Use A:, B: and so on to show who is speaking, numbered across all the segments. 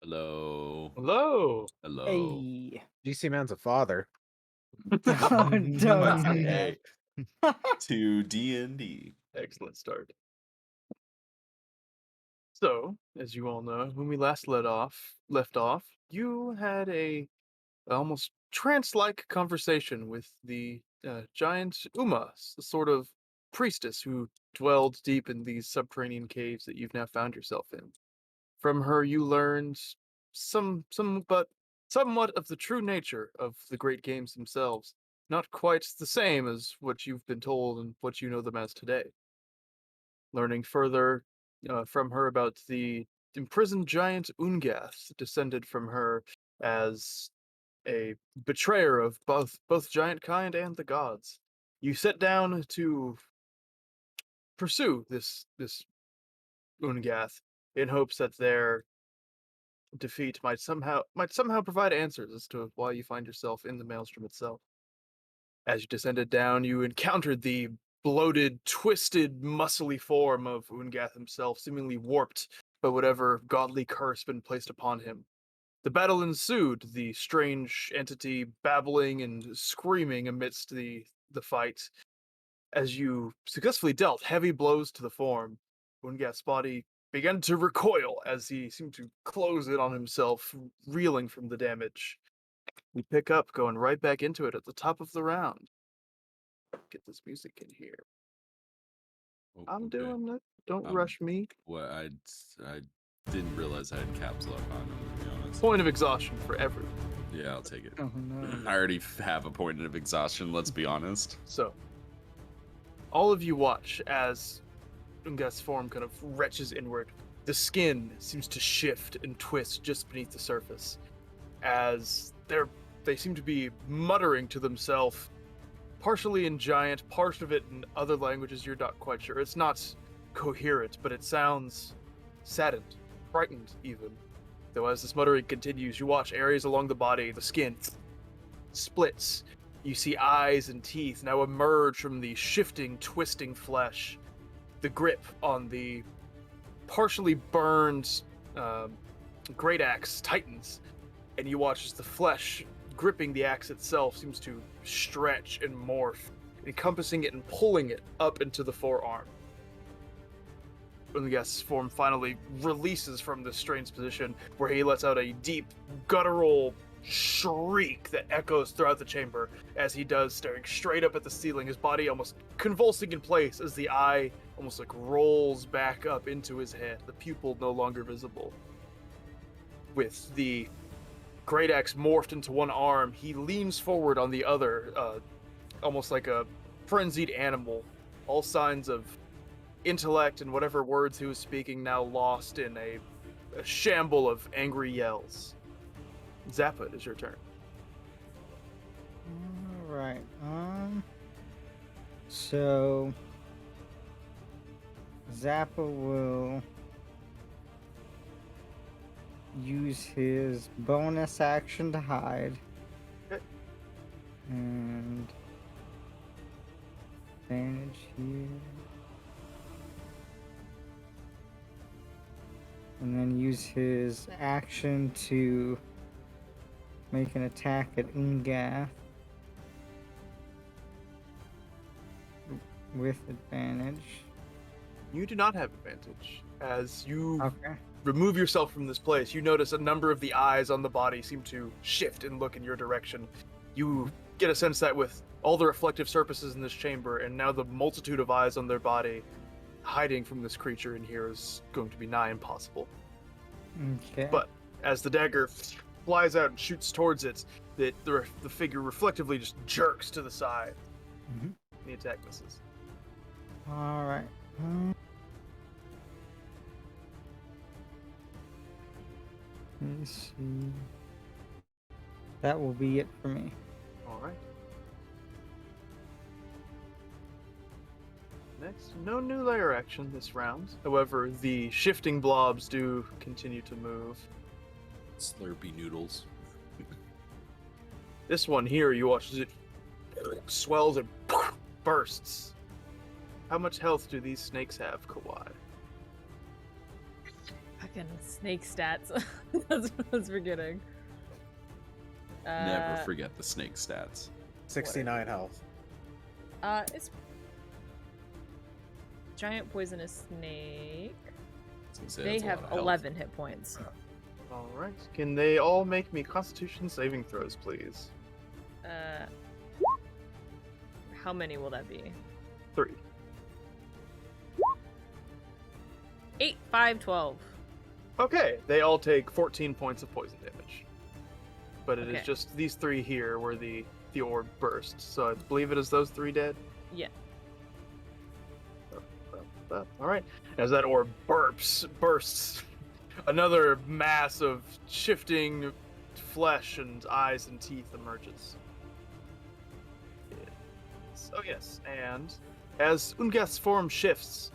A: Hello.
B: Hello.
A: Hello.
C: Hey.
D: DC Man's a father.
C: Don't say
A: Welcome
C: that.
A: to D&D.
B: Excellent start. So, as you all know, when we left off, you had a almost trance-like conversation with the giant Uma, a sort of priestess who dwelled deep in these subterranean caves that you've now found yourself in. From her, you learned but somewhat of the true nature of the great games themselves. Not quite the same as what you've been told and what you know them as today. Learning further from her about the imprisoned giant Ungath, descended from her as a betrayer of both giant kind and the gods. You set down to pursue this Ungath in hopes that their defeat might somehow provide answers as to why you find yourself in the maelstrom itself. As you descended down, you encountered the bloated, twisted, muscly form of Ungath himself, seemingly warped by whatever godly curse been placed upon him. The battle ensued, the strange entity babbling and screaming amidst the fight. As you successfully dealt heavy blows to the form, Ungath's body began to recoil as he seemed to close in on himself, reeling from the damage. We pick up, going right back into it at the top of the round. Get this music in here.
A: Oh,
B: I'm
A: okay.
B: doing it. Don't
A: Um,
B: rush me.
A: What I didn't realize I had caps lock on, to be honest.
B: Point of exhaustion for everyone.
A: Yeah, I'll take it.
C: Oh no.
A: I already have a point of exhaustion, let's be honest.
B: So, all of you watch as Ungath's form kind of retches inward. The skin seems to shift and twist just beneath the surface, as they seem to be muttering to themselves, partially in giant, part of it in other languages you're not quite sure. It's not coherent, but it sounds saddened, frightened even. Though as this muttering continues, you watch areas along the body, the skin splits. You see eyes and teeth now emerge from the shifting, twisting flesh. The grip on the partially burned great axe tightens, and you watch as the flesh gripping the axe itself seems to stretch and morph, encompassing it and pulling it up into the forearm. When the guest's form finally releases from this strange position, where he lets out a deep, guttural shriek that echoes throughout the chamber as he does, staring straight up at the ceiling, his body almost convulsing in place as the eye almost like rolls back up into his head, the pupil no longer visible. With the great axe morphed into one arm, he leans forward on the other, almost like a frenzied animal. All signs of intellect and whatever words he was speaking now lost in a shamble of angry yells. Zappa, it is your turn.
C: Alright. So Zappa will use his bonus action to hide.
B: Okay.
C: And advantage here. And then use his action to make an attack at Ungath with advantage.
B: You do not have advantage. As you
C: Okay.
B: remove yourself from this place, you notice a number of the eyes on the body seem to shift and look in your direction. You get a sense that with all the reflective surfaces in this chamber and now the multitude of eyes on their body, hiding from this creature in here is going to be nigh impossible.
C: Okay.
B: But as the dagger flies out and shoots towards it, the figure reflectively just jerks to the side.
C: Mhm.
B: The attack misses.
C: Alright. Let me see. That will be it for me.
B: All right. Next, no new layer action this round. However, the shifting blobs do continue to move.
A: Slurpy noodles.
B: This one here, you watch as it swells and bursts. How much health do these snakes have, Kawhi?
D: Fucking snake stats. That's what I was forgetting.
A: Never forget the snake stats.
E: 69 health.
D: It's giant poisonous snake.
A: I was gonna say,
D: They
A: that's a
D: have
A: lot of health.
D: 11 hit points.
B: All right. Can they all make me Constitution saving throws, please?
D: How many will that be?
B: 3.
D: 8, 5, 12.
B: Okay, they all take 14 points of poison damage. But it is
D: Okay.
B: just these 3 here where the orb burst. So I believe it is those 3 dead.
D: Yeah.
B: All right. As that orb bursts, another mass of shifting flesh and eyes and teeth emerges. Oh yes, and as Ungeth's form shifts,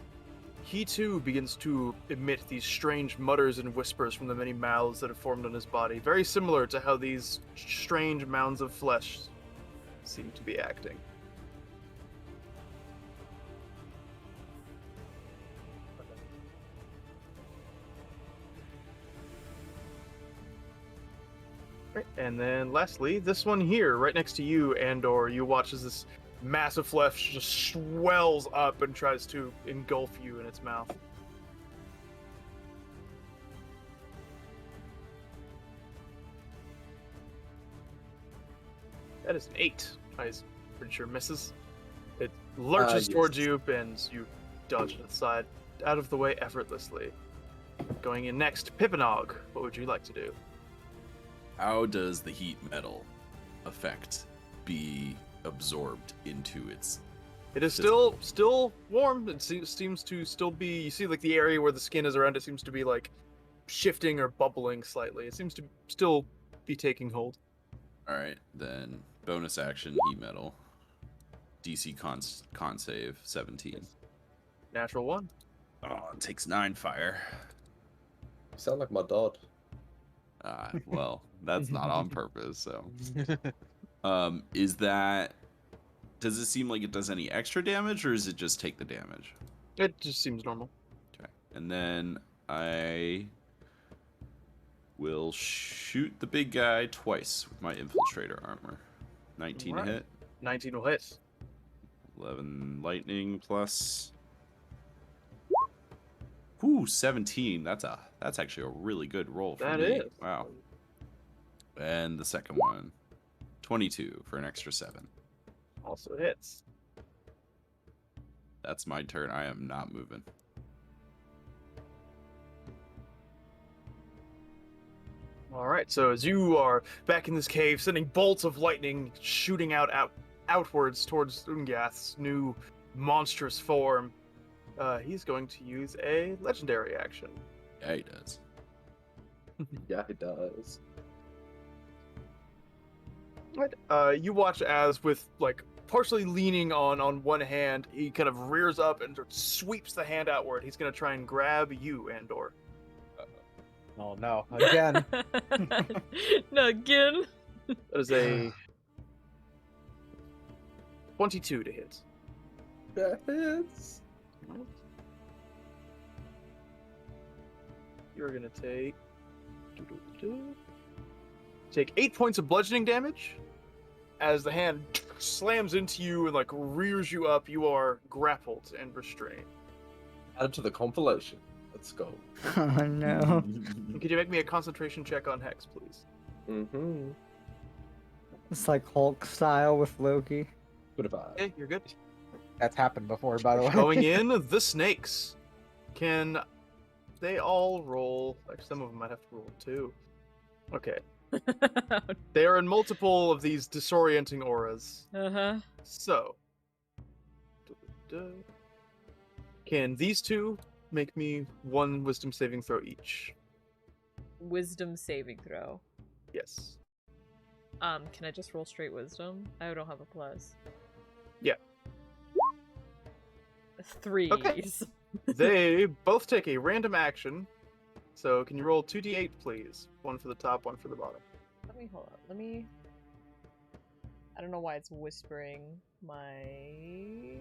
B: he too begins to emit these strange mutters and whispers from the many mouths that have formed on his body, very similar to how these strange mounds of flesh seem to be acting. Right, and then lastly, this one here, right next to you, Andor, you watch as this massive flesh just swells up and tries to engulf you in its mouth. That is an 8. I'm pretty sure misses. It lurches
E: Yes.
B: towards you, and you dodge it aside, out of the way effortlessly. Going in next, Pippinog. What would you like to do?
A: How does the heat metal effect be absorbed into its?
B: It is
A: Physical.
B: still warm. It seems to still be. You see, like the area where the skin is around it seems to be like shifting or bubbling slightly. It seems to still be taking hold.
A: All right, then bonus action heat metal. DC con save 17.
B: Natural 1.
A: Oh, it takes 9 fire.
E: You sound like my dad.
A: Well, that's not on purpose. So, is that? Does it seem like it does any extra damage, or is it just take the damage?
B: It just seems normal.
A: Okay, and then I will shoot the big guy twice with my infiltrator armor. 19
B: Alright.
A: hit,
B: 19 will hit.
A: 11 lightning plus. Ooh, 17. That's actually a really good roll for
B: That
A: me.
B: is.
A: Wow. And the second one, 22 for an extra 7.
B: Also hits.
A: That's my turn. I am not moving.
B: All right. So as you are back in this cave, sending bolts of lightning shooting outwards towards Ungath's new monstrous form, he's going to use a legendary action.
A: Yeah, he does.
E: Yeah, he does.
B: Right. You watch as, with like partially leaning on one hand, he kind of rears up and sweeps the hand outward. He's going to try and grab you, Andor.
E: Oh no, again.
D: No, again.
B: That is a 22 to hit.
E: That hits.
B: You're gonna take 8 points of bludgeoning damage as the hand slams into you and like rears you up. You are grappled and restrained.
E: Add to the compilation. Let's go.
C: Oh no.
B: Could you make me a concentration check on Hex, please?
E: Mm-hmm.
C: It's like Hulk style with Loki.
E: Good advice.
B: Okay, you're good.
F: That's happened before, by the way.
B: Going in, the snakes. Can they all roll? Like some of them might have to roll too. Okay. They are in multiple of these disorienting auras.
D: Uh-huh.
B: So, can these two make me one wisdom saving throw each?
D: Wisdom saving throw.
B: Yes.
D: Can I just roll straight wisdom? I don't have a plus.
B: Yeah.
D: 3s.
B: Okay. They both take a random action. So, can you roll 2d8, please? One for the top, one for the bottom.
D: Let me hold up. I don't know why it's whispering my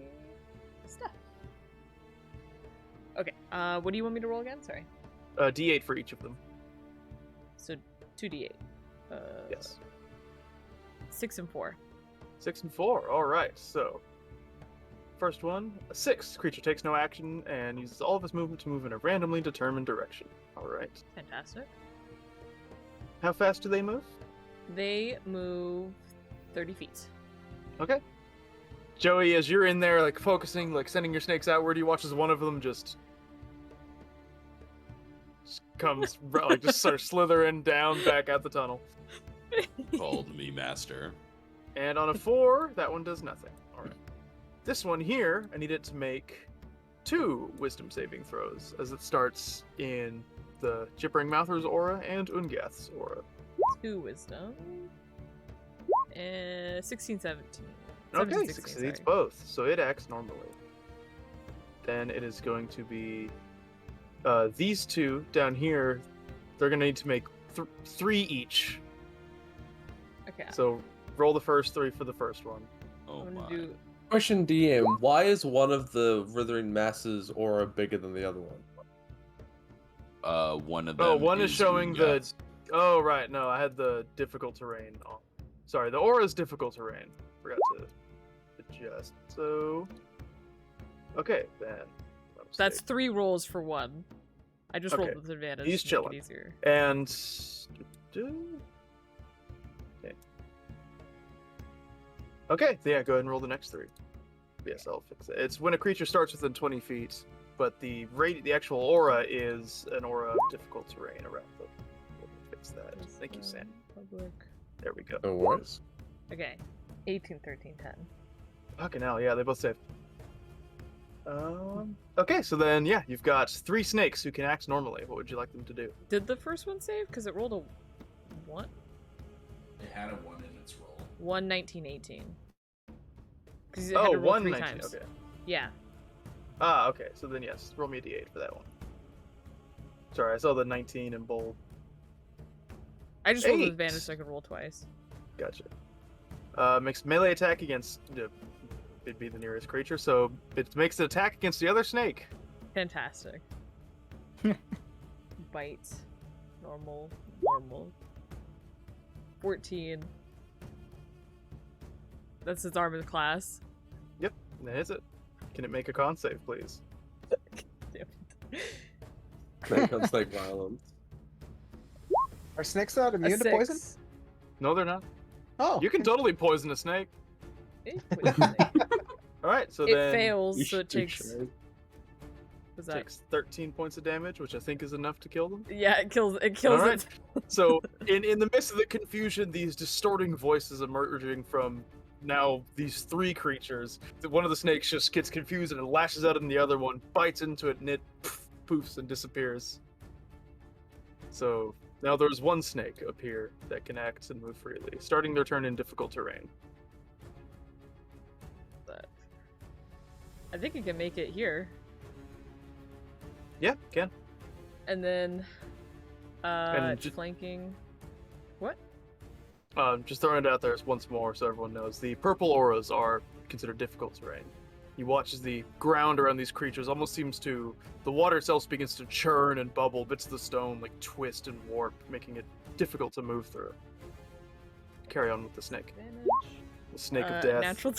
D: stuff. Okay. What do you want me to roll again? Sorry.
B: D8 for each of them.
D: So 2d8.
B: Yes.
D: 6 and 4.
B: 6 and 4. All right. So, first one, a 6. Creature takes no action and uses all of its movement to move in a randomly determined direction. All right.
D: Fantastic.
B: How fast do they move?
D: They move 30 feet.
B: Okay. Joey, as you're in there, like focusing, like sending your snakes outward, you watch as one of them just comes, like just sort of slithering down back out the tunnel.
A: Called me master.
B: And on a 4, that one does nothing. All right. This one here, I need it to make 2 wisdom saving throws as it starts in the Gibbering Mouther's aura and Ungath's aura.
D: 2 wisdom. 16, 17.
B: Okay,
D: 17, 16,
B: succeeds
D: sorry.
B: both, so it acts normally. Then it is going to be these 2 down here. They're going to need to make 3 each.
D: Okay.
B: So roll the first 3 for the first one.
A: Oh
D: I'm
A: my.
D: gonna do
E: Question DM, why is one of the Withering Masses aura bigger than the other one?
A: One of them.
B: Oh, one is showing the.
A: Ungath's.
B: Oh, right. No, I had the difficult terrain on. Sorry, the aura is difficult terrain. Forgot to adjust. So. Okay, then. my
D: That's
B: mistake.
D: 3 rolls for 1. I just rolled
B: Okay.
D: with advantage.
B: He's
D: to make
B: chilling.
D: it easier.
B: And. Okay, yeah, go ahead and roll the next 3. Yes, I'll fix it. It's when a creature starts within 20 feet, but the actual aura is an aura of difficult terrain around them. We'll fix that. Thank you, Sam.
D: Public.
B: There we go.
E: No worries.
D: Okay. 18, 13, 10.
B: Fucking hell, yeah, they both saved. Okay, so then, yeah, you've got 3 snakes who can act normally. What would you like them to do?
D: Did the first one save? Because it rolled a 1?
A: It had a 1 in its roll.
D: 1, 19, 18. Because it
B: Oh,
D: had to roll
B: 1
D: 3
B: 19,
D: times.
B: okay.
D: Yeah.
B: Ah, okay, so then yes, roll me a d8 for that one. Sorry, I saw the 19 in bold.
D: I just rolled with
B: 8.
D: advantage so I could roll twice.
B: Gotcha. Makes melee attack against, it'd be the nearest creature, so it makes an attack against the other snake.
D: Fantastic. Bite. Normal. Normal. 14. That's its armor class.
B: Yep, and that is it. Can it make a con save, please?
D: Damn it.
E: Snake on snake violence.
F: Are snakes not
D: A
F: immune to poison?
D: 6.
B: No, they're not.
F: Oh.
B: You can totally poison a snake.
D: Eh, poison snake.
B: Alright, so
D: It
B: then
D: fails, so it takes. Was that?
B: takes 13 points of damage, which I think is enough to kill them.
D: Yeah, it kills. It kills
B: Alright.
D: it.
B: So, in the midst of the confusion, these distorting voices emerging from now these 3 creatures, one of the snakes just gets confused and it lashes out at the other one, bites into it, and it poofs and disappears. So, now there's 1 snake up here that can act and move freely, starting their turn in difficult terrain.
D: But I think it can make it here,
B: Yeah, can.
D: and then
B: And
D: it's flanking. What?
B: Just throwing it out there once more so everyone knows. The purple auras are considered difficult terrain. You watch as the ground around these creatures almost seems to... The water itself begins to churn and bubble. Bits of the stone like twist and warp, making it difficult to move through. Carry on with the snake.
D: Advantage.
B: The snake of death.
D: Natural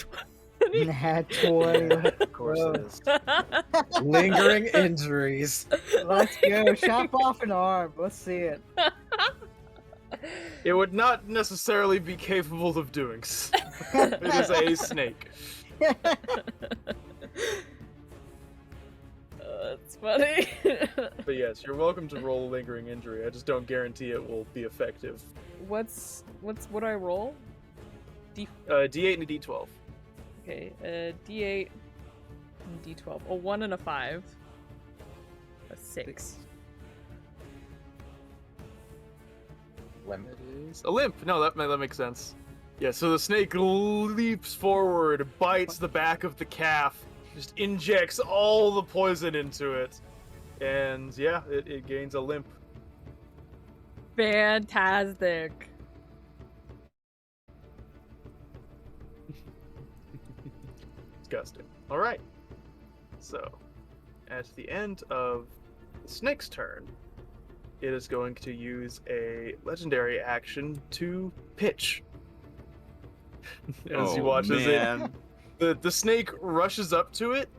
D: 20.
C: Nat 20.
B: Of course it is.
F: Lingering injuries.
C: Let's go. Chop off an arm. Let's see it.
B: It would not necessarily be capable of doing so. It is a snake.
D: That's funny.
B: But yes, you're welcome to roll a lingering injury. I just don't guarantee it will be effective.
D: what do I roll?
B: D8 and a D12.
D: Okay, D8 and D12. A 1 and a 5. A 6.
F: Limp.
B: A limp. No, that makes sense. Yeah, so the snake leaps forward, bites the back of the calf, just injects all the poison into it, and yeah, it gains a limp.
D: Fantastic.
B: Disgusting. All right. So, at the end of the snake's turn, it is going to use a legendary action to pitch. As you watch as the snake rushes up to it,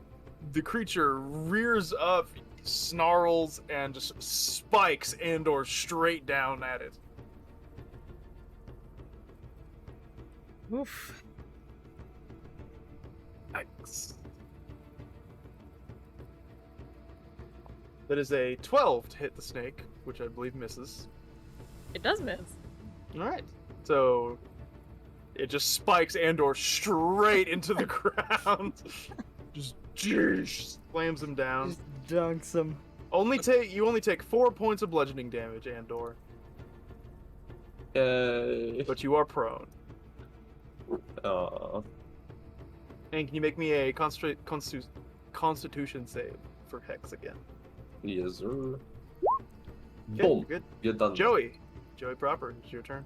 B: the creature rears up, snarls, and just spikes Andor straight down at it.
D: Oof.
B: Yikes. That is a 12 to hit the snake, which I believe misses.
D: It does miss.
B: Alright. So it just spikes Andor straight into the ground. Just slams him down.
C: Just dunks him.
B: You only take 4 points of bludgeoning damage, Andor.
E: Yay.
B: But you are prone.
E: Aw.
B: And can you make me a constitution save for Hex again?
E: Yes, sir.
B: Okay,
E: Boom.
B: you're good.
E: You're done.
B: Joey proper, it's your turn.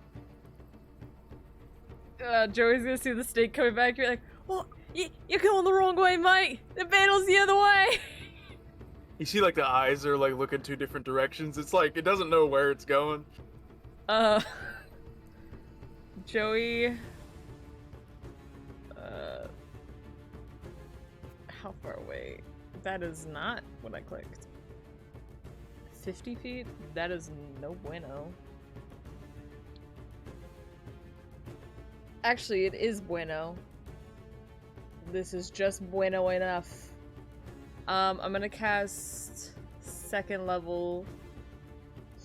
D: Joey's gonna see the snake coming back. You're like, well, you're going the wrong way, mate. The battle's the other way.
B: You see, like, the eyes are, like, looking 2 different directions. It's like, it doesn't know where it's going.
D: Joey... how far away? That is not what I clicked. 50 feet? That is no bueno. Actually, it is bueno. This is just bueno enough. I'm gonna cast 2nd level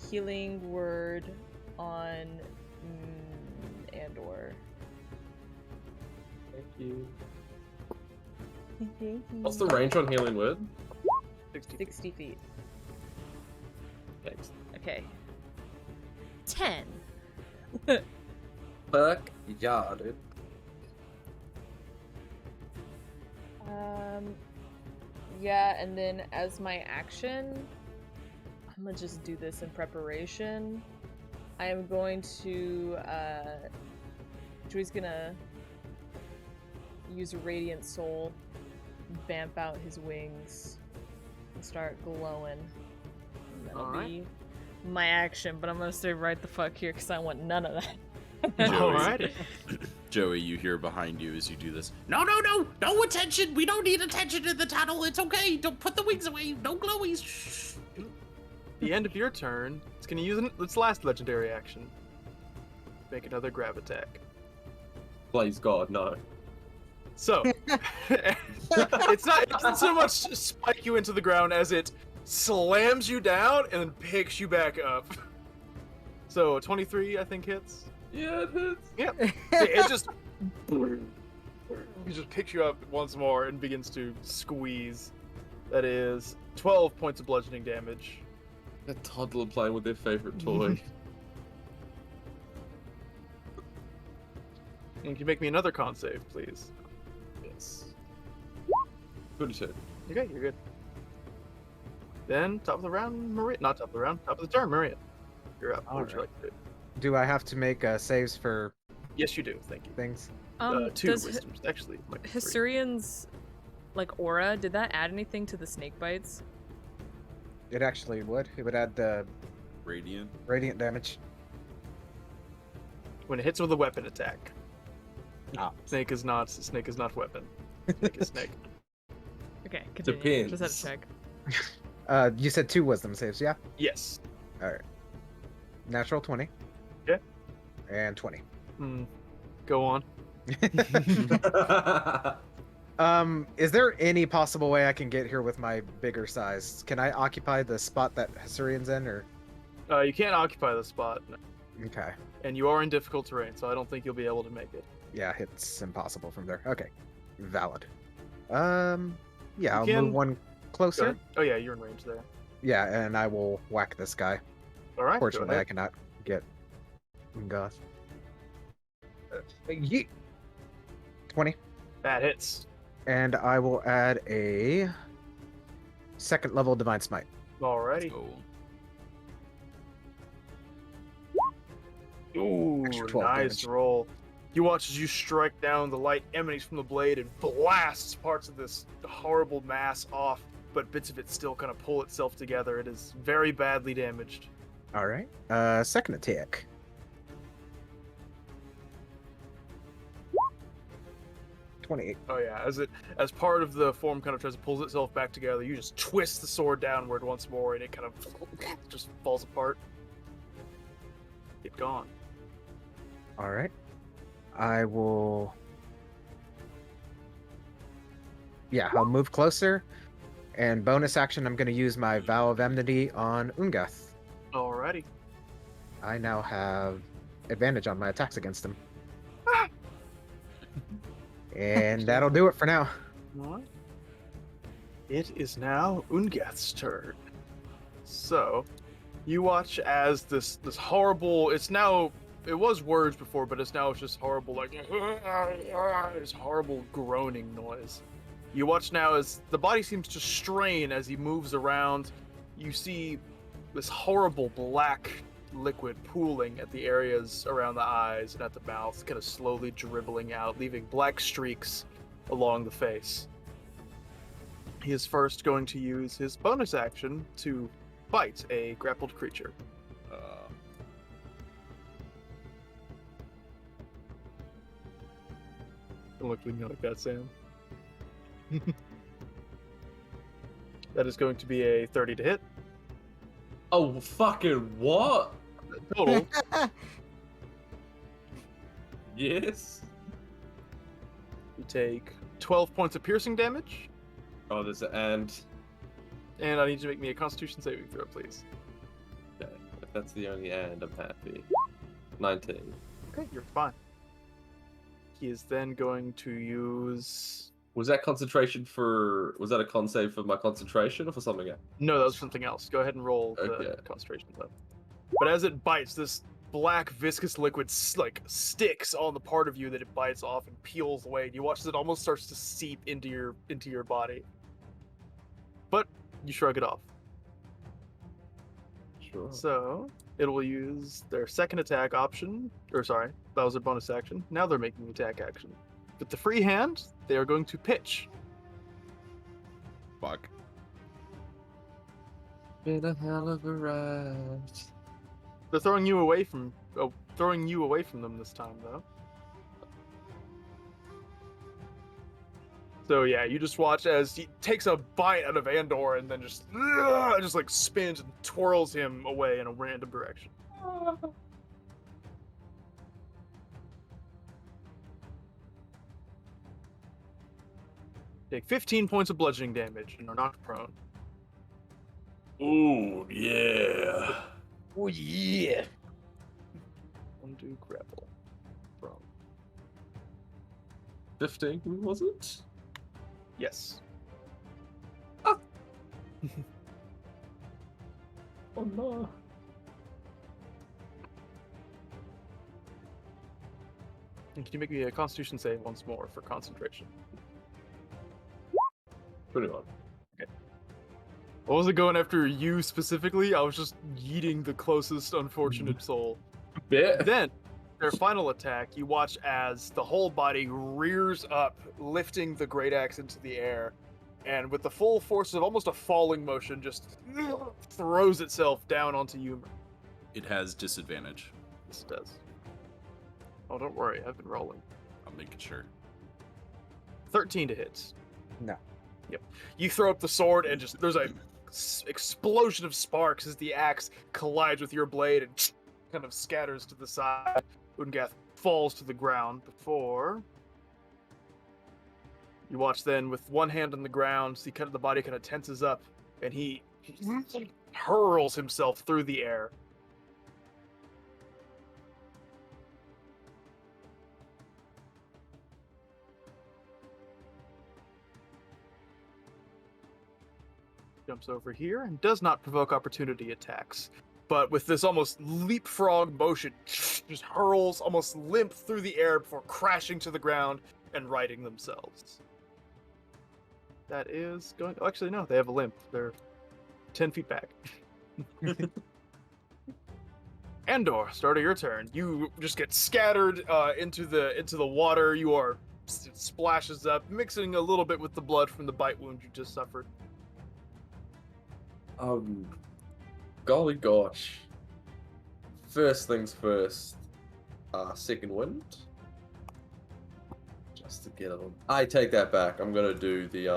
D: healing word on Andor.
E: Thank you. What's the range on healing word?
D: 60 feet.
E: Thanks.
D: Okay. 10.
E: Fuck yeah, dude.
D: Yeah, and then as my action, I'm gonna just do this in preparation. I am going to, Joey's gonna use a Radiant Soul, vamp out his wings, and start glowing. And that'll be my action, but I'm gonna stay right the fuck here because I want none of that.
B: Alright.
A: Joey, you hear behind you as you do this. No attention! We don't need attention in the tunnel. It's okay. Don't put the wings away. No glowies. Shh.
B: The end of your turn, it's gonna use its last legendary action. Make another grab attack.
E: Please God, no.
B: So, it doesn't so much spike you into the ground as it slams you down and then picks you back up. So, 23, I think, hits.
E: Yeah, it hits.
B: Yep. It just picks you up once more and begins to squeeze. That is 12 points of bludgeoning damage.
E: A toddler playing with their favorite toy.
B: And can you make me another con save, please?
E: Yes. Good shit.
B: Okay, you're good. Then, top of the round, Maria. Not top of the round, top of the turn, Maria. You're up. What would you like to do?
F: Do I have to make saves for
B: Yes, you do. Thank you.
F: things?
B: 2
D: Does
B: wisdoms, actually. Might be 3.
D: Hysterian's, like, aura, did that add anything to the snake bites?
F: It actually would. It would add the
A: Radiant.
F: radiant damage.
B: When it hits with a weapon attack.
F: Ah.
B: Snake is not weapon. Snake is snake.
D: Okay, continue.
E: Depends.
D: Just had to check.
F: You said 2 wisdom saves, yeah?
B: Yes.
F: Alright. Natural 20.
B: Yeah.
F: And 20.
B: Go on.
F: Is there any possible way I can get here with my bigger size? Can I occupy the spot that Hysterian's in, or?
B: You can't occupy the spot,
F: Okay.
B: and you are in difficult terrain, so I don't think you'll be able to make it.
F: Yeah, it's impossible from there. Okay. Valid. Yeah, I'll
B: can-
F: move one
B: Go
F: closer.
B: ahead. Oh yeah, you're in range there.
F: Yeah, and I will whack this guy.
B: All right. go
F: Fortunately, I
B: ahead.
F: cannot get Goth. Yeet. 20.
B: That hits.
F: And I will add a 2nd level Divine Smite.
B: Alrighty.
A: Oh.
B: Ooh,
F: Extra 12
B: nice
F: damage.
B: roll. You watch as you strike down, the light emanates from the blade and blasts parts of this horrible mass off, but bits of it still kind of pull itself together. It is very badly damaged.
F: All right. Second attack. $28.
B: Oh yeah, as part of the form kind of tries to pulls itself back together, you just twist the sword downward once more, and it kind of just falls apart. Get gone.
F: All right. I will. Yeah, I'll move closer, and bonus action, I'm going to use my Vow of Enmity on Ungath.
B: Alrighty.
F: I now have advantage on my attacks against him. And that'll do it for now.
B: Alright. It is now Ungath's turn. So, you watch as this horrible. It was words before, but it's now just horrible, like this horrible groaning noise. You watch now as the body seems to strain as he moves around. You see this horrible black liquid pooling at the areas around the eyes and at the mouth, kind of slowly dribbling out, leaving black streaks along the face. He is first going to use his bonus action to bite a grappled creature. Don't look at me like that, Sam. That is going to be a 30 to hit.
E: Oh, fucking what?
B: Total.
E: Yes.
B: You take 12 points of piercing damage,
E: Oh, there's an and.
B: and I need you to make me a Constitution saving throw, please.
E: Okay, if that's the only and, I'm happy. 19.
B: Okay, you're fine. He is then going to use.
E: Was that concentration for? Was that a con save for my concentration or for something else?
B: No, that was something else. Go ahead and roll the
E: Okay.
B: concentration though. But as it bites, this black viscous liquid sticks on the part of you that it bites off and peels away. And you watch as it almost starts to seep into your body. But you shrug it off.
E: Sure.
B: So it will use their second attack option, or sorry, that was a bonus action. Now they're making the attack action. With the free hand, they are going to pitch.
A: Fuck.
E: Been a hell of a ride.
B: They're throwing you away from them this time, though. So yeah, you just watch as he takes a bite out of Andor and then just like spins and twirls him away in a random direction. Take 15 points of bludgeoning damage and are knocked prone.
E: Ooh, yeah.
F: Oh, yeah.
B: Undo grapple. Prone.
E: 15, was it?
B: Yes.
E: Oh no.
B: And can you make me a Constitution save once more for concentration?
E: 21.
B: I wasn't going after you specifically. I was just yeeting the closest unfortunate soul.
E: Bit.
B: Then, their final attack, you watch as the whole body rears up, lifting the great axe into the air, and with the full force of almost a falling motion, just throws itself down onto you.
A: It has disadvantage.
B: This does. Oh, don't worry, I've been rolling.
A: I'm making sure.
B: 13 to hit.
F: No.
B: Yep. You throw up the sword, and just there's a explosion of sparks as the axe collides with your blade and kind of scatters to the side. Ungath falls to the ground before you watch. Then, with one hand on the ground, the body kind of tenses up, and he hurls himself through the air. Jumps over here and does not provoke opportunity attacks. But with this almost leapfrog motion, just hurls almost limp through the air before crashing to the ground and righting themselves. That is going. Oh, actually, no, they have a limp. They're 10 feet back. Andor, start of your turn. You just get scattered into the water. It splashes up, mixing a little bit with the blood from the bite wound you just suffered.
E: Golly gosh. first things first. Second wind. Just to get a little. I take that back. I'm gonna do the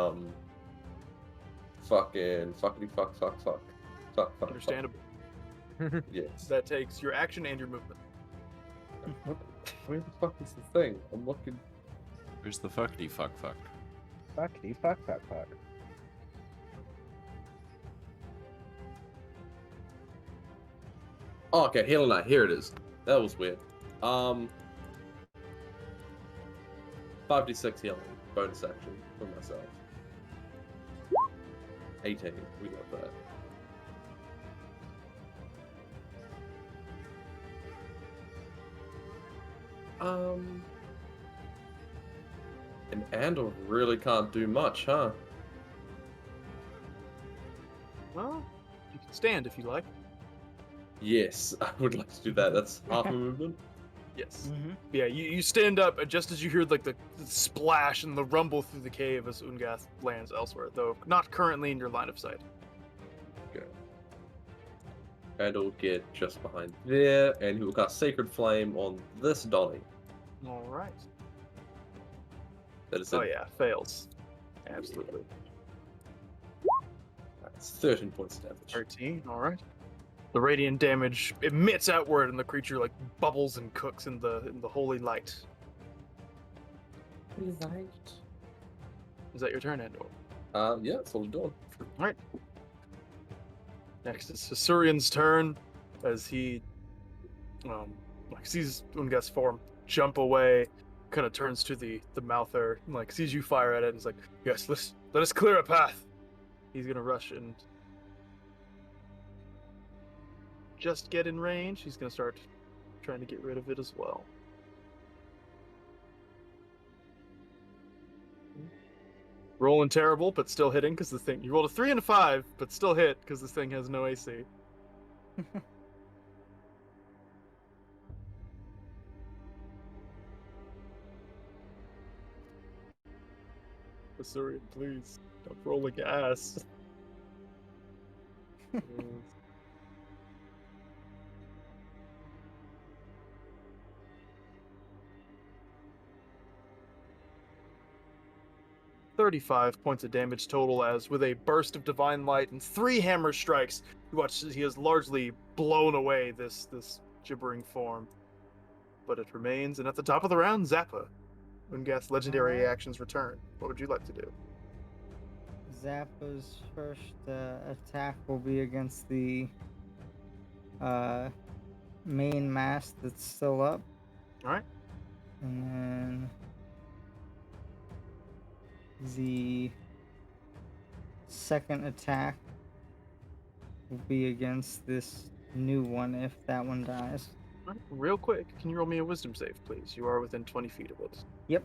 E: fucking fuckity fuck.
B: Understandable.
E: Yes.
B: That takes your action and your movement.
E: Where the fuck is the thing? I'm looking.
A: Where's the fuckity fuck?
F: Fuckity fuck.
E: Oh, okay, Healing Knight. Here it is. That was weird. 5d6 healing bonus action for myself. 18. We got that. And Andor really can't do much, huh?
B: Well, you can stand if you like.
E: Yes, I would like to do that. That's half a movement.
B: Yes.
C: Mm-hmm.
B: Yeah, you stand up, and just as you hear like the splash and the rumble through the cave as Ungath lands elsewhere, though not currently in your line of sight.
E: Okay. Andor will get just behind there, and he will cast Sacred Flame on this Donnie.
B: All right.
E: That is
B: Oh yeah, fails. Absolutely.
E: That's 13 points of damage.
B: 13. All right. The radiant damage emits outward, and the creature like bubbles and cooks in the holy light. Is that your turn, Andor?
E: Yeah, that's all we're doing.
B: All right. Next is Hesurian's turn, as he sees Ungath's form jump away, kind of turns to the Mouther, and, sees you fire at it, and is like, "Yes, let us clear a path." He's gonna rush and just get in range. He's gonna start trying to get rid of it as well. Rolling terrible, but still hitting because the thing. You rolled a 3 and a 5, but still hit because this thing has no AC. Hesurian, please stop rolling ass. 35 points of damage total, as with a burst of divine light and 3 hammer strikes, you watch as he has largely blown away this gibbering form. But it remains, and at the top of the round, Zappa. Ungath's legendary
C: Alright.
B: actions return. What would you like to do?
C: Zappa's first attack will be against the main mast that's still up.
B: Alright.
C: And then the second attack will be against this new one if that one dies.
B: Alright, real quick, can you roll me a wisdom save, please? You are within 20 feet of it.
C: Yep.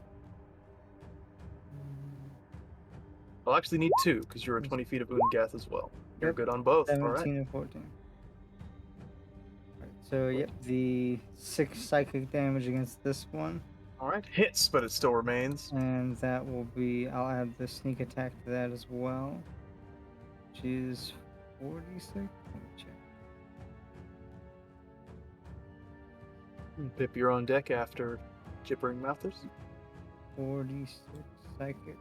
B: I'll actually need 2, because you're at 20 feet of Ungath as well. You're
C: Yep.
B: good on both.
C: 17
B: Alright.
C: and 14. Alright, so, yep, the 6 psychic damage against this one.
B: Alright. Hits, but it still remains.
C: And that will be, I'll add the sneak attack to that as well. Which is 46? Let me check.
B: Pip, you're on deck after gibbering mouthers.
C: 46 psychic.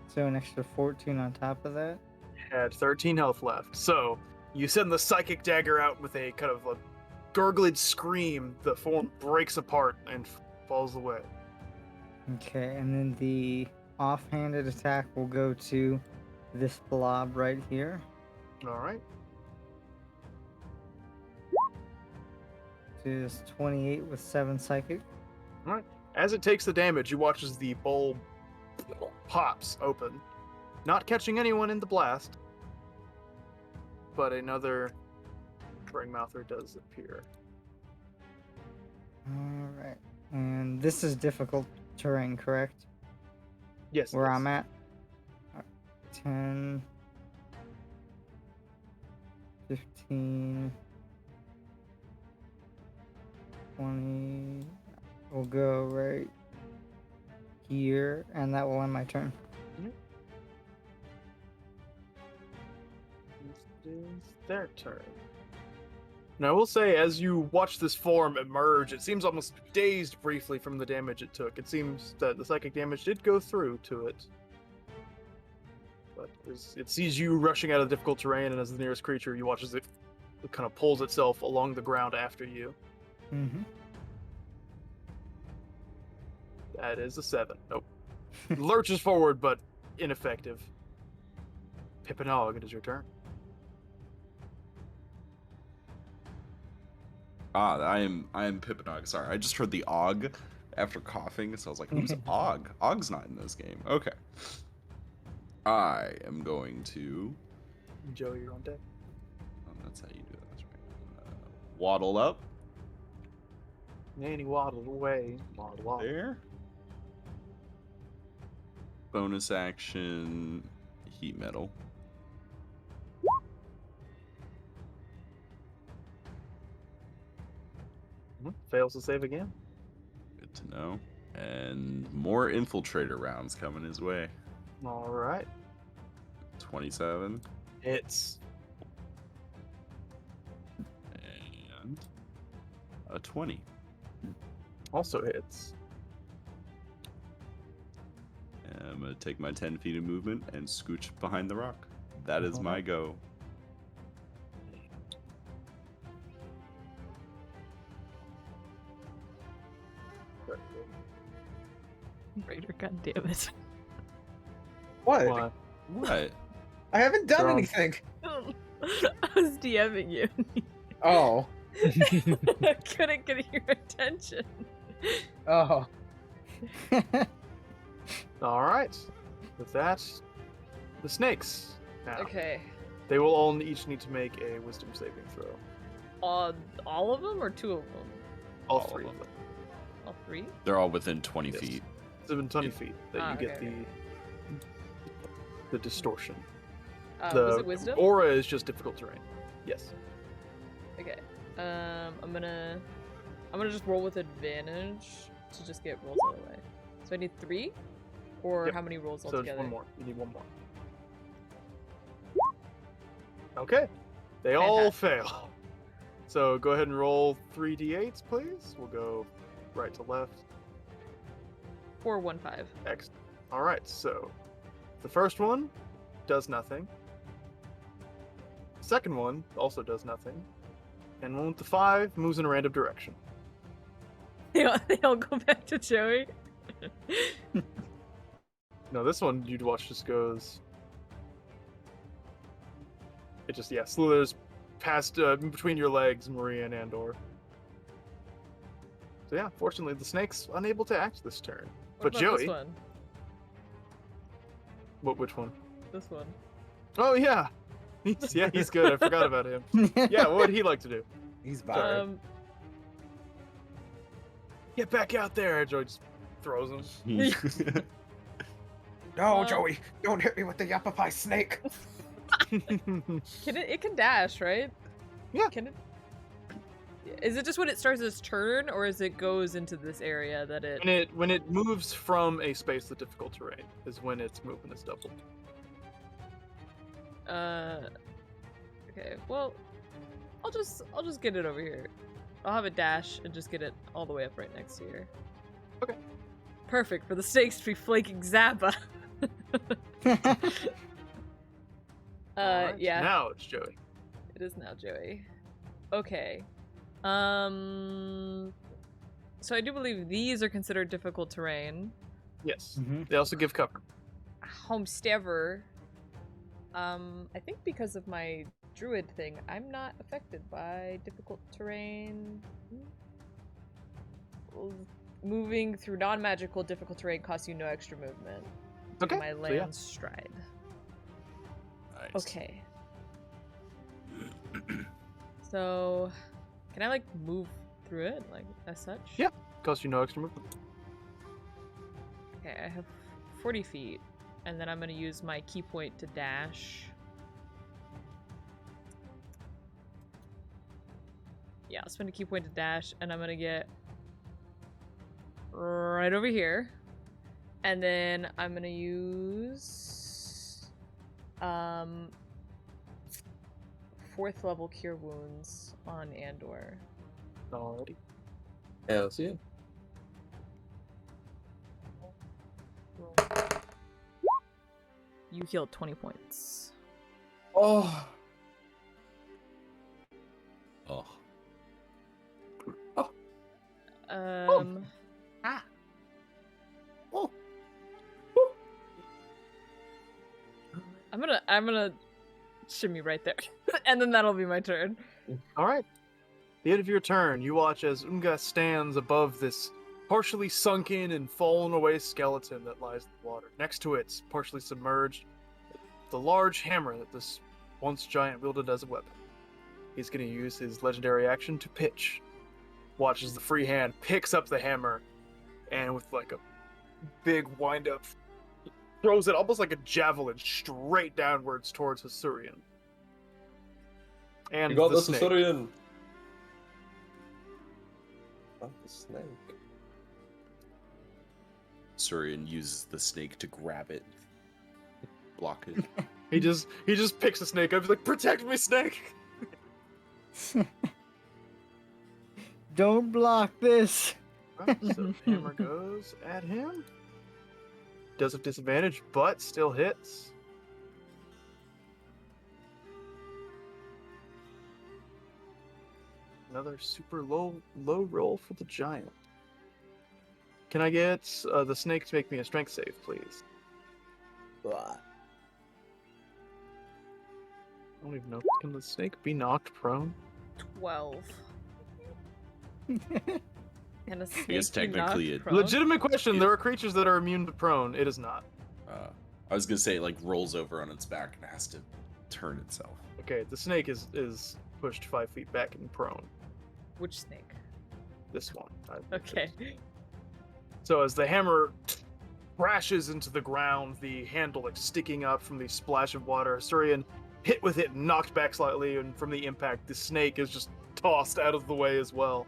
C: So an extra 14 on top of that.
B: Had 13 health left. So you send the psychic dagger out with a kind of a gurgling scream. The form breaks apart and falls away.
C: Okay, and then the offhanded attack will go to this blob right here.
B: Alright.
C: It is 28 with 7 psychic.
B: As it takes the damage, you watch as the bulb pops open, not catching anyone in the blast, but another gibbering mouther does appear.
C: Alright. And this is difficult terrain, correct?
B: Yes.
C: Where
B: yes.
C: I'm at? 10, 15, 20. We'll go right here, and that will end my turn.
B: This is their turn. And I will say, as you watch this form emerge, it seems almost dazed briefly from the damage it took. It seems that the psychic damage did go through to it. But it sees you rushing out of the difficult terrain, and as the nearest creature, you watch as it kind of pulls itself along the ground after you.
C: Mm-hmm.
B: That is a 7. Nope. Lurches forward, but ineffective. Pippinog, it is your turn.
A: I am Pippinog. Sorry, I just heard the Og after coughing, so I was like, who's Og? Og's not in this game. Okay. I am going to...
B: Joey, you're on deck.
A: Oh, that's how you do it. That's right. Waddle up.
B: Nanny waddled away. Waddle off.
A: There. Bonus action, heat metal.
B: Fails to save again.
A: Good to know. And more infiltrator rounds coming his way.
B: All right.
A: 27.
B: Hits.
A: And a 20.
B: Also hits.
A: And I'm going to take my 10 feet of movement and scooch behind the rock. That is my go.
D: Raider, goddammit.
F: What?
A: What?
F: I haven't done
B: Wrong.
F: anything.
D: I was DMing you.
F: Oh.
D: I couldn't get your attention.
F: Oh.
B: All right. With that, the snakes. Now,
D: Okay.
B: they will all each need to make a wisdom saving throw.
D: All of them or 2 of them?
B: All
A: All of
B: 3
A: them.
B: of them.
D: All 3?
A: They're all within 20
B: Yes.
A: feet.
B: It's within 20 feet that you get
D: okay.
B: the distortion.
D: Was
B: The
D: it wisdom?
B: aura is just difficult terrain. Yes.
D: Okay. I'm gonna just roll with advantage to just get rolls out of the way. So I need 3, or
B: Yep.
D: how many rolls
B: So
D: altogether?
B: just one more. You need one more. Okay. They all fail. So go ahead and roll 3d8s, please. We'll go right to left.
D: 4, 1, 5.
B: Excellent. All right. So the first one does nothing. Second one also does nothing. And one with the 5 moves in a random direction.
D: They all go back to Joey.
B: No, this one you'd watch just goes. It just slithers past between your legs, Maria and Andor. So yeah, fortunately the snake's unable to act this turn.
D: What
B: But
D: about
B: Joey,
D: this one?
B: which one?
D: This one.
B: Oh yeah, he's good. I forgot about him. Yeah, what would he like to do?
F: He's bad.
B: Get back out there! Joey just throws him.
F: No, Joey, don't hit me with the Yapapai snake.
D: It can dash, right?
B: Yeah.
D: Can it? Is it just when it starts its turn, or as it goes into this area that it?
B: When it moves from a space to difficult terrain is when its movement is doubled.
D: Okay. Well, I'll just get it over here. I'll have it dash and just get it all the way up right next to here.
B: Okay.
D: Perfect for the snakes to be flanking Zappa.
B: Alright,
D: Yeah.
B: Now it's Joey.
D: It is now Joey. Okay. So I do believe these are considered difficult terrain.
B: Yes.
C: Mhm.
B: They also give cover.
D: Homestaver. I think because of my druid thing, I'm not affected by difficult terrain. Moving through non-magical difficult terrain costs you no extra movement.
B: Okay.
D: My
B: so
D: land
B: yeah.
D: stride.
A: Nice.
D: Okay. So, can I like move through it like as such?
B: Yeah. Costs you no extra movement.
D: Okay, I have 40 feet, and then I'm gonna use my key point to dash. Yeah, I'll spend a key point to dash, and I'm gonna get right over here. And then I'm gonna use 4th level Cure Wounds on Andor.
B: Alrighty.
E: Hells yeah.
D: You healed 20 points.
E: Oh.
A: Oh.
D: I'm gonna shimmy right there, and then that'll be my turn.
B: All right. The end of your turn, you watch as Unga stands above this partially sunken and fallen away skeleton that lies in the water. Next to it, partially submerged, the large hammer that this once giant wielded as a weapon. He's going to use his legendary action to pitch. Watches the free hand, picks up the hammer, and with like a big wind up, throws it almost like a javelin straight downwards towards Hasurian. And
E: You got
B: the
E: this,
B: snake.
E: Asurian. Not the snake.
A: Surian uses the snake to grab it, block it.
B: He just picks the snake up. He's like, "Protect me, snake!"
C: Don't block this.
B: Right, so hammer goes at him. Does have disadvantage, but still hits. Another super low roll for the giant. Can I get the snake to make me a strength save, please? I don't even know. Can the snake be knocked prone?
D: 12. And a snake
A: guess
D: be knocked
A: technically it-
D: prone?
B: Legitimate question.
A: Yeah.
B: There are creatures that are immune to prone. It is not.
A: I was gonna say it like rolls over on its back and has to turn itself.
B: Okay, the snake is pushed 5 feet back and prone.
D: Which snake?
B: This one.
D: Okay.
B: So as the hammer crashes into the ground, the handle like sticking up from the splash of water, Surian hit with it and knocked back slightly, and from the impact, the snake is just tossed out of the way as well.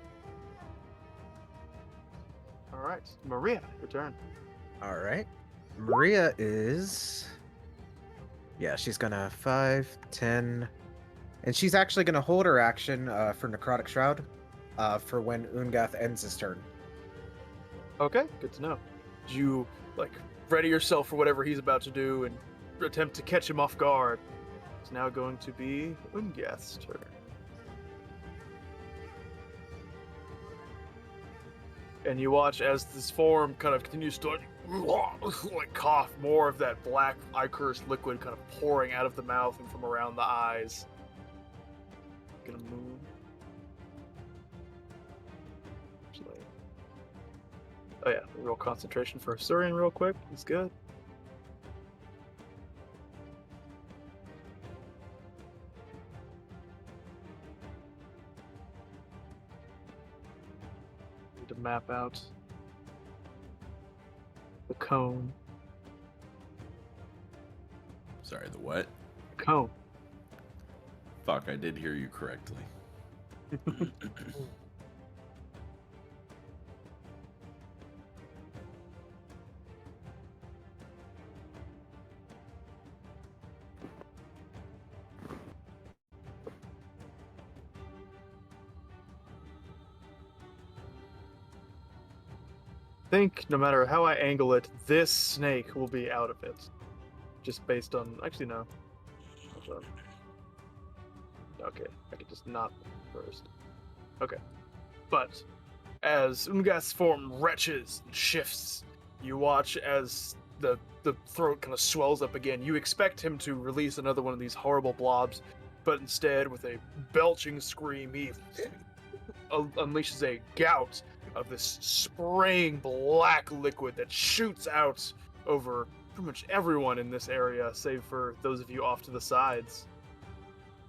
B: All right, Maria, your turn.
F: All right. Maria is. Yeah, she's gonna 5, 10. And she's actually gonna hold her action for Necrotic Shroud for when Ungath ends his turn.
B: Okay, good to know. You like ready yourself for whatever he's about to do and attempt to catch him off guard. It's now going to be Ungath's turn. And you watch as this form kind of continues to like cough, more of that black ichor liquid kind of pouring out of the mouth and from around the eyes. Gonna move. Actually, oh yeah, real concentration for Surian real quick. He's good. Need to map out the cone.
A: Sorry, the what?
B: Cone.
A: Fuck, I did hear you correctly.
B: Think no matter how I angle it, this snake will be out of it. Just based on. Actually, no. Hold on. Okay, I could just not first. Okay. But as Ungath's form retches and shifts, you watch as the throat kind of swells up again. You expect him to release another one of these horrible blobs, but instead, with a belching scream, he unleashes a gout of this spraying black liquid that shoots out over pretty much everyone in this area, save for those of you off to the sides.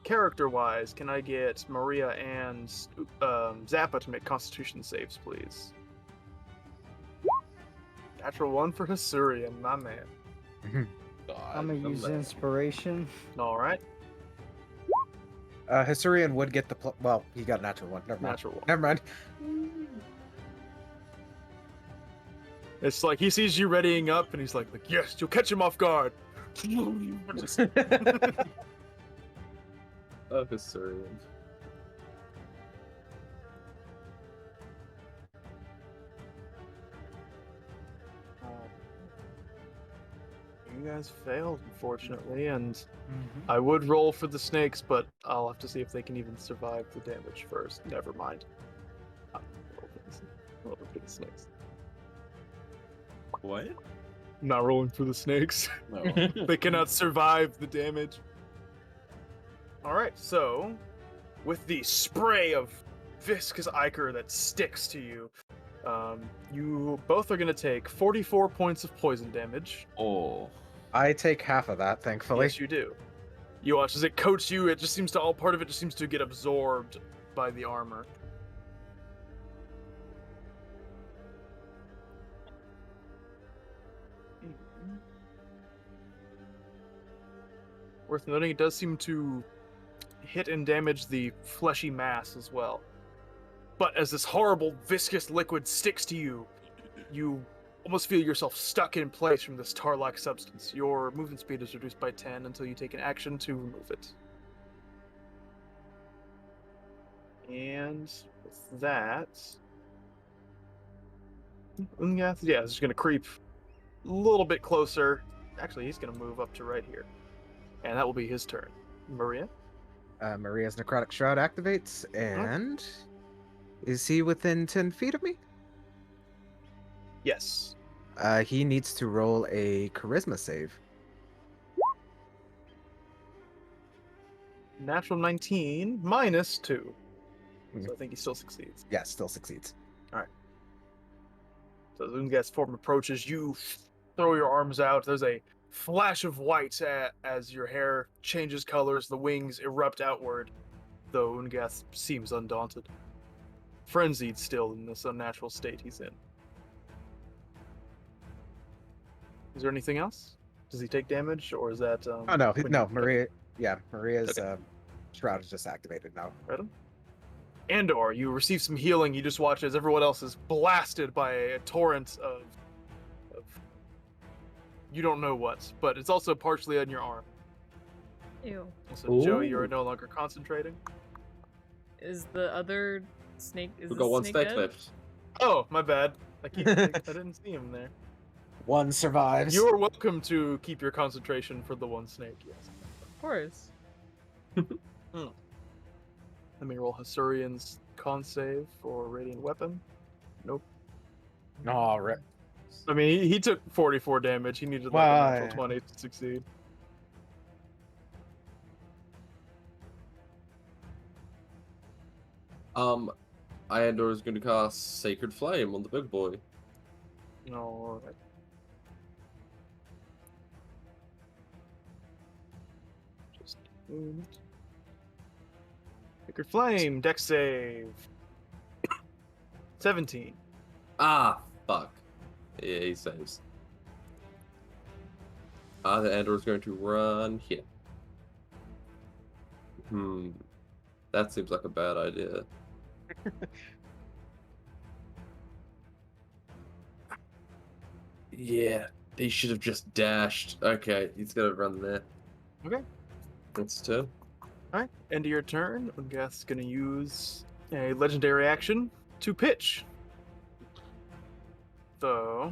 B: Character-wise, can I get Maria and Zappa to make Constitution saves, please? Natural 1 for Hasurian, my man.
C: I'm gonna use inspiration.
B: All right,
F: Hasurian would get the well, he got a natural 1. Never mind.
B: natural 1.
F: Never mind.
B: It's like he sees you readying up, and he's like, yes, you'll catch him off guard. Just-
E: of Historians.
B: You guys failed, unfortunately, and
C: Mhm.
B: I would roll for the snakes, but I'll have to see if they can even survive the damage first. Never mind. I'll roll for the snakes.
A: What?
B: I'm not rolling for the snakes.
A: No.
B: They cannot survive the damage. Alright, so with the spray of viscous ichor that sticks to you, you both are going to take 44 points of poison damage.
A: Oh.
F: I take half of that, thankfully.
B: Yes, you do. You watch as it coats you, it just seems to, all part of it just seems to get absorbed by the armor. Worth noting, it does seem to hit and damage the fleshy mass as well. But as this horrible viscous liquid sticks to you, you almost feel yourself stuck in place from this tar-like substance. Your movement speed is reduced by 10 until you take an action to remove it. And with that, yeah, it's just gonna creep a little bit closer. Actually, he's gonna move up to right here, and that will be his turn. Maria.
F: Maria's Necrotic Shroud activates, and is he within 10 feet of me?
B: Yes.
F: He needs to roll a Charisma save.
B: Natural 19 minus 2.
F: Mhm.
B: So I think he still succeeds.
F: Yeah, still succeeds.
B: So as Ungas form approaches, you throw your arms out. There's a flash of white as your hair changes colors, the wings erupt outward, though Ungas seems undaunted. Frenzied still in this unnatural state he's in. Is there anything else? Does he take damage, or is that...
F: Oh, no,
B: when
F: no,
B: you-
F: Maria. Yeah, Maria's
B: Okay.
F: Shroud is just activated now.
B: Right on. Andor, you receive some healing. You just watch as everyone else is blasted by a torrent of you don't know what, but it's also partially on your arm.
D: Ew.
B: So Joey, you are
E: Ooh.
B: no longer concentrating.
D: Is the other snake? Is
E: We've
D: the
E: got one
D: snake
E: snake
D: dead?
E: left.
B: Oh, my bad. I didn't see him there.
F: One survives.
B: You are welcome to keep your concentration for the one snake. Yes.
D: Of course.
B: Let me roll Hasurian's con save for radiant weapon. Nope.
F: Oh, rip.
B: I mean, he took 44 damage. He needed like a natural 20 to succeed.
E: Iandor is going to cast Sacred Flame on the big boy.
B: Alright. Just a moment. Sacred Flame, dex save. 17.
E: Ah, fuck. Yeah, he saves. The Andor is going to run here. That seems like a bad idea. Yeah, he should have just dashed. Okay, he's gonna run there.
B: Okay.
E: That's turn.
B: Alright, end of your turn. Ungath's gonna use a legendary action to pitch. So,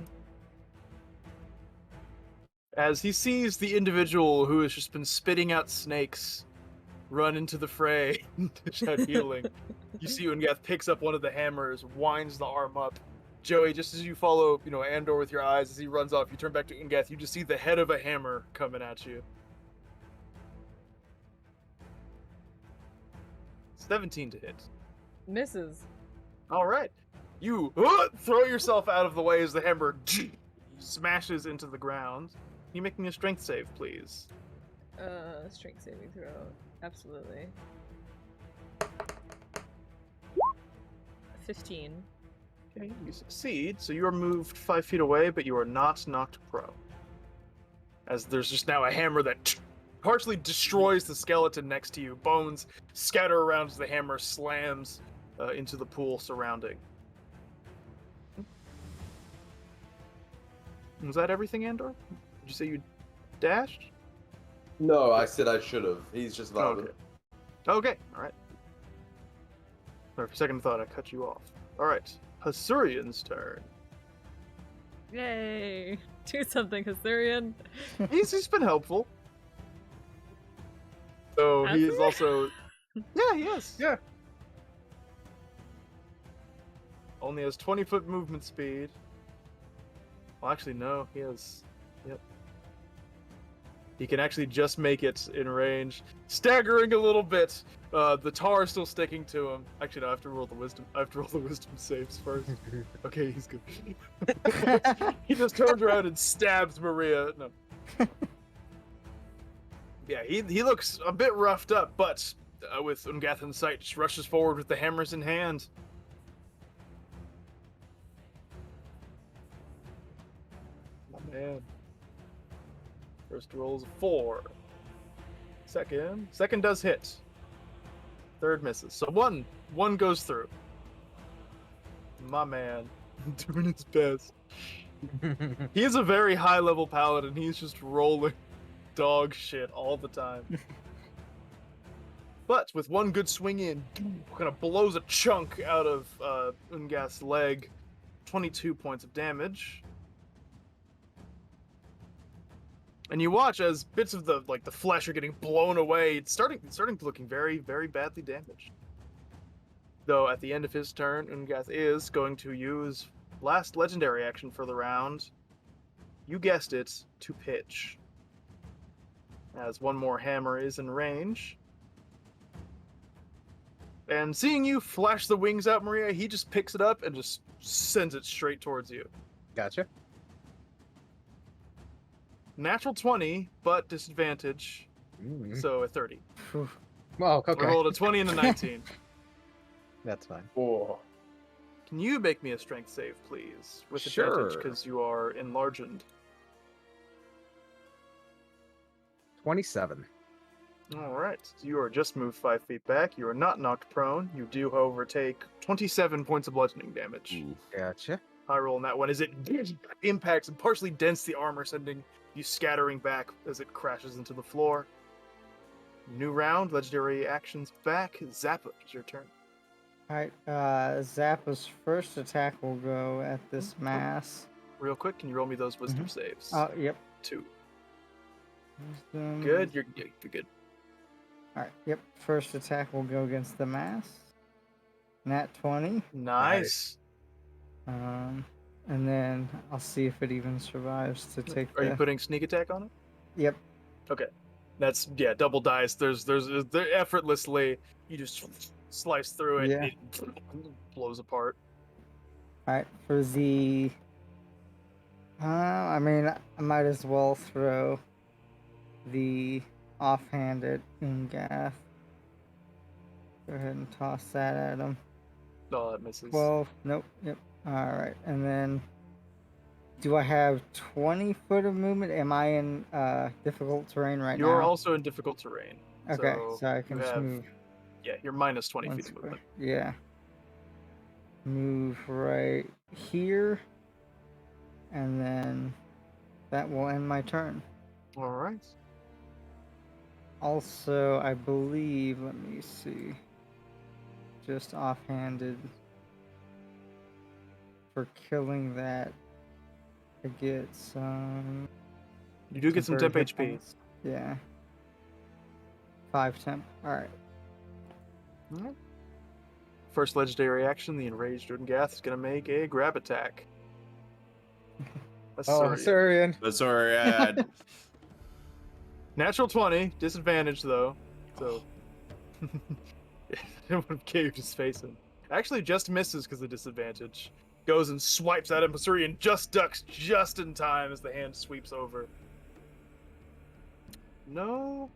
B: as he sees the individual who has just been spitting out snakes run into the fray to shout healing, you see Ungath picks up one of the hammers, winds the arm up. Joey, just as you follow, Andor with your eyes as he runs off, you turn back to Ungath, you just see the head of a hammer coming at you. 17 to hit.
D: Misses.
B: All right. You throw yourself out of the way as the hammer smashes into the ground. Can you make me a strength save, please?
D: Strength saving throw. Absolutely. 15.
B: Okay, you succeed. So you are moved 5 feet away, but you are not knocked prone. As there's just now a hammer that partially destroys the skeleton next to you. Bones scatter around as the hammer slams into the pool surrounding. Was that everything, Andor? Did you say you dashed?
E: No, I said I should have. He's just
B: Okay. Okay, all right. Sorry, for a second I thought I cut you off. All right, Hasurian's turn.
D: Yay! Do something, Hasurian.
B: He's been helpful. So
D: Has
B: he is
D: he?
B: also, yeah, he is.
F: Yeah.
B: Only has 20-foot movement speed. Well, actually, no, he has. Yep. He can actually just make it in range, staggering a little bit. The tar is still sticking to him. Actually, no, I have to roll the wisdom. I have to roll the wisdom saves first. Okay, he's good. He just turns around and stabs Maria. No. Yeah, he looks a bit roughed up, but with Ungath in sight, just rushes forward with the hammers in hand. My man. First roll is a 4. Second does hit. Third misses. So one goes through. My man, doing his best. He is a very high level paladin. He's just rolling dog shit all the time. But with one good swing in, kind of blows a chunk out of Ungath's leg. 22 points of damage. And you watch as bits of the flesh are getting blown away. It's starting to looking very, very badly damaged. Though at the end of his turn, Ungath is going to use last legendary action for the round. You guessed it, to pitch. As one more hammer is in range. And seeing you flash the wings out, Maria, he just picks it up and just sends it straight towards you.
F: Gotcha.
B: Natural 20, but disadvantage. So a 30.
F: Well,
B: I
F: okay.
B: rolled a 20 and a 19.
F: That's fine.
E: Oh,
B: Can you make me a strength save, please? With advantage,
F: Sure.
B: because you are enlarged.
F: 27.
B: Alright, so you are just moved 5 feet back. You are not knocked prone. You do, however, take 27 points of bludgeoning damage.
A: Ooh.
F: Gotcha.
B: High roll on that one as it impacts and partially dents the armor, sending you scattering back as it crashes into the floor. New round, legendary actions back. Zappa, it's your turn.
C: Alright, Zappa's first attack will go at this mass.
B: Real quick, can you roll me those wisdom saves?
C: Oh, yep.
B: 2.
C: Wisdom.
B: Good, you're good.
C: Alright, yep. First attack will go against the mass. Nat 20.
B: Nice.
C: And then I'll see if it even survives to take
B: Are
C: the...
B: you putting sneak attack on it?
C: Yep.
B: Okay. That's, yeah, double dice. There's effortlessly, you just slice through it,
C: Yeah.
B: it blows apart.
C: Alright, for the... I mean, I might as well throw the offhanded Ungath. Go ahead and toss that at him.
B: No, that misses.
C: 12. Nope. Yep. Alright, and then... Do I have 20 foot of movement? Am I in difficult terrain right now?
B: You're also in difficult terrain.
C: Okay, so I can
B: you
C: just
B: have-
C: move
B: Yeah, you're minus 20
C: one
B: feet of
C: square.
B: movement.
C: Yeah. Move right here. And then that will end my turn.
B: All right.
C: Also, I believe, let me see. Just offhanded. For killing that, I get some.
B: You do get some temp
C: temporary hit
B: HP.
C: points. Yeah. 5 temp. Alright.
B: Alright. First legendary action, the enraged Ungath is going to make a grab attack.
F: Oh, Surian.
A: That's alright.
B: Natural 20, disadvantage though. So it would have caved his face in. Actually just misses because of disadvantage. Goes and swipes at him. Surian just ducks just in time as the hand sweeps over. No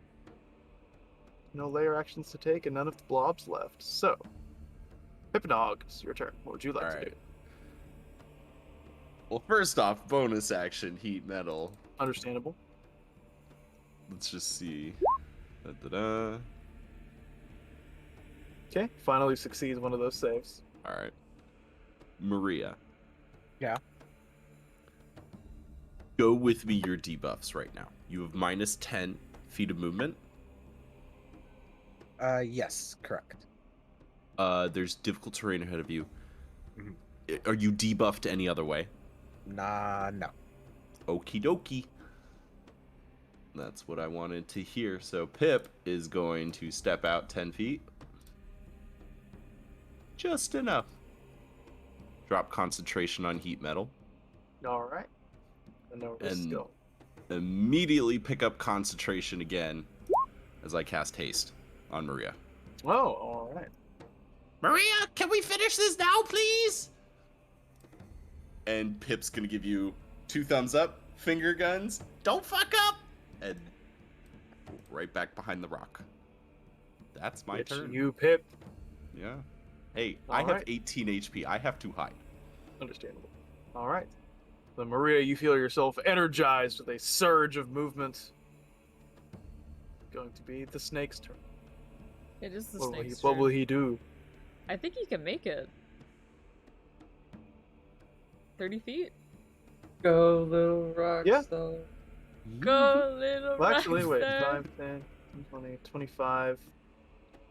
B: layer actions to take and none of the blobs left. So, Pippinog, it's your turn. What would you like to do?
A: Alright. Well, first off, bonus action, heat metal.
B: Understandable.
A: Let's just see. Da-da-da.
B: Okay, finally succeeds one of those saves.
A: All right. Maria.
F: Yeah.
A: Go with me your debuffs right now. You have minus 10 feet of movement.
F: Yes, correct.
A: There's difficult terrain ahead of you.
F: Mhm.
A: Are you debuffed any other way?
F: Nah, no.
A: Okie dokie. That's what I wanted to hear. So Pip is going to step out 10 feet. Just enough. Drop concentration on heat metal.
B: All right. And no risk
A: And
B: skill.
A: immediately pick up concentration again as I cast haste on Maria.
B: Oh, all right.
A: Maria, can we finish this now, please? And Pip's gonna give you 2 thumbs up, finger guns, don't fuck up, and right back behind the rock. That's my
B: It's
A: turn.
B: you, Pip.
A: Yeah. Hey, I have
B: Alright.
A: 18 HP. I have to hide.
B: Understandable. All right. Then Maria, you feel yourself energized with a surge of movement. Going to be the snake's turn.
D: It is the
B: What will,
D: snake's
B: what will
D: turn.
B: he do?
D: I think he can make it. 30 feet?
E: Go, little rock
B: Yeah.
E: star.
D: Go, little
B: Well, actually, wait.
D: rockstar.
B: 5, 10, 20, 25.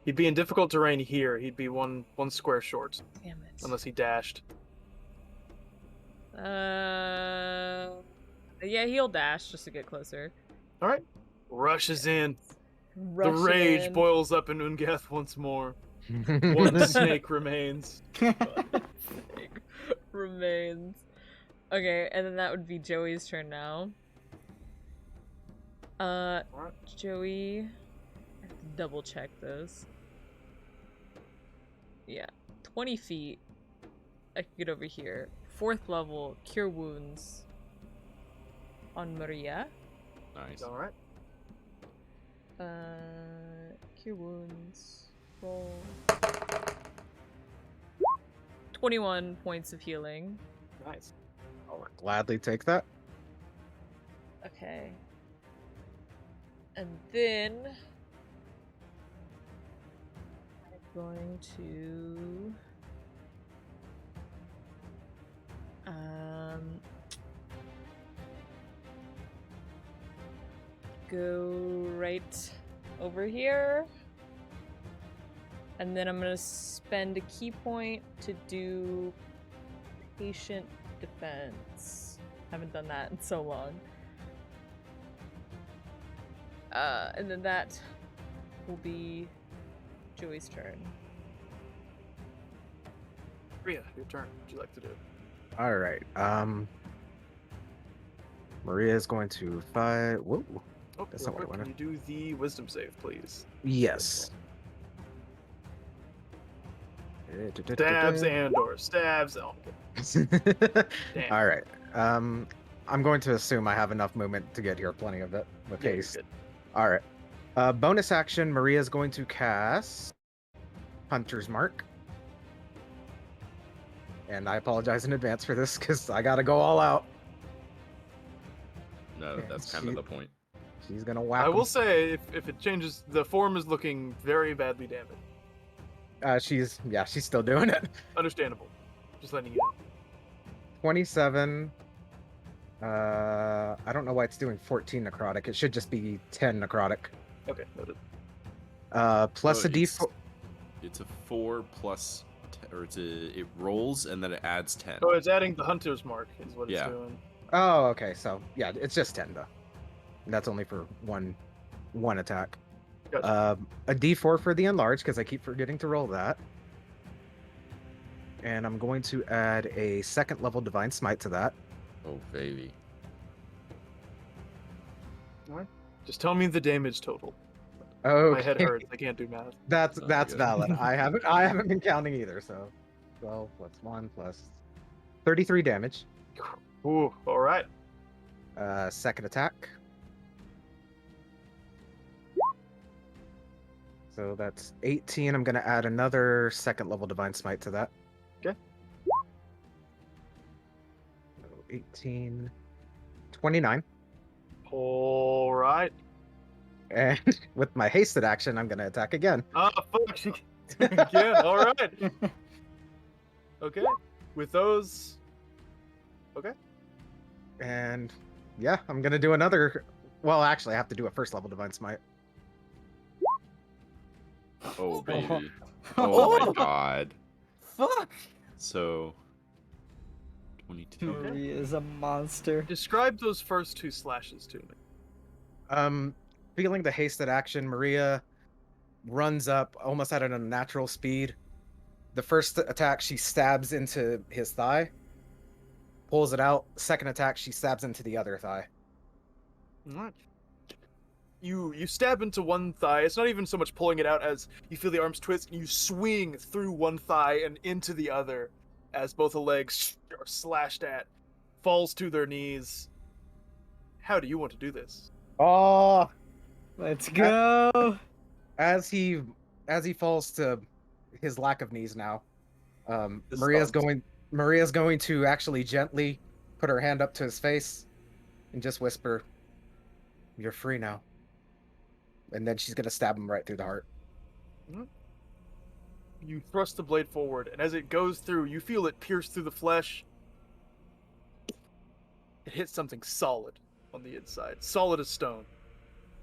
B: He'd be in difficult terrain here. He'd be one square short,
D: Damn it.
B: unless he dashed.
D: Yeah, he'll dash just to get closer.
B: All right. Rushes in.
D: Rush
B: The
D: it
B: rage
D: in.
B: boils up in Ungeth once more. One snake remains.
D: Snake remains. Okay, and then that would be Joey's turn now.
B: Alright.
D: Joey, I have to double check this. Yeah, 20 feet. I can get over here. 4th level, cure wounds on Maria.
A: Nice.
B: All right.
D: Cure wounds. Roll. 21 points of healing.
B: Nice.
F: I'll gladly take that.
D: Okay. And then I'm going to go right over here. And then I'm gonna spend a key point to do patient defense. Haven't done that in so long. And then that will be Joey's turn.
B: Maria, your turn. What would you like to do?
F: All right. Maria is going to fight. Whoa.
B: Oh,
F: That's
B: real
F: not what I
B: quick,
F: wanted.
B: can you do the wisdom save, please?
F: Yes.
B: Stabs and or stabs. Oh, damn.
F: All right. I'm going to assume I have enough movement to get here. Plenty of it with
B: Yeah, you're
F: haste.
B: good.
F: All right. Bonus action. Maria is going to cast Hunter's Mark. And I apologize in advance for this because I gotta go all out.
A: No, that's kind of the point.
F: She's gonna whack.
B: I will
F: 'em.
B: say, if it changes, the form is looking very badly damaged.
F: She's still doing it.
B: Understandable. Just letting you know.
F: 27. I don't know why it's doing 14 necrotic. It should just be 10 necrotic.
B: Okay, noted.
F: Plus
A: No,
F: a d4.
A: It's a 4 plus, or it rolls and then it adds 10.
B: So it's adding the hunter's mark, is what
A: Yeah.
B: it's doing.
F: Oh, okay. So yeah, it's just 10 though. And that's only for one attack.
B: Gotcha.
F: A d4 for the enlarge because I keep forgetting to roll that. And I'm going to add a 2nd level divine smite to that.
A: Oh, baby.
B: Just tell me the damage total.
F: Okay.
B: My head hurts. I can't do math.
F: That's
A: Oh,
F: that's
A: good.
F: valid. I haven't been counting either. So 12 plus 1 plus 33 damage.
B: Ooh, all right.
F: 2nd attack. So that's 18. I'm going to add another 2nd level divine smite to that.
B: Okay.
F: So 18, 29.
B: All right.
F: And with my hasted action, I'm going to attack again.
B: Ah, fuck. Yeah, all right. Okay. With those. Okay.
F: And yeah, I'm going to do another. Well, actually, I have to do a 1st level divine smite.
A: Oh baby.
C: Oh.
A: Oh my god.
F: Fuck!
A: So 22.
B: Okay.
C: Maria is a monster.
B: Describe those first 2 slashes to me.
F: Feeling the hasted action, Maria runs up almost at an unnatural speed. The first attack, she stabs into his thigh, pulls it out. Second attack, she stabs into the other thigh.
B: Alright. You stab into one thigh. It's not even so much pulling it out as you feel the arms twist and you swing through one thigh and into the other as both the legs are slashed at. Falls to their knees. How do you want to do this?
F: Oh!
C: Let's go.
F: As he falls to his lack of knees now,
E: This
F: Maria's
E: stuns.
F: going to actually gently put her hand up to his face and just whisper, "You're free now." And then she's gonna stab him right through the heart.
B: You thrust the blade forward, and as it goes through, you feel it pierce through the flesh. It hits something solid on the inside, solid as stone.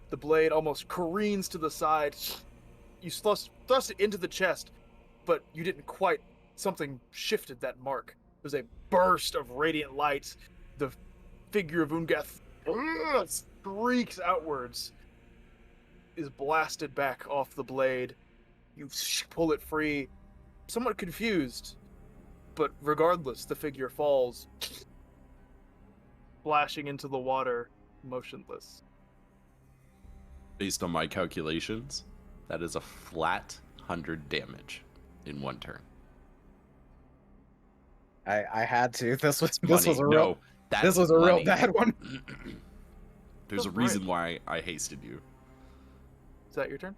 B: The blade almost careens to the side. You thrust it into the chest, but you didn't quite. Something shifted that mark. There's a burst of radiant light. The figure of Ungeth streaks outwards, is blasted back off the blade. You pull it free, somewhat confused, but regardless, the figure falls, splashing into the water, motionless.
A: Based on my calculations, that is a flat 100 damage in one turn.
F: I had to. This was
A: Money.
F: a real
A: No, that's
F: this was a real
A: money.
F: bad one.
A: There's a
B: Right.
A: reason why I hasted you.
B: Is that your turn?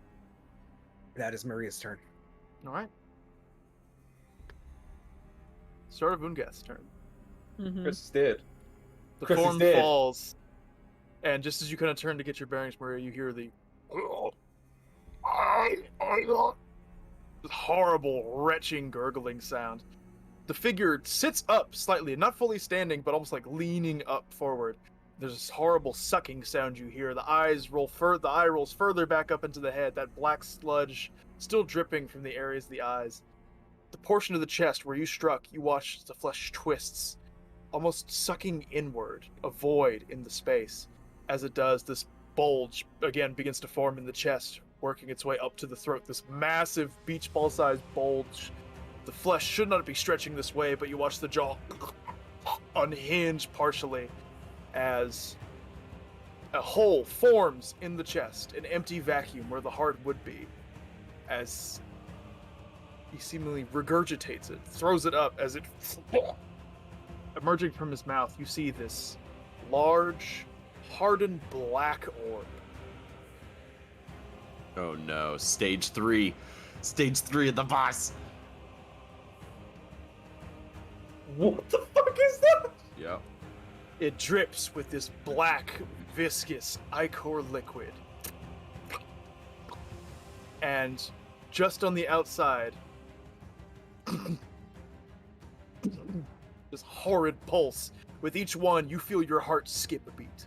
F: That is Maria's turn.
B: All right. Start of Ungeth's turn.
D: Mhm.
E: Chris is dead.
B: The
E: Chris is
B: form
E: dead.
B: falls, and just as you kind of turn to get your bearings, Maria, you hear the horrible, retching, gurgling sound. The figure sits up slightly, not fully standing, but almost like leaning up forward. There's this horrible sucking sound you hear. The eye rolls further back up into the head. That black sludge still dripping from the areas of the eyes. The portion of the chest where you struck, you watch as the flesh twists, almost sucking inward, a void in the space. As it does, this bulge again begins to form in the chest, working its way up to the throat. This massive beach ball sized bulge. The flesh should not be stretching this way, but you watch the jaw unhinge partially as a hole forms in the chest, an empty vacuum where the heart would be, as he seemingly regurgitates it, throws it up as it emerging from his mouth. You see this large, hardened black orb.
A: Oh no, stage 3. Stage 3 of the boss.
E: What the fuck is that?
A: Yep.
B: It drips with this black, viscous ichor liquid. And just on the outside, this horrid pulse. With each one, you feel your heart skip a beat.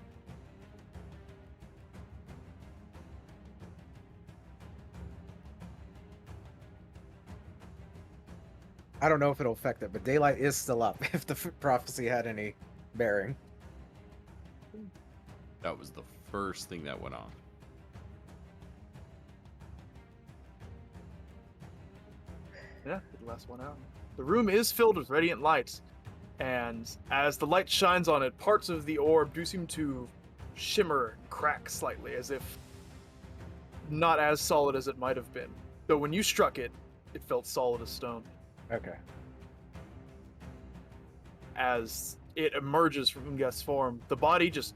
F: I don't know if it'll affect it, but daylight is still up if the prophecy had any bearing.
A: That was the first thing that went on.
B: Yeah, the last one out. The room is filled with radiant light, and as the light shines on it, parts of the orb do seem to shimmer and crack slightly, as if not as solid as it might have been. Though when you struck it, it felt solid as stone.
F: Okay.
B: As it emerges from Ungeth's form, the body just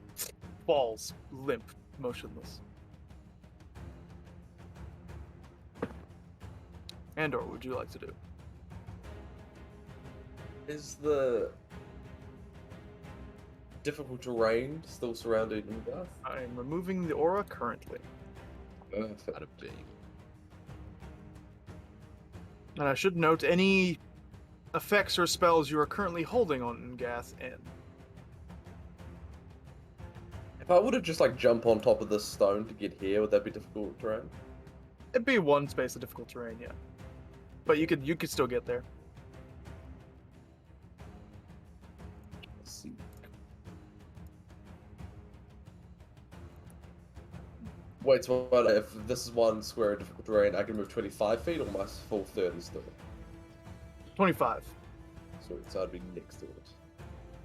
B: falls limp, motionless. Andor, what would you like to do?
E: Is the difficult terrain still surrounding Ungeth?
B: I'm removing the aura currently.
A: Bada bing.
B: And I should note any effects or spells you are currently holding on Ungath end.
E: If I would have just like jump on top of this stone to get here, would that be difficult terrain?
B: It'd be one space of difficult terrain, yeah. But you could still get there.
E: Let's see. Wait, so what, if this is 1 square of difficult terrain, I can move 25 feet or my full 30 still?
B: 25.
E: So I'd be next to it.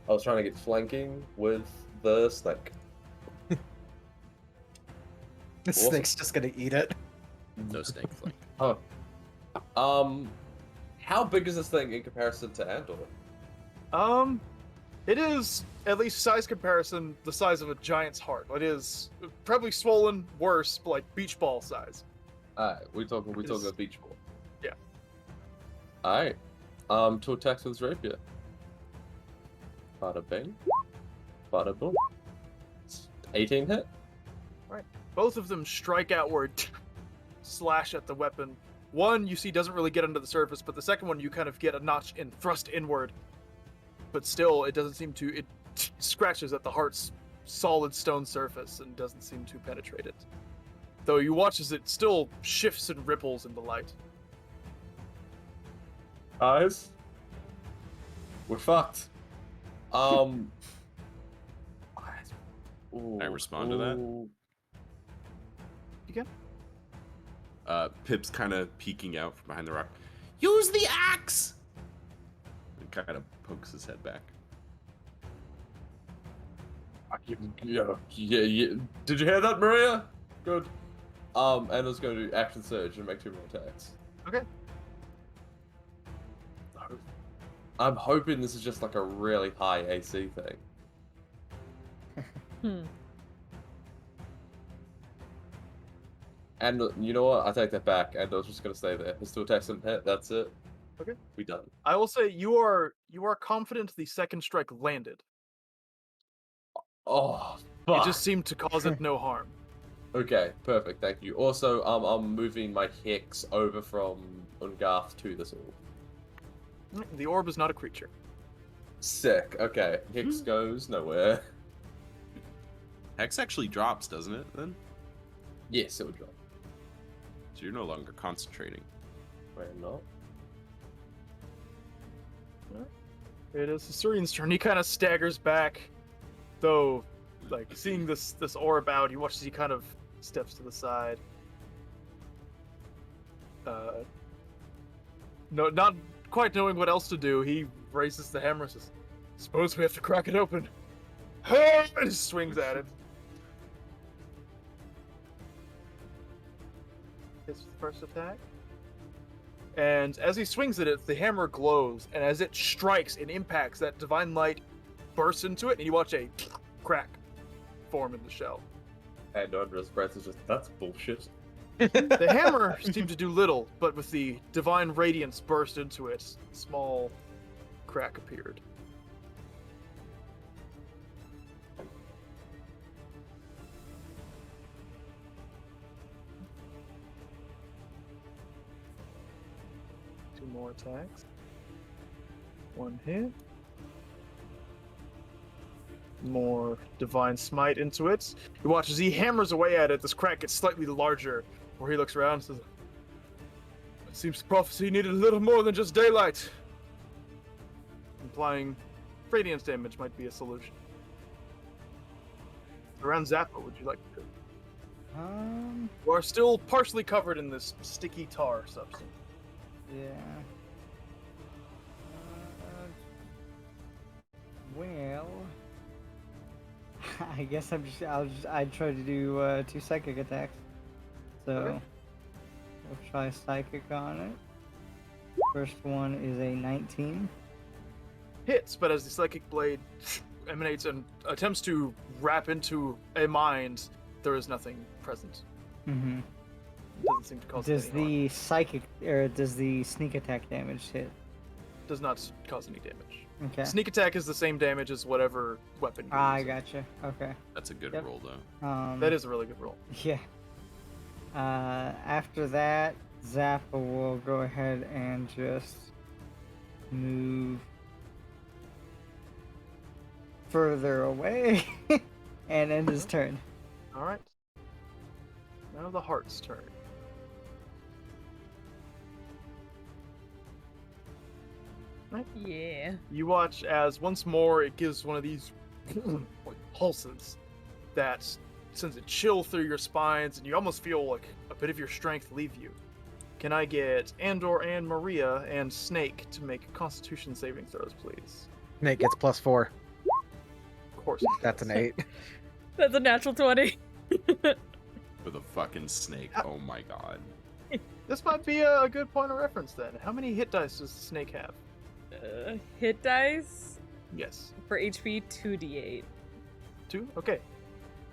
E: I was trying to get flanking with the snake.
F: The
E: Awesome.
F: snake's just gonna eat it.
A: No snake flank.
E: Oh. How big is this thing in comparison to Andor?
B: It is, at least size comparison, the size of a giant's heart. It is probably swollen, worse, but like beach ball size.
E: Alright, we talking
B: Is-
E: a beach ball.
B: Yeah.
E: Alright. To attack with his rapier. Bada bing. Bada boom. 18 hit.
B: Both of them strike outward, slash at the weapon. One you see doesn't really get under the surface, but the second one you kind of get a notch and thrust inward. But still, it doesn't seem to. It scratches at the heart's solid stone surface and doesn't seem to penetrate it. Though you watch as it still shifts and ripples in the light.
E: Guys. We're fucked.
A: I respond to that?
E: ooh.
B: You can?
A: Pip's kind of peeking out from behind the rock. Use the axe! And kind of pokes his head back.
E: Yeah. Did you hear that, Maria? Good. And I was going to do action surge and make 2 more attacks.
B: Okay.
E: I'm hoping this is just like a really high AC thing. And you know what? I take that back. And I was just gonna stay there. His 2 attacks didn't hit. That's it.
B: Okay.
E: We done.
B: I will say you are confident the second strike landed.
E: Oh, fuck.
B: It just seemed to cause it no harm.
E: Okay, perfect. Thank you. Also, I'm moving my hex over from Ungarth to this orb.
B: The orb is not a creature.
E: Sick. Okay, hex goes nowhere.
A: Hex actually drops, doesn't it, then?
E: Yes, it would drop.
A: So you're no longer concentrating.
E: Wait, not.
B: It is Surian's turn. He kind of staggers back, though, like seeing this orb out. He watches. He kind of steps to the side. No, not quite knowing what else to do. He raises the hammer. Says, "Suppose we have to crack it open." And swings at it. His first attack. And as he swings at it, the hammer glows, and as it strikes and impacts, that divine light bursts into it, and you watch a crack form in the shell.
E: And Andra's breath is just, that's bullshit.
B: The hammer seemed to do little, but with the divine radiance burst into it, a small crack appeared. Two more attacks. One hit. More divine smite into it. You watch as he hammers away at it. This crack gets slightly larger, where he looks around and says, "It seems the prophecy needed a little more than just daylight." Implying radiance damage might be a solution. Around Zappa, would you like to? You are still partially covered in this sticky tar substance.
C: Yeah. Well, I guess I'd try to do 2 psychic attacks. So
B: Okay.
C: we'll try psychic on it. First one is a 19.
B: Hits, but as the psychic blade emanates and attempts to wrap into a mind, there is nothing present.
C: Mm-hmm.
B: It doesn't seem to cause
C: Does
B: any harm.
C: the psychic or does the sneak attack damage hit?
B: Does not cause any damage.
C: Okay.
B: Sneak attack is the same damage as whatever weapon you're
C: I
B: using.
C: gotcha. Okay.
A: That's a good
C: Yep.
A: roll, though.
B: That is a really good roll.
C: Yeah. After that, Zappa will go ahead and just move further away and end his turn.
B: Alright. Now the heart's turn.
D: Yeah.
B: You watch as once more it gives one of these like pulses that sends a chill through your spines, and you almost feel like a bit of your strength leave you. Can I get Andor and Maria and Snake to make Constitution saving throws, please?
F: Nate gets +4.
B: Of course.
F: That's an 8.
D: That's a natural 20.
A: With a fucking snake. Oh my god.
B: This might be a good point of reference then. How many hit dice does the snake have?
D: Hit dice
B: Yes.
D: for HP 2d8.
B: 2? Okay.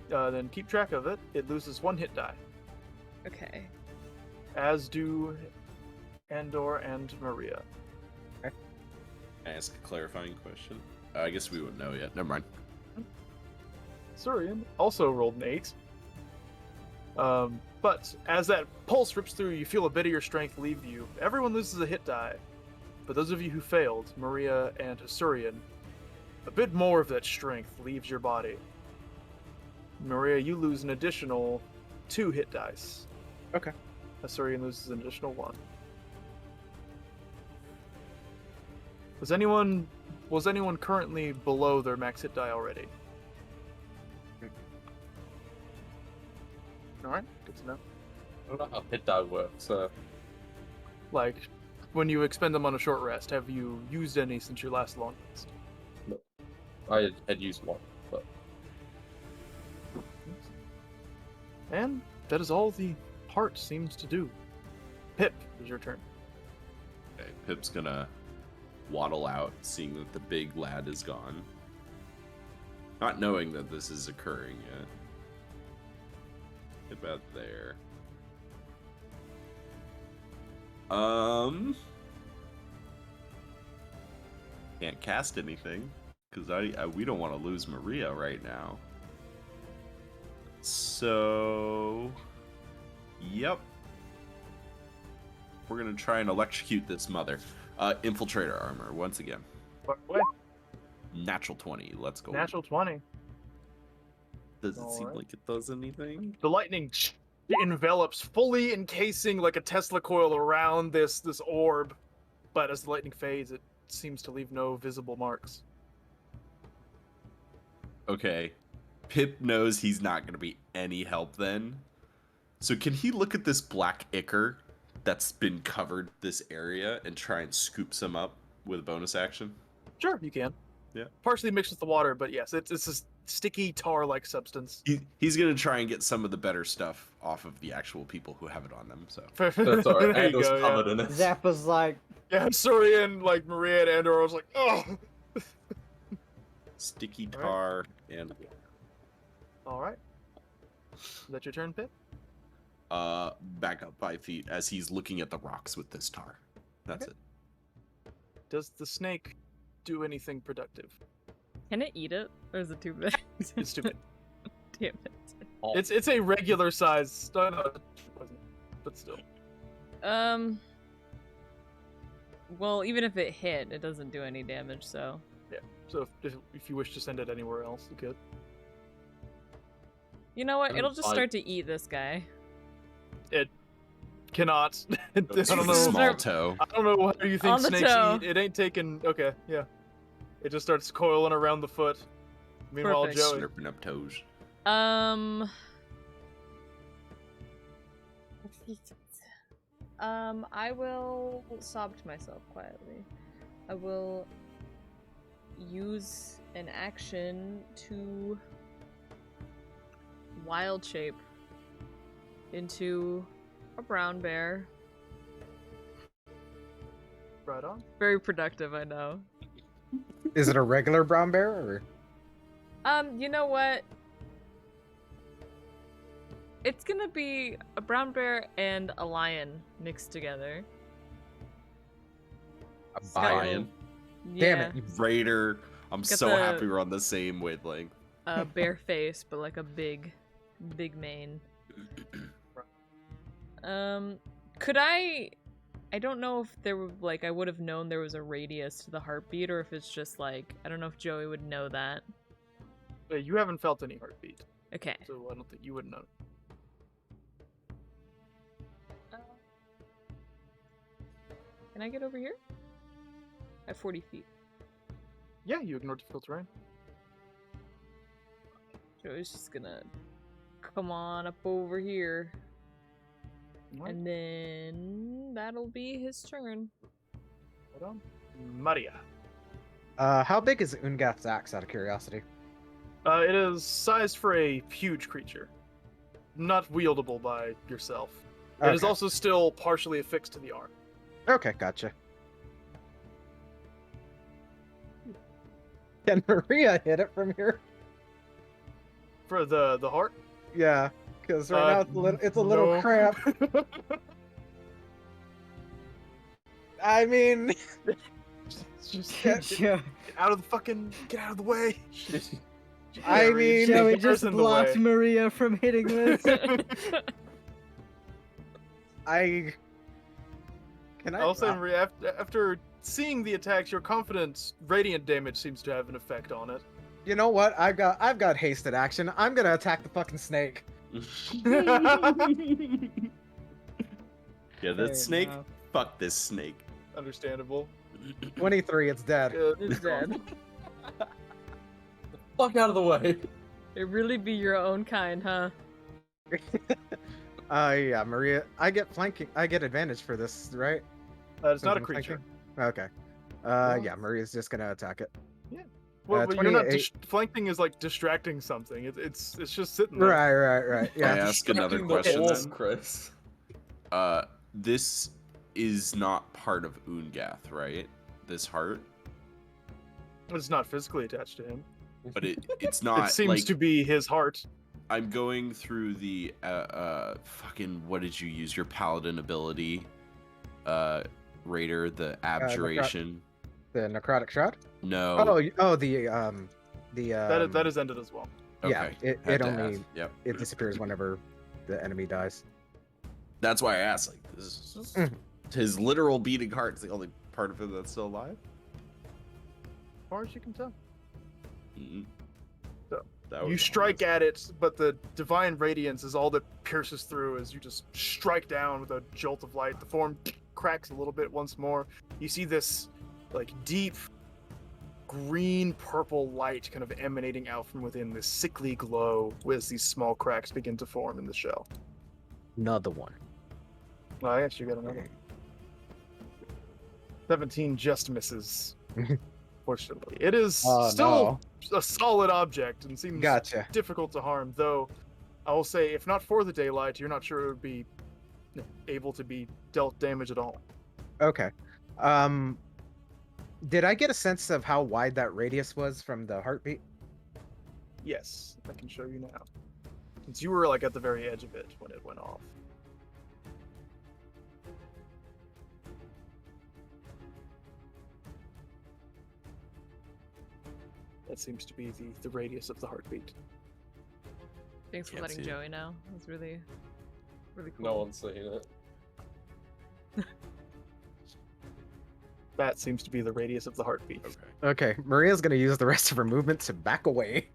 B: Then keep track of it. It loses 1 hit die,
D: Okay.
B: as do Andor and Maria.
A: Can I ask a clarifying question? I guess we wouldn't know yet. Never mind.
B: Surian also rolled an 8. But as that pulse rips through, you feel a bit of your strength leave you. Everyone loses a hit die. But those of you who failed, Maria and Surian, a bit more of that strength leaves your body. Maria, you lose an additional 2 hit dice.
F: Okay.
B: Surian loses an additional 1. Was anyone currently below their max hit die already? Alright, good to know.
E: I don't know how hit die works.
B: Like, when you expend them on a short rest, have you used any since your last long rest?
E: I had used 1, but
B: And that is all the heart seems to do. Pip, it's your turn.
A: Okay, Pip's gonna waddle out, seeing that the big lad is gone. Not knowing that this is occurring yet. About there. Can't cast anything because we don't want to lose Maria right now. So, yep. We're gonna try and electrocute this mother. Infiltrator armor once again.
B: Fuck away.
A: Natural 20. Let's go.
B: Natural 20.
A: Does it seem
B: Alright.
A: like it does anything?
B: The lightning envelops, fully encasing like a Tesla coil around this orb. But as the lightning fades, it seems to leave no visible marks.
A: Okay. Pip knows he's not going to be any help then. So can he look at this black ichor that's been covered this area and try and scoop some up with a bonus action?
B: Sure, you can.
A: Yeah.
B: Partially mixed with the water, but yes, it's a sticky tar-like substance.
A: He's going to try and get some of the better stuff off of the actual people who have it on them. So
E: that's alright.
B: There you
E: Andor's
B: go,
E: covered in it.
C: Zappa's like,
B: yeah, Surian, like Maria and Andor was like, oh.
A: sticky tar and
B: All right. Is that your turn, Pip?
A: back up 5 feet as he's looking at the rocks with this tar. That's
B: Okay.
A: it.
B: Does the snake do anything productive?
D: Can it eat it? Or is it too big?
B: It's stupid.
D: Damn it.
B: It's a regular size. No, it wasn't, but still.
D: Well, even if it hit, it doesn't do any damage, so.
B: Yeah. So if you wish to send it anywhere else, you could.
D: You know what? It'll just
E: I-
D: start to eat this guy.
B: It cannot. I
A: It's
B: don't
A: a
B: know.
A: small toe.
B: I don't know what you think
D: On the
B: snakes
D: toe.
B: eat. It ain't taking. Okay, yeah. It just starts coiling around the foot. Meanwhile,
D: Perfect.
B: Joey.
A: Slurping up toes.
D: I will sob to myself quietly. I will use an action to wild shape into a brown bear.
B: Right on.
D: Very productive, I know.
F: Is it a regular brown bear or?
D: You know what? It's gonna be a brown bear and a lion mixed together.
F: A
D: It's got a
F: lion?
D: little-
F: Damn
D: yeah,
F: it! You
A: Raider. I'm
D: Got
A: so
D: the-
A: happy we're on the same wavelength.
D: a bare face, but like a big mane. Could I don't know if there were like I would have known there was a radius to the heartbeat, or if it's just like I don't know if Joey would know that.
B: You haven't felt any heartbeat,
D: Okay.
B: so I don't think you would know.
D: Can I get over here? At 40 feet.
B: Yeah, you ignore difficult terrain.
D: Joey's just gonna come on up over here.
B: Alright,
D: And then that'll be his turn.
B: hold on. Maria.
F: How big is Ungath's axe, out of curiosity?
B: It is sized for a huge creature. Not wieldable by yourself. It is
F: Okay.
B: also still partially affixed to the arm.
F: Okay, gotcha. Can Maria hit it from here?
B: For the heart?
F: Yeah, because right now it's a little
B: no.
F: cramped. I mean,
B: Just
C: Joe,
B: get out of the fucking... Get out of the way!
F: I
B: Yeah,
F: mean-
C: Joey
B: Reach.
C: just
B: In the
C: blocked
B: way.
C: Maria from hitting this.
F: I can I?
B: I'll say, Maria, after seeing the attacks, your confidence radiant damage seems to have an effect on it.
F: You know what? I've got hasted action. I'm gonna attack the fucking snake.
A: Yeah,
C: Fair
A: that snake.
C: enough.
A: Fuck this snake.
B: Understandable.
F: 23, it's dead.
D: It's dead.
E: Fuck out of the way.
D: It really be your own kind, huh?
F: Yeah, Maria. I get flanking. I get advantage for this, right?
B: It's not a
F: Since I'm
B: creature.
F: flanking? Okay. Yeah, Maria's just gonna attack it.
B: Well, but you're not
F: 28.
B: flanking is like distracting something. It's just sitting there.
F: Right.
A: I
F: Yeah.
A: ask another
E: Fucking the
A: question
E: balls,
A: then.
E: Chris.
A: This is not part of Ungath, right? This heart,
B: It's not physically attached to him.
A: but it's not.
B: It seems
A: like,
B: to be his heart.
A: I'm going through the fucking. What did you use? Your paladin ability, Raider, the abjuration.
F: The necrotic shroud.
A: No.
B: That is ended as well.
F: Yeah.
A: Okay.
F: It
A: Had to
F: only
A: ask. Yep.
F: it disappears whenever the enemy dies.
A: That's why I asked. Like, this is just
F: Mhm.
A: his literal beating heart is the only part of him that's still alive.
B: As far as you can tell.
A: Mm-mm.
B: So,
A: That
B: You
A: was
B: strike
A: honest.
B: at it, but the divine radiance is all that pierces through as you just strike down with a jolt of light. The form cracks a little bit once more. You see this like deep green purple light kind of emanating out from within, this sickly glow as these small cracks begin to form in the shell.
F: Another one.
B: Oh, I actually got another. 17 just misses. Fortunately, it is
F: Oh,
B: still a solid object and seems
F: Gotcha.
B: difficult to harm. Though, I will say, if not for the daylight, you're not sure it would be able to be dealt damage at all.
F: Okay. Did I get a sense of how wide that radius was from the heartbeat?
B: Yes, I can show you now. Since you were like at the very edge of it when it went off. That seems to be the radius of the heartbeat.
D: Thanks for
A: Can't
D: letting
A: see it.
D: Joey know. It's really cool.
E: No one's seen it.
B: That seems to be the radius of the heartbeat.
A: Okay.
F: Okay, Maria's gonna use the rest of her movement to back away.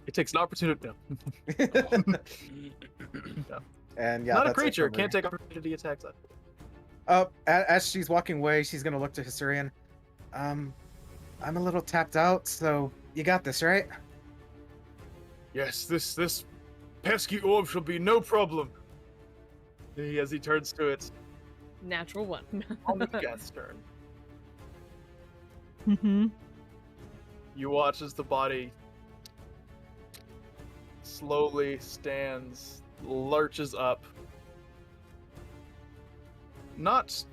B: It takes an opportunity. No.
F: And yeah,
B: Not a
F: that's it
B: creature.
F: for
B: Can't
F: Maria.
B: take opportunity attacks.
F: As she's walking away, she's gonna look to Hyserian. I'm a little tapped out, so you got this, right?
B: Yes, this pesky orb shall be no problem. As he turns to it,
D: Natural one.
B: on the guest's turn.
D: Mm-hmm.
B: You watch as the body slowly stands, lurches up, not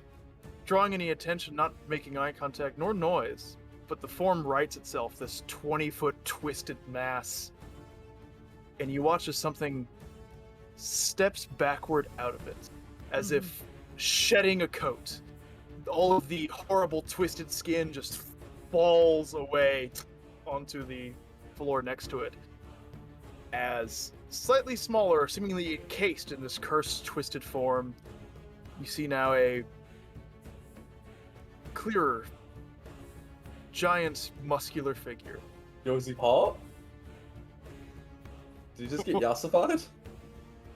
B: drawing any attention, not making eye contact, nor noise, but the form rights itself, this 20-foot twisted mass. And you watch as something steps backward out of it, as if shedding a coat. All of the horrible twisted skin just falls away onto the floor next to it, as slightly smaller, seemingly encased in this cursed twisted form, you see now a clearer, giant, muscular figure.
E: Yo, is he hot? Did you just get yassified?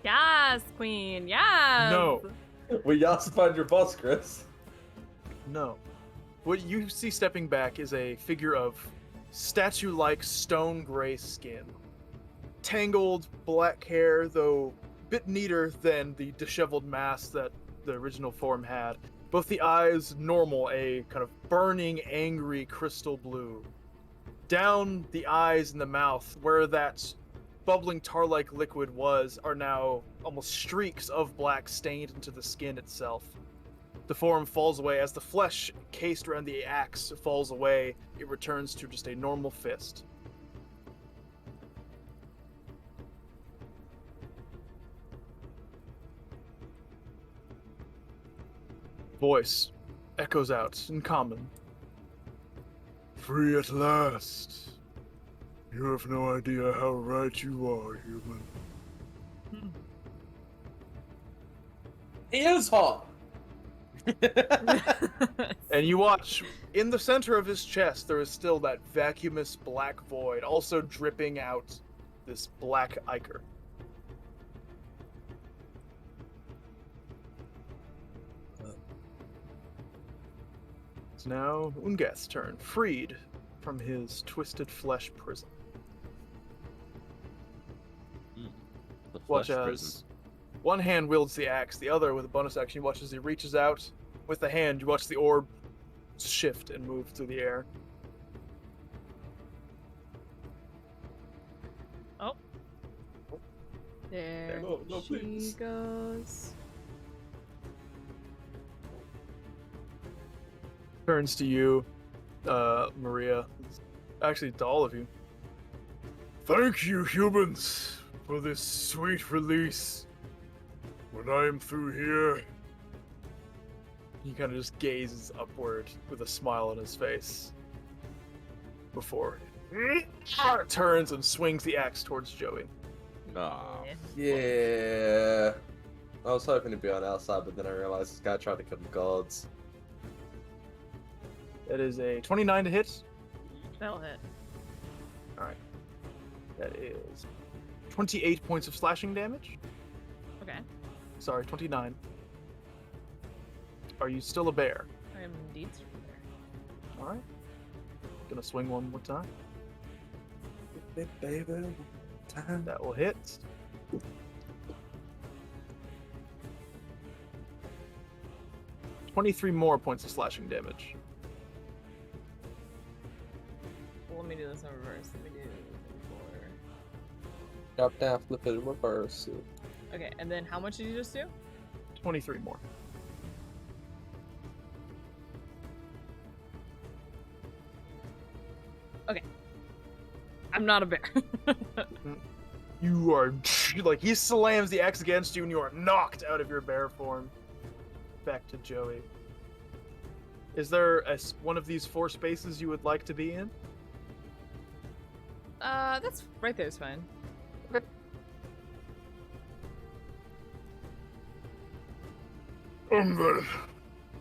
D: Yes, queen. Yes.
B: No.
E: We yassified your boss, Chris.
B: No. What you see stepping back is a figure of statue-like stone gray skin. Tangled black hair, though a bit neater than the disheveled mask that the original form had. Both the eyes normal, a kind of burning, angry crystal blue. Down the eyes and the mouth, where that bubbling tar-like liquid was, are now almost streaks of black stained into the skin itself. The form falls away as the flesh cased around the axe falls away. It returns to just a normal fist. Voice echoes out in common. Free at last. You have no idea how right you are, human.
E: He is hot.
B: And you watch, in the center of his chest, there is still that vacuumous black void, also dripping out this black ichor. It's now Ungeth's turn, freed from his twisted flesh prison.
A: The
B: Watch
A: flesh
B: as
A: prison.
B: one hand wields the axe, the other with a bonus action. You watch as he reaches out with the hand. You watch the orb shift and move through the air.
D: There
E: No,
D: she
E: please.
D: goes.
B: Turns to you, Maria. Actually, to all of you. Thank you, humans, for this sweet release. When I am through here... He kind of just gazes upward with a smile on his face. Before he turns and swings the axe towards Joey.
A: Aw.
E: Yeah. I was hoping to be on our side, but then I realized this guy tried to kill the gods.
B: That is a 29 to hit.
D: That'll hit.
B: That is 28 points of slashing damage.
D: Okay.
B: Sorry, 29. Are you still a bear?
D: I am indeed still there.
B: Alright. Gonna swing one more time.
E: Baby, time.
B: That will hit. $23 more points of slashing damage.
D: Well, let me do this in reverse. Let me do 4.
E: Drop down, flip it in reverse.
D: Okay, and then how much did you just do?
B: 23 more.
D: I'm not a bear.
B: You are like he slams the axe against you, and you are knocked out of your bear form. Back to Joey. Is there one of these 4 spaces you would like to be in?
D: That's right there is fine.
B: Then,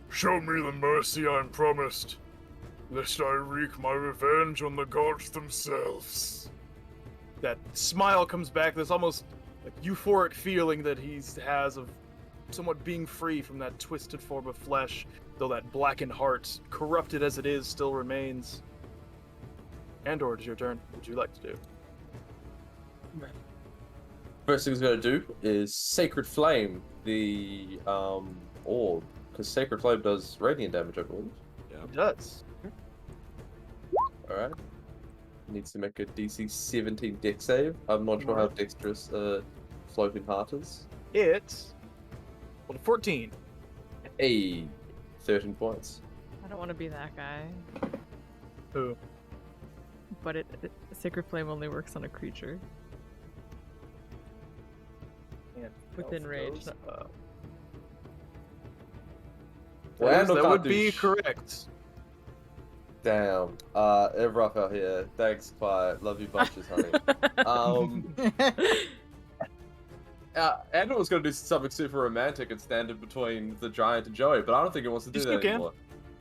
B: show me the mercy I'm promised, lest I wreak my revenge on the gods themselves. That smile comes back, this almost like euphoric feeling that he has of somewhat being free from that twisted form of flesh, though that blackened heart, corrupted as it is, still remains. Andor, it's your turn. What would you like to do?
E: First thing he's gonna do is Sacred Flame the orb, because Sacred Flame does radiant damage, I believe.
B: It does.
E: Alright. Needs to make a DC 17 deck save. I'm not sure how dexterous Floating Heart is.
B: It's 14.
E: Hey, 13 points.
D: I don't want to be that guy.
B: Who?
D: But Sacred Flame only works on a creature.
B: And
D: Within
B: health
D: range,
B: goes
D: no.
B: up.
E: Well,
B: That
E: Andor can't
B: would
E: do
B: be
E: sh-
B: correct.
E: Damn. Rough out here. Thanks, bye. Love you bunches, honey. Andor was going to do something super romantic and stand in between the giant and Joey, but I don't think he wants to do
B: He
E: that
B: still can.
E: anymore.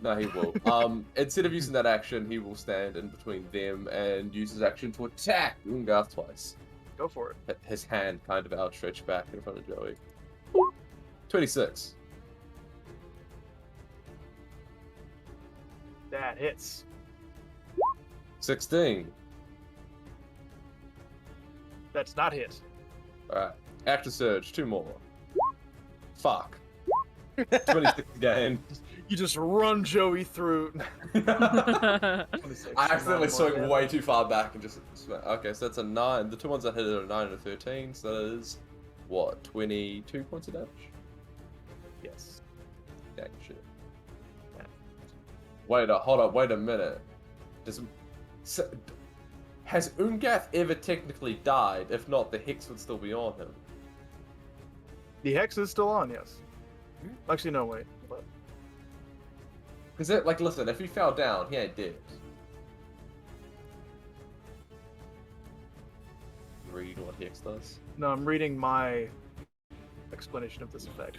E: No, he will. Instead of using that action, he will stand in between them and use his action to attack Ungarth twice.
B: Go for it.
E: His hand kind of outstretched back in front of Joey. 26.
B: That hits.
E: 16.
B: That's not hit.
E: Alright. Active Surge, 2 more. Fuck. 26 again.
B: You just run Joey through.
E: I
B: 26,
E: accidentally
B: not
E: swung
B: more
E: way
B: damage.
E: too far back and just... Okay, so that's a 9. The 2 ones I hit are a 9 and a 13, so that is... What, 22 points of damage?
B: Yes.
E: Yeah, shit.
B: Yeah.
E: Hold up, wait a minute. Has Ungath ever technically died? If not, the Hex would still be on him.
B: The hex is still on, yes. Actually, no, wait. But
E: Because, listen, if he fell down, he ain't dead. Read what Hex does.
B: no, I'm reading my explanation of this effect.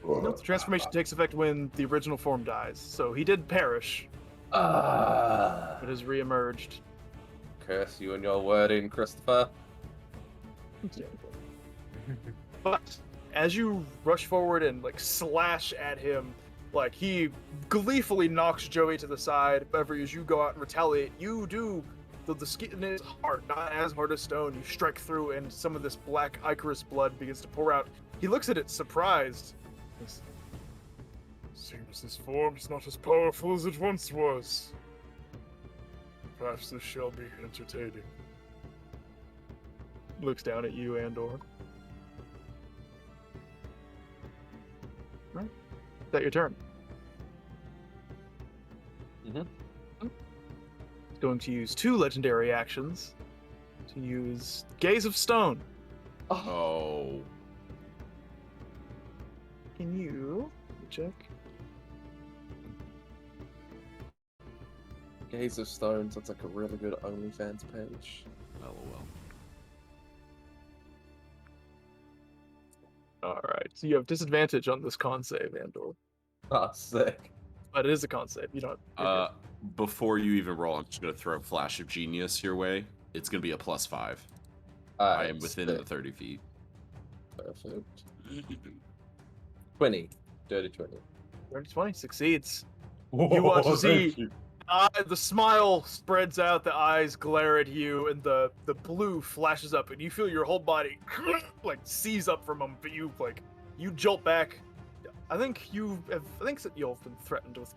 B: Nope, the transformation takes effect when the original form dies. So he did perish, but has reemerged.
E: Curse you and your wording, Christopher.
B: But as you rush forward and slash at him, he gleefully knocks Joey to the side. But as you go out and retaliate, you do. The skin is hard, not as hard as stone. You strike through, and some of this black Icarus blood begins to pour out. He looks at it surprised. Seems this form's not as powerful as it once was. Perhaps this shall be entertaining. Looks down at you, Andor. Right. Is that your turn?
E: Mhm.
B: It's going to use 2 legendary actions. To use Gaze of Stone.
A: Oh.
B: Can you check?
E: Gaze of Stone sounds like a really good OnlyFans page.
A: LOL.
B: Alright, so you have disadvantage on this con save, Andor.
E: Ah, sick.
B: But it is a con save. You don't.
A: Before you even roll, I'm just gonna throw a flash of genius your way. It's gonna be a +5. I
E: Alright,
A: am within
E: sick.
A: the 30 feet.
E: Perfect. 20. Dirty 20.
B: 20 succeeds. You watch as he, the smile spreads out, the eyes glare at you, and the blue flashes up, and you feel your whole body seize up from him. But you jolt back. I think you've been threatened with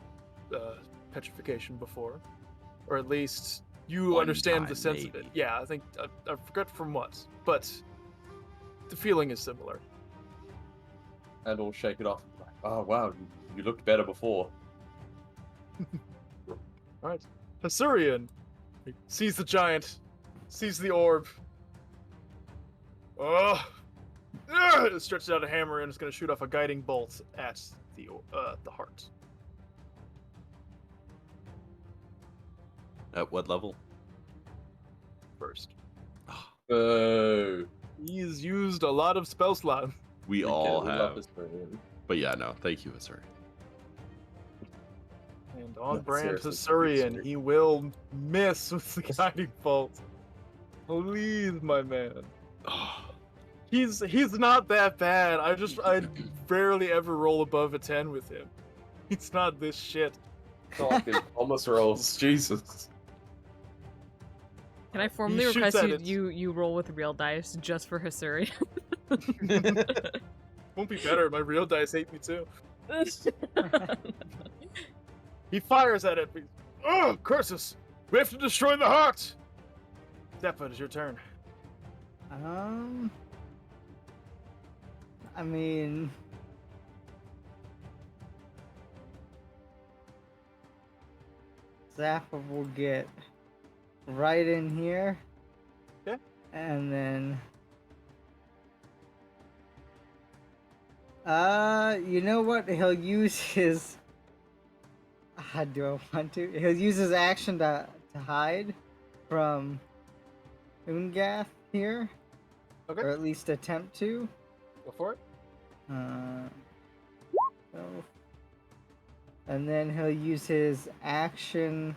B: petrification before, or at least you
A: One
B: understand the
A: time,
B: sense of it.
A: maybe.
B: Yeah, I think I forgot from what, but the feeling is similar.
E: And we'll shake it off. Like, oh, wow, you looked better before.
B: Alright. Hasurian sees the giant, sees the orb. Stretches out a hammer and is going to shoot off a guiding bolt at the heart.
A: At what level?
B: First.
E: Oh.
B: He's used a lot of spell slot.
A: We all
E: love
A: have.
E: this man.
A: But yeah, no, thank you, sir.
B: And on
E: No,
B: brand
E: seriously,
B: Hasurian,
E: seriously.
B: he will miss with the guiding bolt. Please, my man. He's not that bad. I barely ever roll above a 10 with him. He's not this shit.
E: Fucking almost rolls. Jesus.
D: Can I formally
B: shoots
D: request
B: at
D: you roll with real dice just for Hasuri?
B: Won't be better. My real dice hate me too. He fires at it. Oh, curses! We have to destroy the heart. Zeppa, it's your turn.
C: I mean, Zappa will get right in here.
B: Okay.
C: And then, you know what? He'll use his. Do I want to? He'll use his action to hide from Ungath here,
B: Okay.
C: or at least attempt to.
B: Go for it.
C: So, and then he'll use his action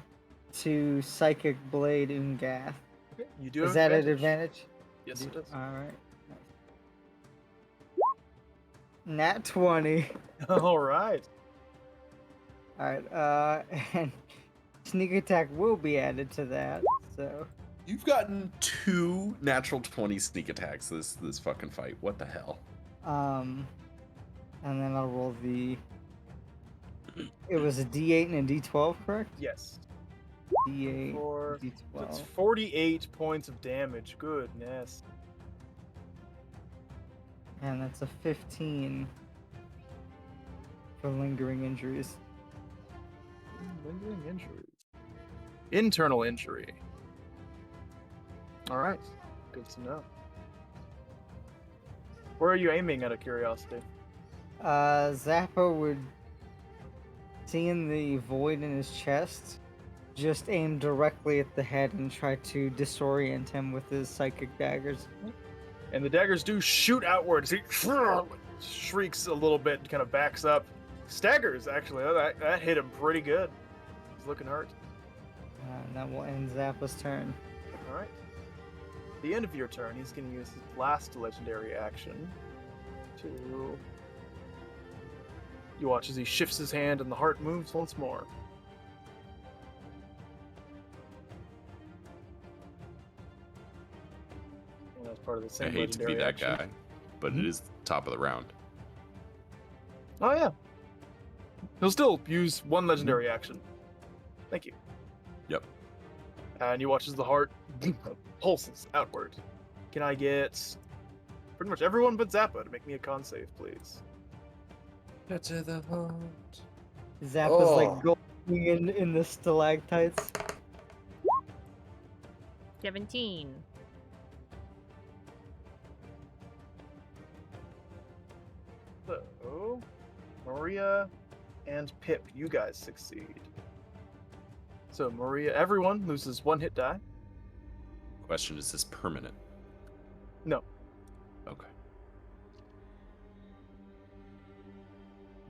C: to Psychic Blade Ungath.
B: Okay. You do.
C: Is
B: have
C: that an
B: advantage?
C: advantage?
B: Yes, it is.
C: Alright. Nat 20.
B: All right.
C: Alright, and sneak attack will be added to that, so.
A: You've gotten 2 natural 20 sneak attacks this fucking fight. What the hell?
C: And then I'll roll the. It was a D8 and a D12, correct?
B: Yes.
C: D8,
B: So
C: D12.
B: it's 48 points of damage. Goodness.
C: And that's a 15 for lingering injuries.
B: Lingering injuries. Internal injury. All right. Good to know. Where are you aiming, out of curiosity?
C: Zappa would, seeing the void in his chest, just aim directly at the head and try to disorient him with his psychic daggers.
B: And the daggers do shoot outwards. He shrieks a little bit and kind of backs up. Staggers, actually. That hit him pretty good. He's looking hurt.
C: And that will end Zappa's turn.
B: All right. At the end of your turn, he's going to use his last legendary action to... You watch as he shifts his hand and the heart moves once more. And that's part of the
A: I
B: same
A: hate to be
B: legendary
A: that
B: action.
A: guy, but it is the top of the round.
B: Oh, yeah. He'll still use one legendary action. Thank you.
A: Yep.
B: And you watch as the heart pulses outward. Can I get pretty much everyone but Zappa to make me a con save, please?
E: To the heart.
C: Zappa's
E: Oh.
C: like going in the stalactites.
D: 17.
B: So, Maria and Pip, you guys succeed. So, Maria, everyone loses 1 hit die.
A: Question, is this permanent?
B: No.
A: Okay.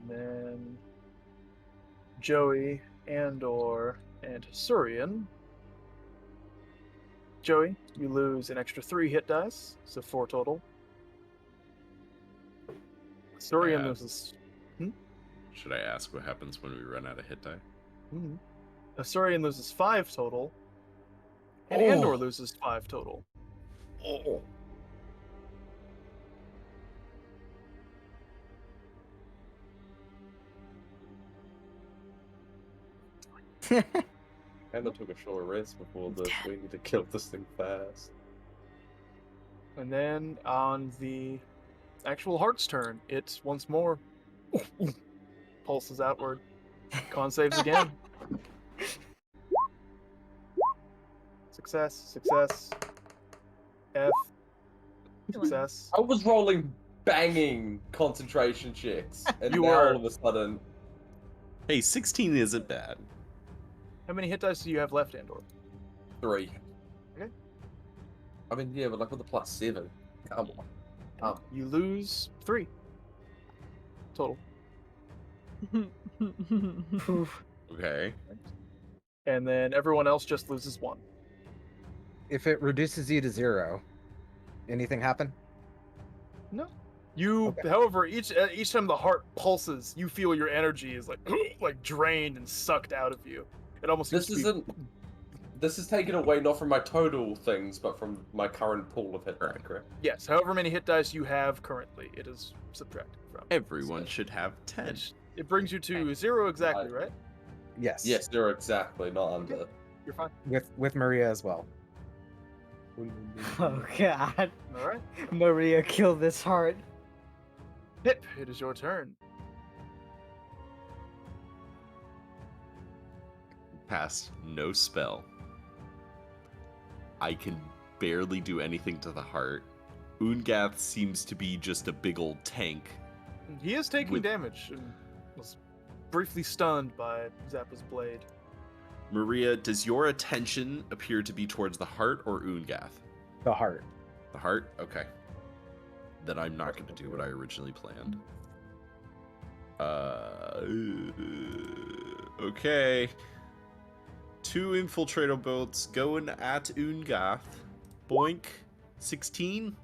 B: And then Joey, Andor, and Surian. Joey, you lose an extra 3 hit dice, so 4 total. Surian
A: Yeah.
B: loses.
A: Should I ask what happens when we run out of hit die?
B: Surian loses 5 total. And
A: Oh.
B: Andor loses 5 total.
A: Oh.
E: And I took a short rest before this. We need to kill this thing fast.
B: And then on the actual heart's turn, it once more pulses outward. Con saves again. Success, success. F. Success.
E: I was rolling banging concentration checks, and
B: You
E: now
B: were.
E: all of a sudden,
A: Hey, 16 isn't bad.
B: How many hit dice do you have left, Andor?
E: 3.
B: Okay.
E: I mean, yeah, but like with the +7. Come on.
B: You lose 3 total.
C: Poof.
A: Okay.
B: And then everyone else just loses 1.
F: If it reduces you to 0, anything happen?
B: No. You,
F: Okay.
B: however, each time the heart pulses, you feel your energy is like like drained and sucked out of you. It almost seems
E: This
B: to be
E: isn't. This is taken away not from my total things, but from my current pool of hit die,
A: Right.
E: correct?
B: Yes, however many hit dice you have currently, it is subtracted from.
A: Everyone should have 10.
B: It brings you to 0 exactly, right?
F: Yes.
E: Yes, they're exactly, not under.
B: You're fine.
F: With Maria as well.
C: Oh god.
B: All right.
C: Maria killed this heart.
B: Pip, it is your turn.
A: Cast no spell. I can barely do anything to the heart. Ungath seems to be just a big old tank.
B: He is taking
A: With-
B: damage and was briefly stunned by Zappa's blade.
A: Maria, does your attention appear to be towards the heart or Ungath?
F: The heart.
A: The heart? Okay. Then I'm not going to do what I originally planned. Okay. 2 infiltrator bolts going at Ungath. Boink. 16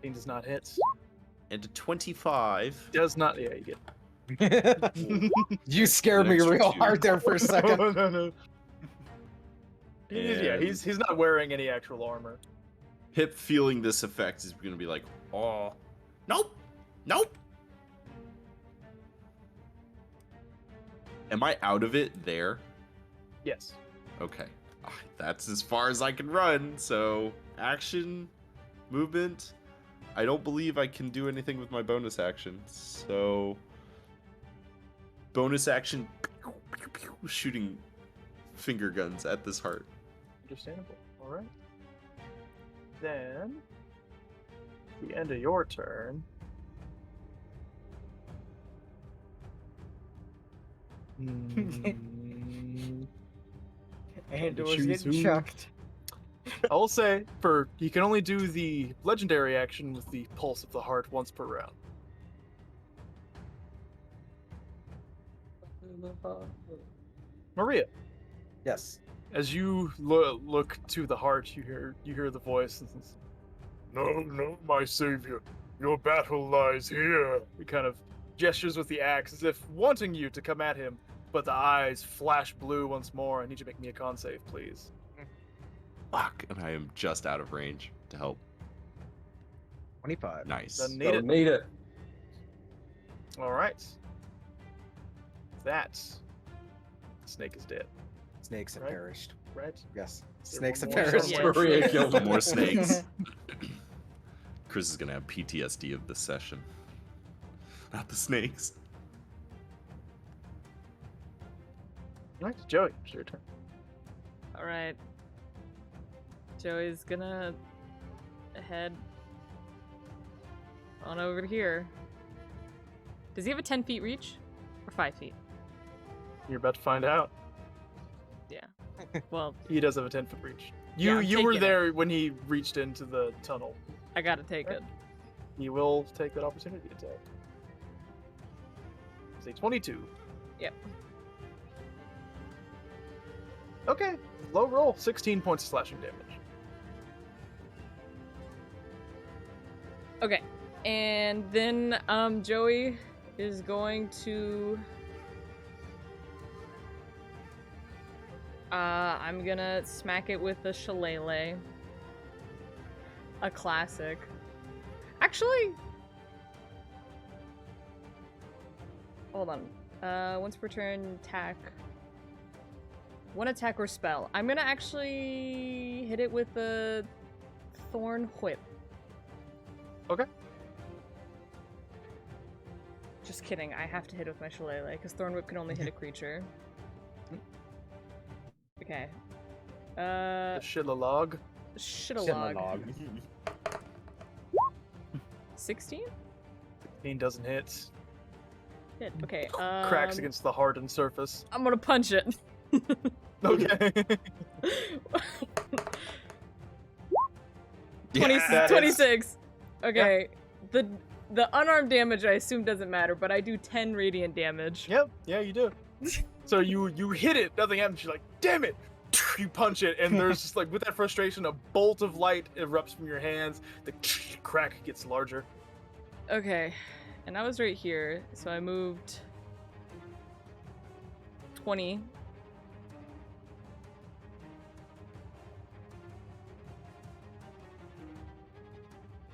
B: Thing does not hit.
A: and a 25.
B: Does not. Yeah, you get.
F: You scared
A: An
F: me
A: extra
F: real
A: 2.
F: hard there for a second.
B: No. Yeah,
A: And
B: he's not wearing any actual armor.
A: Pip, feeling this effect, is going to be like, oh, nope, nope. Am I out of it there?
B: Yes.
A: Okay. That's as far as I can run, so action, movement. I don't believe I can do anything with my bonus action, so bonus action, shooting finger guns at this heart.
B: Understandable. All right. Then, at the end of your turn.
C: And it was
B: Choose
C: getting
B: who?
C: chucked.
B: I will say, he can only do the legendary action with the pulse of the heart once per round. Maria,
F: Yes.
B: as you look to the heart, you hear the voice. And says, no, my savior, your battle lies here. He kind of gestures with the axe as if wanting you to come at him, but the eyes flash blue once more. I need you to make me a con save, please.
A: Fuck, and I am just out of range to help.
F: 25.
A: Nice.
B: Doesn't need
E: Don't
B: it.
E: need it.
B: All right. That snake is dead,
F: Snakes have
B: Right.
F: perished.
B: right?
F: Yes.
B: Is there
F: Snakes have
B: one more
F: perished.
D: somewhere?
E: Maria killed him.
A: More snakes. Chris is gonna have PTSD of this session. Not the snakes.
B: All right, Joey, it's your turn.
D: All right. Joey's gonna head on over to here. Does he have a 10 feet reach or 5 feet?
B: You're about to find out.
D: Yeah. Well,
B: He does have a 10-foot reach.
D: Yeah, I'm
B: You were
D: taking it.
B: there when he reached into the tunnel.
D: I gotta take it.
B: He will take that opportunity attack. It's a 22.
D: Yep.
B: Okay, low roll, 16 points of slashing damage.
D: Okay. And then Joey is going to I'm gonna smack it with the shillelagh. A classic. Actually, hold on. Once per turn, attack. One attack or spell. I'm gonna actually hit it with the Thorn Whip.
B: Okay.
D: Just kidding. I have to hit it with my shillelagh because Thorn Whip can only hit a creature. Okay.
B: The Shillalog.
D: Shittalog. 16?
B: 16 doesn't hit.
D: Hit. Okay.
B: Cracks against the hardened surface.
D: I'm gonna punch it.
B: Okay.
D: 20,
B: That is-
D: 26. Okay. The unarmed damage I assume doesn't matter, but I do 10 radiant damage.
B: Yep, yeah, you do. So you hit it, nothing happens. You're like, damn it! You punch it, and there's just like, with that frustration, a bolt of light erupts from your hands. The crack gets larger.
D: Okay. And I was right here, so I moved 20.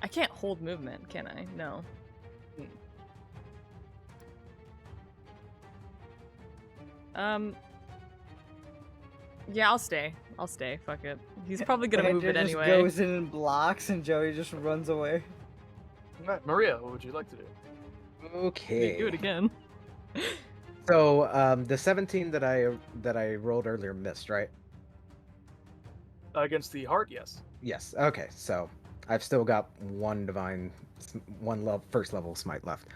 D: I can't hold movement, can I? No. Yeah, I'll stay. I'll stay. Fuck it. He's probably gonna move
C: Andrew
D: it
C: just
D: anyway.
C: goes in and blocks, and Joey just runs away.
B: Alright, Maria, what would you like to do?
F: Okay.
D: Do it again.
F: So the 17 that I rolled earlier missed, right?
B: Against the heart, yes.
F: Yes. Okay. So I've still got one first level smite left.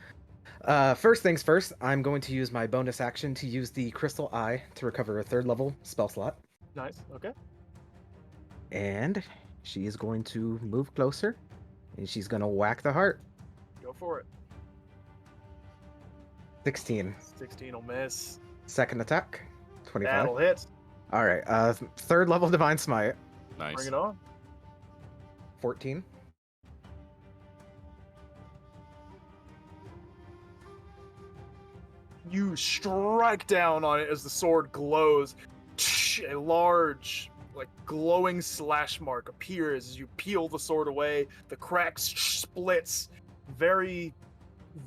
F: First things first, I'm going to use my bonus action to use the crystal eye to recover a 3rd level spell slot.
B: Nice, okay.
F: And she is going to move closer, and she's going to whack the heart.
B: Go for it.
F: 16.
B: 16 will miss.
F: Second attack. 25.
B: That'll hit.
F: All right. 3rd level divine smite.
A: Nice.
B: Bring it on.
F: 14.
B: you strike down on it as the sword glows. A large, like, glowing slash mark appears as you peel the sword away. The crack splits. Very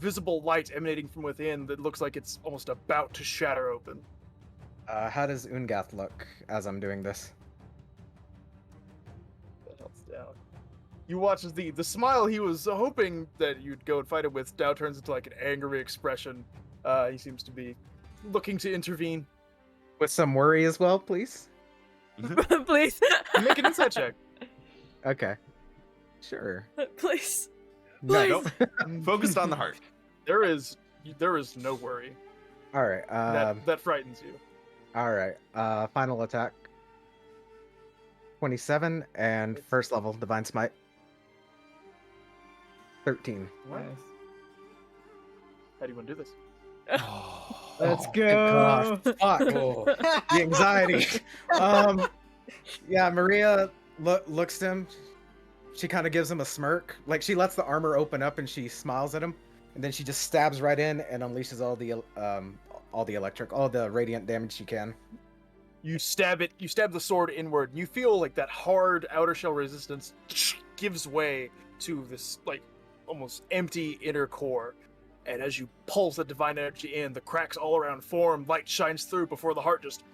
B: visible light emanating from within that looks like it's almost about to shatter open.
F: How does Ungath look as I'm doing this?
B: That helps down. You watch as the smile he was hoping that you'd go and fight it with now turns into like an angry expression. He seems to be looking to intervene.
F: With some worry as well, please.
D: Please.
B: Make an insight check.
F: Okay. Sure.
D: Please.
F: No.
A: Focused on the heart.
B: There is no worry.
F: All right.
B: That frightens you.
F: All right. Final attack. 27 and first level divine smite. 13.
C: Nice.
B: How do you want to do this?
C: Let's
F: Oh,
C: go.
F: gosh, fuck. The anxiety. Yeah, Maria looks at him. She kind of gives him a smirk. Like, she lets the armor open up and she smiles at him, and then she just stabs right in and unleashes all the radiant damage she can.
B: You stab the sword inward, and you feel like that hard outer shell resistance gives way to this, like, almost empty inner core. And as you pulse the divine energy in, the cracks all around form, light shines through before the heart just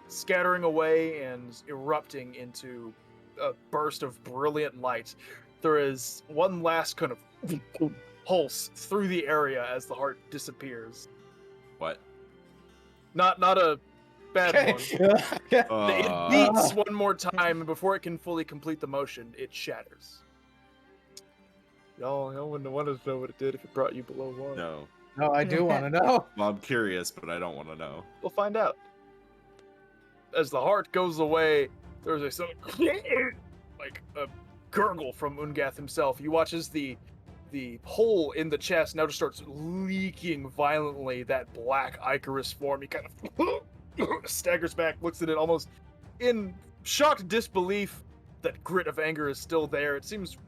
B: scattering away and erupting into a burst of brilliant light. There is one last kind of pulse through the area as the heart disappears.
A: What?
B: Not a bad one. It beats one more time, and before it can fully complete the motion, it shatters. Y'all wouldn't want to know what it did if it brought you below 1.
A: No.
F: No, I do want to know.
A: Well, I'm curious, but I don't want to know.
B: We'll find out. As the heart goes away, there's a like a gurgle from Ungath himself. You watch as the hole in the chest now just starts leaking violently that black Icarus form. He kind of staggers back, looks at it almost in shocked disbelief. That grit of anger is still there. It seems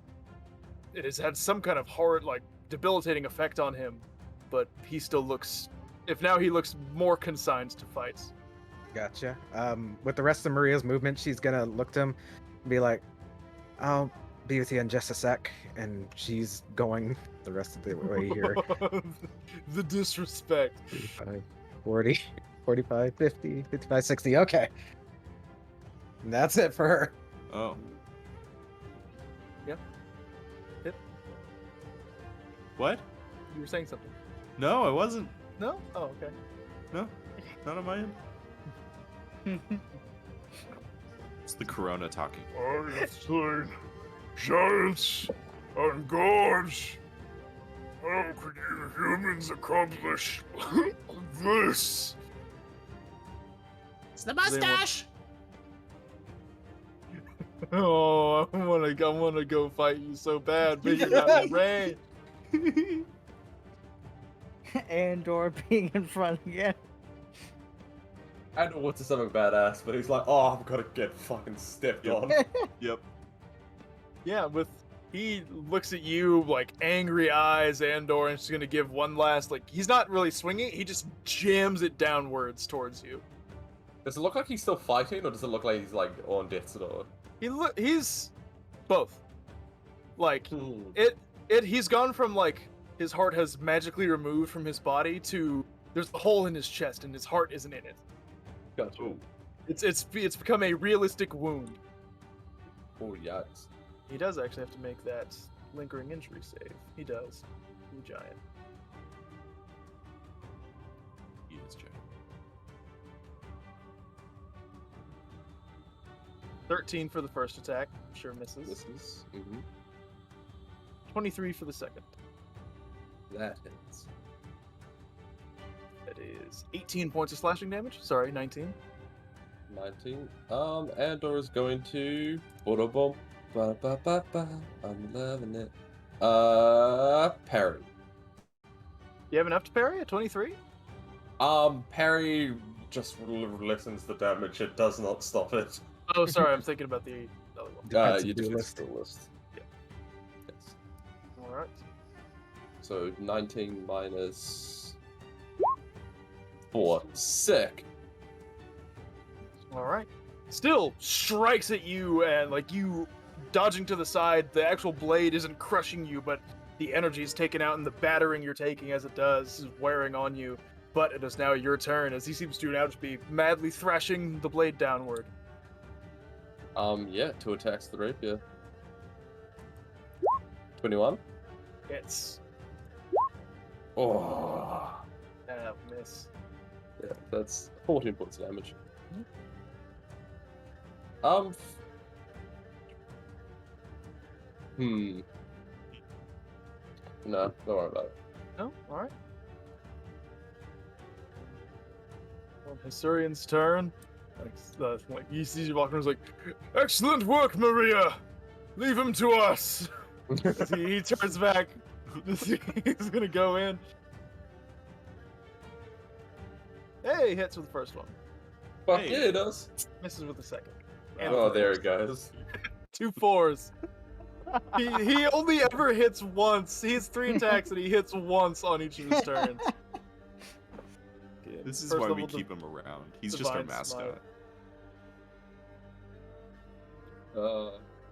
B: it has had some kind of horrid, like, debilitating effect on him, but he still looks, if now he looks more consigned to fights.
F: Gotcha. With the rest of Maria's movement, she's gonna look to him and be like, I'll be with you in just a sec. And she's going the rest of the way here.
B: The disrespect.
F: 35, 40, 45, 50, 55, 60. Okay. And that's it for her.
A: Oh.
B: Yep.
A: What?
B: You were saying something.
A: No, I wasn't.
B: No? Oh, okay.
A: No, not on my end. It's the corona talking.
G: I have slain giants and gods. How could you humans accomplish this?
A: It's the mustache!
B: Oh, I wanna go fight you so bad, but you're not in range.
C: Andor being in front again.
E: I don't know what's something badass, but he's like, oh, I've got to get fucking stepped on.
A: Yep.
B: Yeah, he looks at you like angry eyes, Andor, and she's gonna give one last, like, he's not really swinging, he just jams it downwards towards you.
E: Does it look like he's still fighting, or does it look like he's like on death's door?
B: He's both. Like,
E: Hmm.
B: he's gone from, like, his heart has magically removed from his body to there's a hole in his chest and his heart isn't in it.
E: Gotcha.
A: Ooh.
B: It's become a realistic wound.
E: Oh, yikes.
B: He does actually have to make that lingering injury save. He does. You giant.
A: He is giant.
B: 13 for the first attack. Sure misses.
E: This is... Mm-hmm.
B: 23 for the second.
E: That hits.
B: That is 18 points of slashing damage. Sorry, 19.
E: 19. Andor is going to... Ba-da-bum. Ba-ba-ba-ba. I'm loving it. Parry.
B: You have enough to parry at 23?
E: Parry just lessens the damage. It does not stop it.
B: Oh, sorry, I'm thinking about the other one.
E: You
F: Defensive
E: defense
F: duelist.
E: duelist.
B: Yeah.
E: Yes.
B: Alright.
E: So 19 minus 4. Sick.
B: All right. Still strikes at you, and like you dodging to the side, the actual blade isn't crushing you, but the energy is taken out, and the battering you're taking as it does is wearing on you. But it is now your turn, as he seems to now just be madly thrashing the blade downward.
E: Yeah, 2 attacks the rapier. 21.
B: It's
E: Oh.
B: miss.
E: Yeah, that's 14 points of damage. No, don't worry about it.
B: No, all right. Well, Hysurian's turn. Like he sees you walking, he's like, "Excellent work, Maria. Leave him to us." As he turns back. He's gonna go in. Hey, hits with the first one.
E: Fuck
A: Hey.
E: yeah, it does.
B: Misses with the second. And
E: Oh,
B: the
E: there
B: first.
E: it goes.
B: 2 4s. He only ever hits once. He has 3 attacks and he hits once on each of his turns.
A: This is
B: First
A: why we
B: level
A: keep him around. He's just our
B: Divine
A: mascot.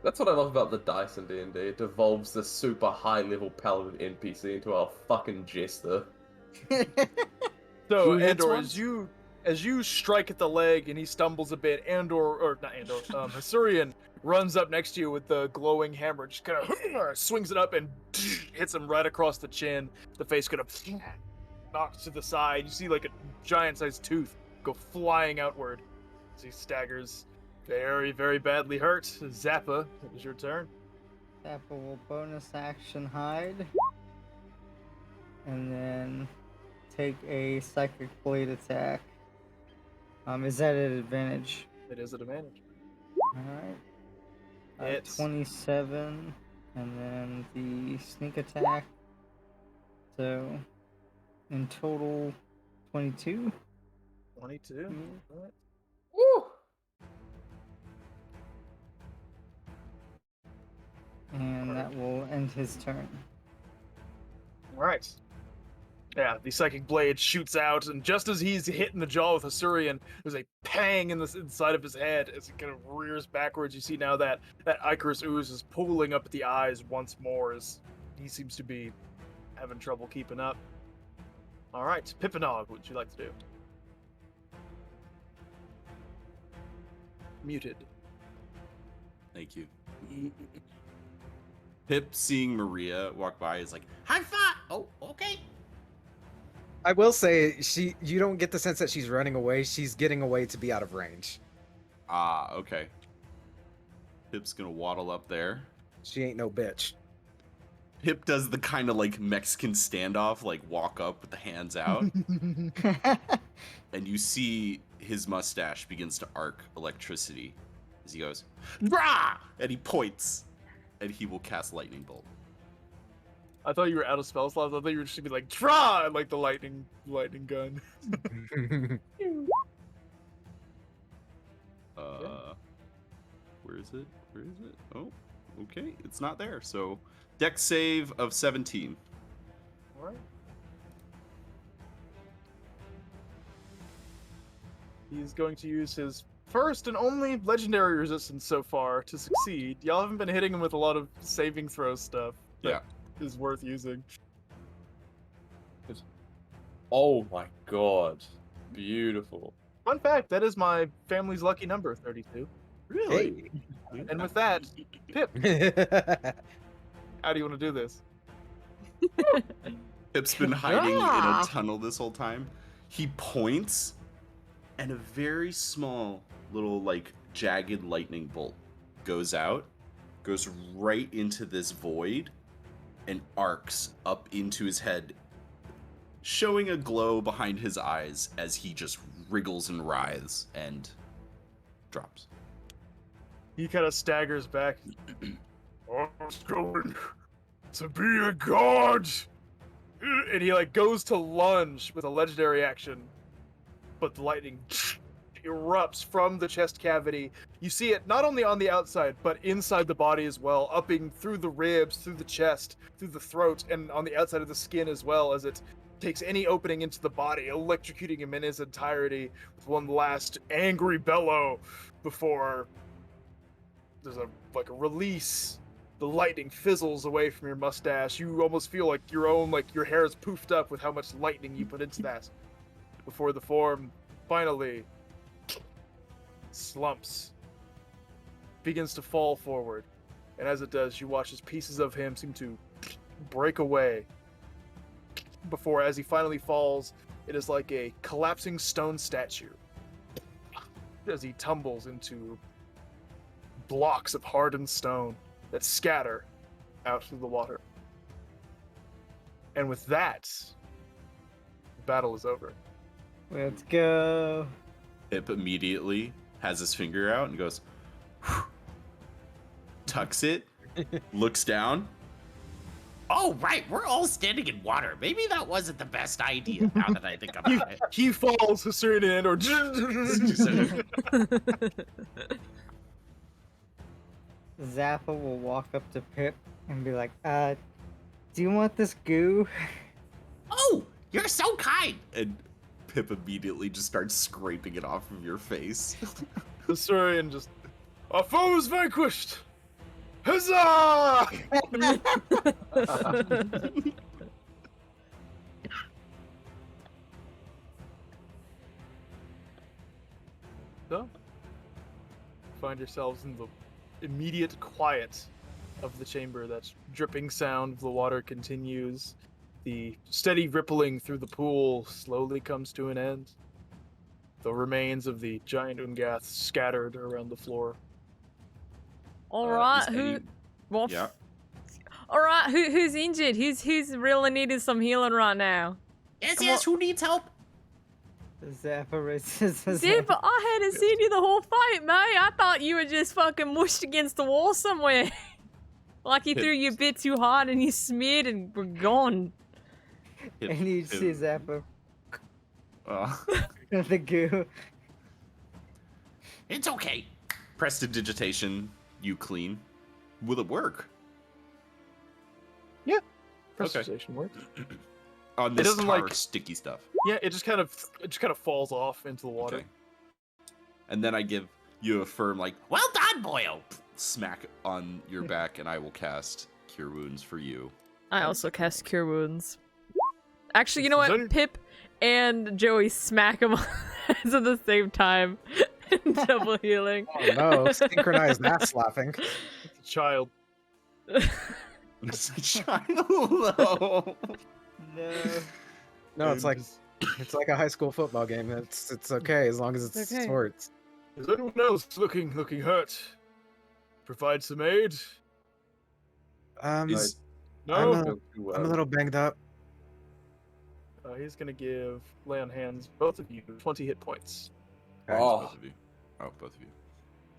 E: That's what I love about the dice in D&D. It devolves the super high-level paladin NPC into a fucking jester.
B: So,
A: Who hits
B: Andor,
A: once?
B: as you strike at the leg and he stumbles a bit, Hysurian runs up next to you with the glowing hammer, just kind of swings it up and hits him right across the chin. The face kind of knocks to the side. You see like a giant-sized tooth go flying outward as he staggers, very, very badly hurt. Zappa, it was your turn.
C: Zappa will bonus action hide. And then take a psychic blade attack. Is that an advantage?
B: It is an advantage.
C: Alright.
B: Hits.
C: 27. And then the sneak attack. So, in total, 22.
B: 22. Alright.
E: Woo!
C: And that will end his turn.
B: Right. Yeah, the psychic blade shoots out, and just as he's hitting the jaw with Hysurian, there's a pang in the inside of his head as he kind of rears backwards. You see now that Icarus ooze is pulling up at the eyes once more as he seems to be having trouble keeping up. All right, Pippinog, what would you like to do? Muted.
A: Thank you. Pip, seeing Maria walk by, is like, "High five!" Oh, okay.
F: I will say you don't get the sense that she's running away. She's getting away to be out of range.
A: Ah, okay. Pip's gonna waddle up there.
F: She ain't no bitch.
A: Pip does the kind of like Mexican standoff, like walk up with the hands out, and you see his mustache begins to arc electricity as he goes, "Brah!" and he points, and he will cast lightning bolt.
B: I thought you were out of spell slots. I thought you were just gonna be like, try like the lightning gun.
A: Where is it? Where is it? Oh, okay, it's not there. So, dex save of 17.
B: All right. He's going to use his first and only legendary resistance so far to succeed. Y'all haven't been hitting him with a lot of saving throw stuff.
A: Yeah.
B: Is worth using.
E: Oh my god. Beautiful.
B: Fun fact, that is my family's lucky number, 32.
A: Really?
B: And with that, Pip, how do you want to do this?
A: Pip's been hiding in a tunnel this whole time. He points, and a very small little, like, jagged lightning bolt goes out, goes right into this void, and arcs up into his head, showing a glow behind his eyes as he just wriggles and writhes and drops.
B: He kind of staggers back.
G: I was going to be a god.
B: And he like goes to lunge with a legendary action, but the lightning erupts from the chest cavity. You see it not only on the outside, but inside the body as well, upping through the ribs, through the chest, through the throat, and on the outside of the skin as well, as it takes any opening into the body, electrocuting him in his entirety with one last angry bellow before there's a release. The lightning fizzles away from your mustache. You almost feel like your hair is poofed up with how much lightning you put into that. Before the form finally slumps, begins to fall forward. And as it does, you watch as pieces of him seem to break away. Before, as he finally falls, it is like a collapsing stone statue. As he tumbles into blocks of hardened stone that scatter out through the water. And with that, the battle is over.
C: Let's go.
A: Pip immediately has his finger out and goes, tucks it, looks down.
H: Oh, right, we're all standing in water. Maybe that wasn't the best idea now that I think about it.
B: He falls, Hussein and or
C: Zappa will walk up to Pip and be like, do you want this goo?
H: Oh, you're so kind.
A: And Pip immediately just starts scraping it off of your face.
B: Hussein just, our foe is vanquished! Huzzah! So, find yourselves in the immediate quiet of the chamber. That dripping sound of the water continues. The steady rippling through the pool slowly comes to an end. The remains of the giant Ungath scattered around the floor.
I: All right,
A: is
I: who?
A: any-
I: Well,
A: Yeah.
I: All right, who's injured? Who's really needing some healing right now?
H: Yes, who needs help?
C: Zappa raises his
I: Zip,
C: hand.
I: I hadn't seen you the whole fight, mate. I thought you were just fucking mushed against the wall somewhere. Like he threw you a bit too hard and you smeared and were gone.
A: Pip-
C: And you
A: Pip-
C: see Zappa.
A: uh,
C: The goo.
H: It's okay.
A: Prestidigitation, you clean. Will it work?
B: Prestidigitation works.
A: On this
B: doesn't,
A: tar
B: like-
A: sticky stuff.
B: Yeah, it just kind of falls off into the water.
A: Okay. And then I give you a firm, like,
H: Well done, boyo.
A: smack on your back, and I will cast Cure Wounds for you.
I: I also cast Cure Wounds. Actually, you know
B: Is
I: what?
B: that-
I: Pip and Joey smack him at the same time. Double healing.
F: Oh no, synchronized ass slapping.
B: It's a child.
A: Child.
C: No.
F: No, it's like a high school football game. It's okay as long as it's
I: okay.
F: sports.
B: Is anyone else looking hurt? Provide some aid?
A: Is-
B: No.
F: I'm a little banged up.
B: He's gonna lay on hands, both of you, 20 hit points.
A: Both of you. Oh, both of you.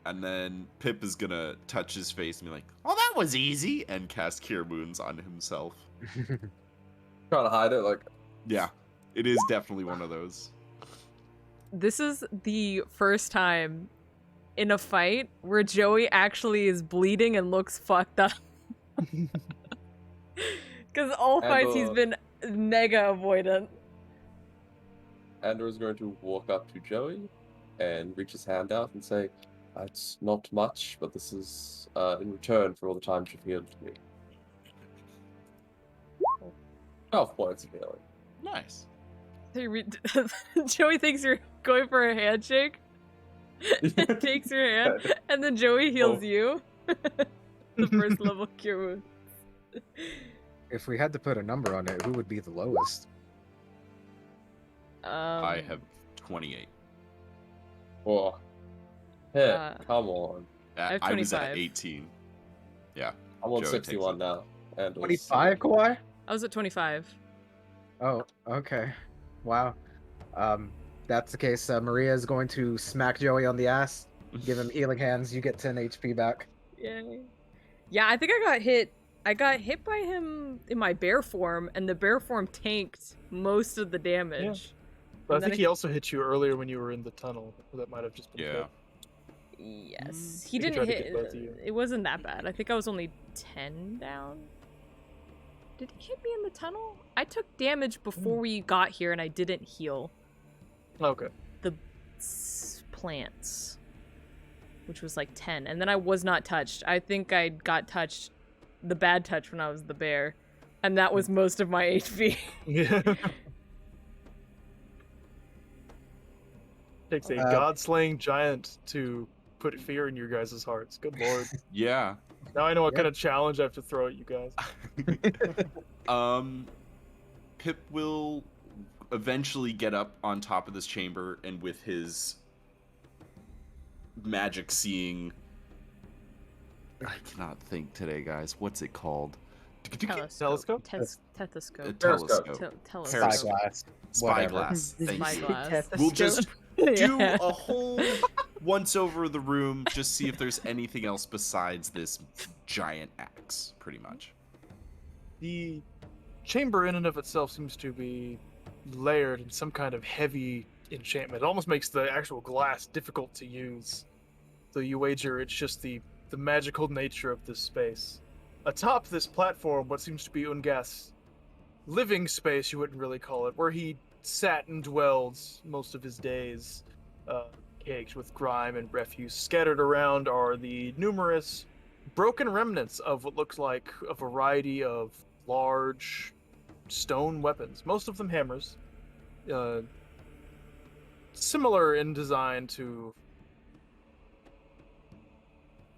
A: And then Pip is gonna touch his face and be like,
H: Well, that was easy.
A: and cast Cure Wounds on himself.
E: Trying to hide it, like,
A: Yeah, it is definitely one of those.
I: This is the first time in a fight where Joey actually is bleeding and looks fucked up. Because all
E: And,
I: fights he's been mega avoidant.
E: Andrew is going to walk up to Joey and reach his hand out and say, it's not much, but this is in return for all the times you've healed me. 12 points of healing.
A: Nice.
I: Joey thinks you're going for a handshake. And takes your hand, and then Joey heals
E: Oh.
I: you. The first level cure wound.
F: If we had to put a number on it, who would be the lowest?
A: I have 28.
E: Oh. Hey,
I: Uh,
E: come on.
I: I have
A: I was at
I: 25.
A: 18. Yeah.
E: I'm on
A: Joey takes
E: 61
A: it.
E: now. And
F: 25, Kawhi?
I: I was at 25.
F: Oh, okay. Wow. That's the case. Maria is going to smack Joey on the ass, give him healing hands. You get 10 HP back.
I: Yay. Yeah, I think I got hit. I got hit by him in my bear form, and the bear form tanked most of the damage.
B: I
I: And then
B: think he also hit you earlier when you were in the tunnel. That might have just been
A: Yeah.
B: Pip.
I: Yes.
B: I
I: He
B: think he
I: didn't
B: tried to
I: hit.
B: get both of you.
I: It wasn't that bad. I think I was only 10 down. Did he hit me in the tunnel? I took damage before we got here and I didn't heal
B: Okay.
I: the plants, which was like 10. And then I was not touched. I think I got touched, the bad touch, when I was the bear. And that was most of my HP.
B: Yeah. Takes a
F: Uh,
B: god-slaying giant to put fear in your guys' hearts. Good lord.
A: Yeah.
B: Now I know what
F: Yeah.
B: kind of challenge I have to throw at you guys.
A: Pip will eventually get up on top of this chamber, and with his magic seeing, I cannot think today, guys. What's it called?
B: Telescope?
I: Stethoscope.
A: Telescope.
I: Telescope.
F: Spyglass. Whatever.
A: Spyglass.
C: Did you
A: Thank
C: say
A: you.
I: Spyglass.
A: We'll just do
I: Yeah.
A: a whole once over the room, just see if there's anything else besides this giant axe, pretty much.
B: The chamber in and of itself seems to be layered in some kind of heavy enchantment. It almost makes the actual glass difficult to use. So you wager it's just the magical nature of this space. Atop this platform, what seems to be Ungas's living space, you wouldn't really call it, where he sat and dwelled most of his days, caked with grime and refuse. Scattered around are the numerous broken remnants of what looks like a variety of large stone weapons, most of them hammers, similar in design to...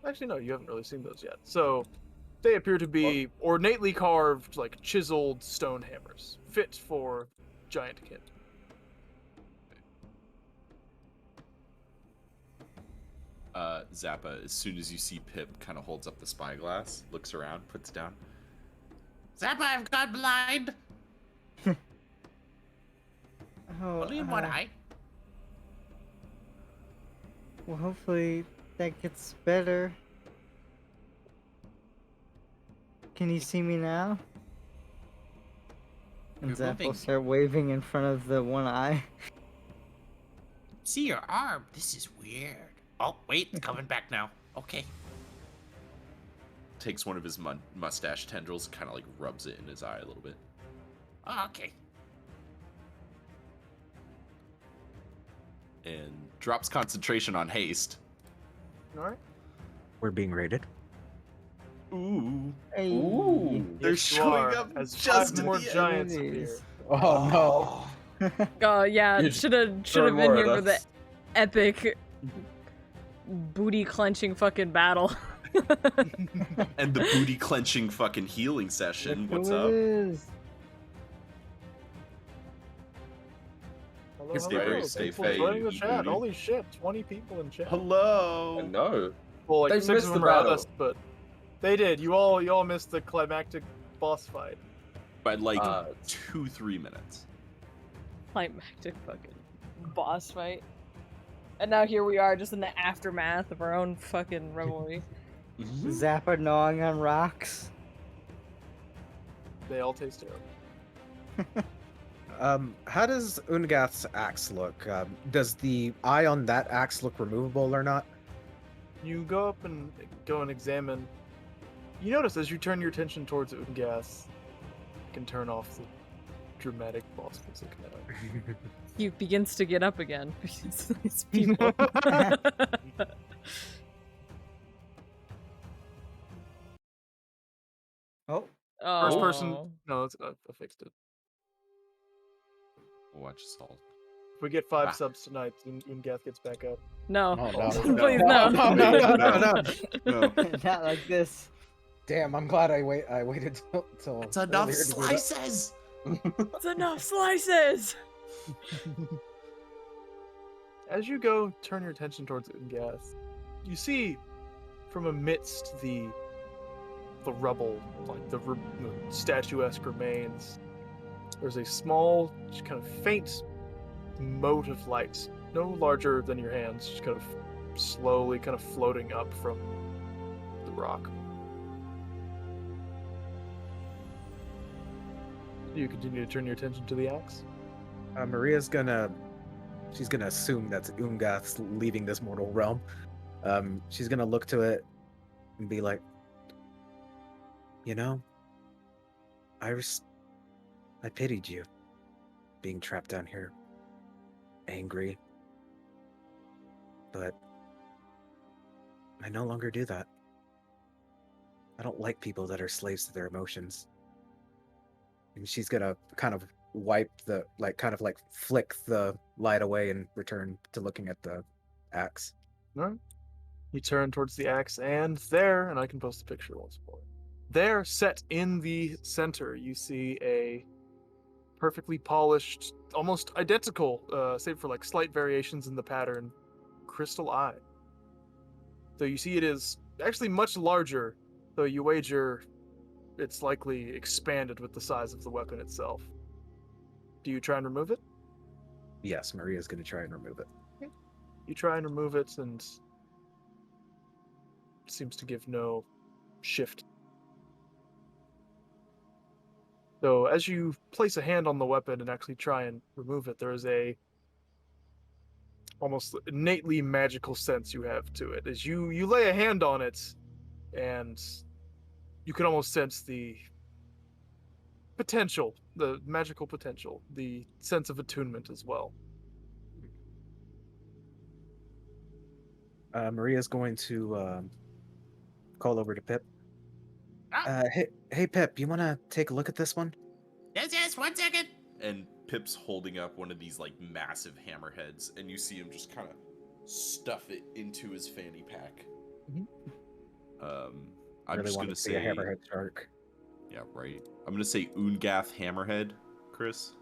B: Actually, no, you haven't really seen those yet. So they appear to be ornately carved, like chiseled stone hammers, fit for giant kin.
A: Zappa, as soon as you see Pip, kind of holds up the spyglass, looks around, puts it down.
H: Zappa, I've gone blind.
C: Oh,
H: Only in one eye.
C: well, hopefully that gets better. Can you see me now? And
H: You're
C: Zap will
H: moving.
C: start waving in front of the one eye.
H: See your arm. This is weird. Oh, wait, it's coming back now. Okay.
A: Takes one of his mustache tendrils, kind of like rubs it in his eye a little bit.
H: Oh, okay.
A: And drops concentration on haste.
B: All right.
F: We're being raided.
A: Ooh.
C: Hey.
E: Ooh.
A: They're
B: Yes, you
A: showing
B: are,
A: up
B: as
A: just
B: 5
A: at
B: more
A: the end.
B: giants
C: It
B: appear.
C: is.
F: Oh,
I: Yeah,
E: You
I: should have
E: throw
I: been
E: more
I: here
E: at
I: for the
E: us.
I: epic booty clenching fucking battle.
A: And the booty clenching fucking healing session.
C: Look
A: What's
C: who
A: up?
C: it is.
B: Hello,
A: Stay
B: hello.
A: brave, stay
B: People
A: fey,
B: joining the
A: you
B: chat.
A: booty.
B: Holy shit, 20 people in chat.
A: Hello.
E: I know.
B: Well, like
E: They
B: 6
E: missed
B: of
E: the
B: them are
E: battle.
B: us, but they did. You all missed the climactic boss fight.
A: By like
E: Uh,
A: 2-3 minutes.
I: Climactic fucking boss fight. And now here we are, just in the aftermath of our own fucking revelry.
C: Zappa gnawing on rocks.
B: They all taste terrible.
F: How does Ungath's axe look? Does the eye on that axe look removable or not?
B: You go up and go and examine. You notice as you turn your attention towards Ungas, you can turn off the dramatic boss music now.
I: He begins to get up again. These people.
C: Oh,
B: First person.
I: Oh.
B: No, I fixed it.
A: Watch Salt.
B: If we get 5
A: Ah.
B: subs tonight, Ungath gets back up.
I: No.
F: Oh, no.
I: Please,
F: No,
I: no.
F: no.
A: No.
C: not like this.
F: Damn, I'm glad I waited till
H: It's enough
F: earlier to do that.
H: slices.
I: It's enough slices!
B: As you go, turn your attention towards Ungath. You see, from amidst the rubble, like the statuesque remains, there's a small, just kind of faint mote of light, no larger than your hands, just kind of slowly kind of floating up from the rock. You continue to turn your attention to the axe.
F: Maria's gonna she's gonna assume that's Ungath's leaving this mortal realm. She's gonna look to it and be like, you know, Iris, I pitied you being trapped down here, angry, but I no longer do that. I don't like people that are slaves to their emotions. And she's gonna kind of wipe the, flick the light away and return to looking at the axe.
B: Alright. You turn towards the axe, and there, and I can post a picture once more. There, set in the center, you see a perfectly polished, almost identical, save for like slight variations in the pattern, crystal eye. Though you see it is actually much larger, though you wager it's likely expanded with the size of the weapon itself. Do you try and remove it?
F: Yes, Maria's gonna try and remove it.
B: You try and remove it, and it seems to give no shift. So as you place a hand on the weapon and actually try and remove it, there is a almost innately magical sense you have to it. As you lay a hand on it, and you can almost sense the potential, the magical potential, the sense of attunement as well.
F: Maria's going to call over to Pip.
H: Ah.
F: Hey, Pip, you want to take a look at this one?
H: Yes, 1 second.
A: And Pip's holding up one of these like massive hammerheads, and you see him just kind of stuff it into his fanny pack. I'm
F: really
A: just
F: want
A: gonna
F: to see a
A: say
F: hammerhead shark.
A: Yeah, right. I'm gonna say Ungath Hammerhead, Chris.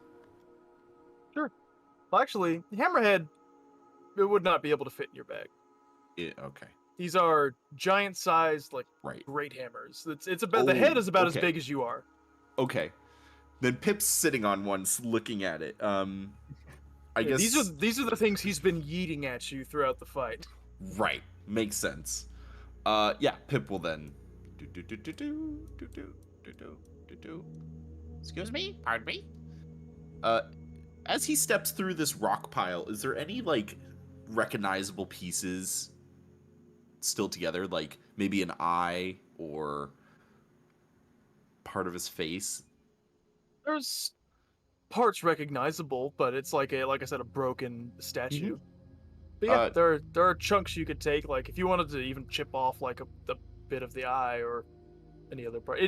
B: Well, actually, Hammerhead, it would not be able to fit in your bag.
A: Okay.
B: These are giant-sized, like
A: Right.
B: great hammers. It's about the head is about as
A: okay.
B: big as you are.
A: Okay. Then Pip's sitting on one, looking at it. I guess
B: these are the things he's been yeeting at you throughout the fight.
A: Right. Makes sense. Yeah. Pip will then.
H: Excuse me? Pardon me?
A: As he steps through this rock pile, is there any like recognizable pieces still together? Like maybe an eye or part of his face?
B: There's parts recognizable, but it's like I said, a broken statue. But yeah, there are chunks you could take. Like if you wanted to even chip off like the bit of the eye or any other part.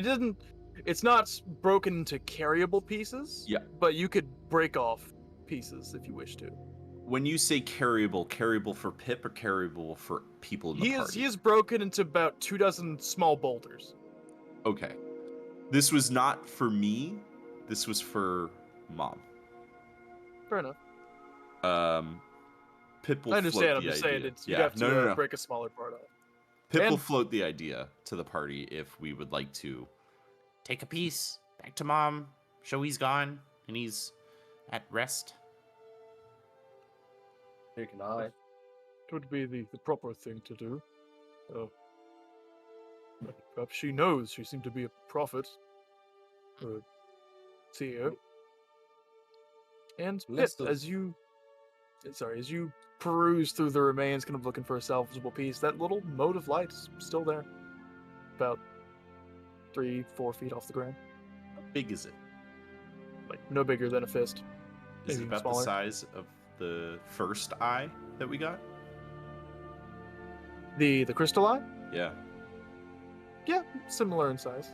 B: It's not broken into carryable pieces.
A: Yeah.
B: But you could break off pieces if you wish to.
A: When you say carryable for Pip or carryable for people in the party?
B: He is broken into about 24 small boulders.
A: Okay. This was not for me. This was for Mom.
B: Fair enough.
A: Pip will
B: I understand.
A: float
B: I'm
A: the
B: just
A: idea.
B: saying you'd have to
A: No.
B: break a smaller part off.
A: Pip will float the idea to the party if we would like to.
H: Take a piece. Back to Mom. Show he's gone and he's at rest.
E: Here can I.
B: It would be the proper thing to do. Perhaps she knows. She seemed to be a prophet. Or CEO. And Pip, as you peruse through the remains, kind of looking for a salvageable piece, that little mote of light is still there. About 3-4 feet off the ground.
A: How big is it?
B: Like, no bigger than a fist.
A: Is it
B: Maybe
A: about
B: smaller.
A: the size of the first eye that we got?
B: The crystal eye?
A: Yeah.
B: Yeah, similar in size.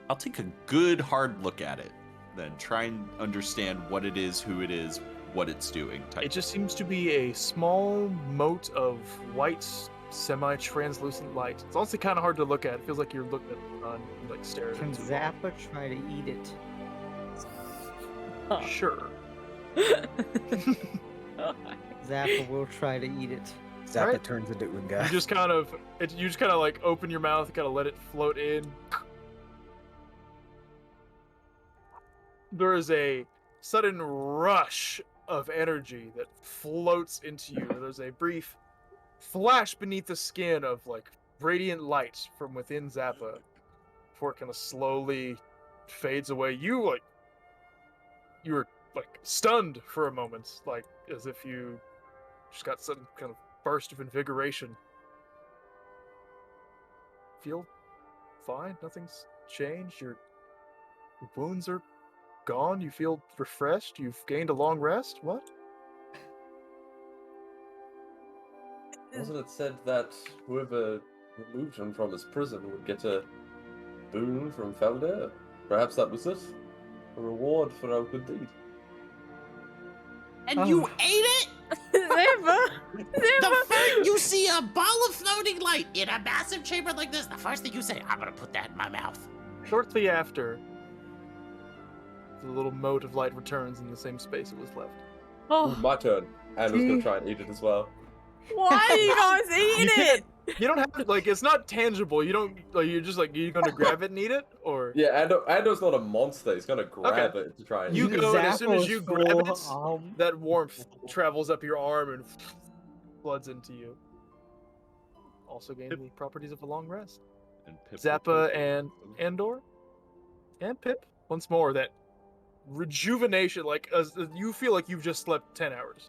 A: I'll take a good hard look at it, then try and understand what it is, who it is, what it's doing.
B: It just seems to be a small mote of white, semi-translucent light. It's also kind of hard to look at. It feels like you're looking at the sun, like staring
C: Can
B: into
C: Zappa try to eat it?
B: it. Sure.
C: Zappa will try to eat it.
F: Zappa
B: Alright.
F: turns into Unga.
B: You just kind of like open your mouth, kind of let it float in. There is a sudden rush of energy that floats into you. There's a brief flash beneath the skin of like radiant light from within Zappa before it kind of slowly fades away. You like you were like stunned for a moment, like as if you just got some kind of burst of invigoration. Feel fine. Nothing's changed. Your wounds are gone. You feel refreshed. You've gained a long rest. What?
E: Wasn't it said that whoever removed him from his prison would get a boon from Felder? Perhaps that was it? A reward for our good deed.
H: And you ate it?
I: Zamba!
H: The first you see a ball of floating light in a massive chamber like this, the first thing you say, I'm gonna put that in my mouth.
B: Shortly after, the little mote of light returns in the same space it was left.
I: Oh,
E: My turn. Andrew's gonna try and eat it as well.
I: why are you guys eating it?
B: You don't have to, like, it's not tangible. You don't, like, you're just like, you're gonna grab it and eat it? Or.
E: Yeah, Andrew's not a monster. He's gonna grab it to try and
B: You
E: eat it.
B: go, and as soon as
C: Zappo's
B: you grab it,
C: full,
B: that warmth travels up your arm and floods into you. Also gain the properties of a long rest.
A: And Pip
B: Zappa and Andor and Pip once more, that rejuvenation, like you feel like you've just slept 10 hours.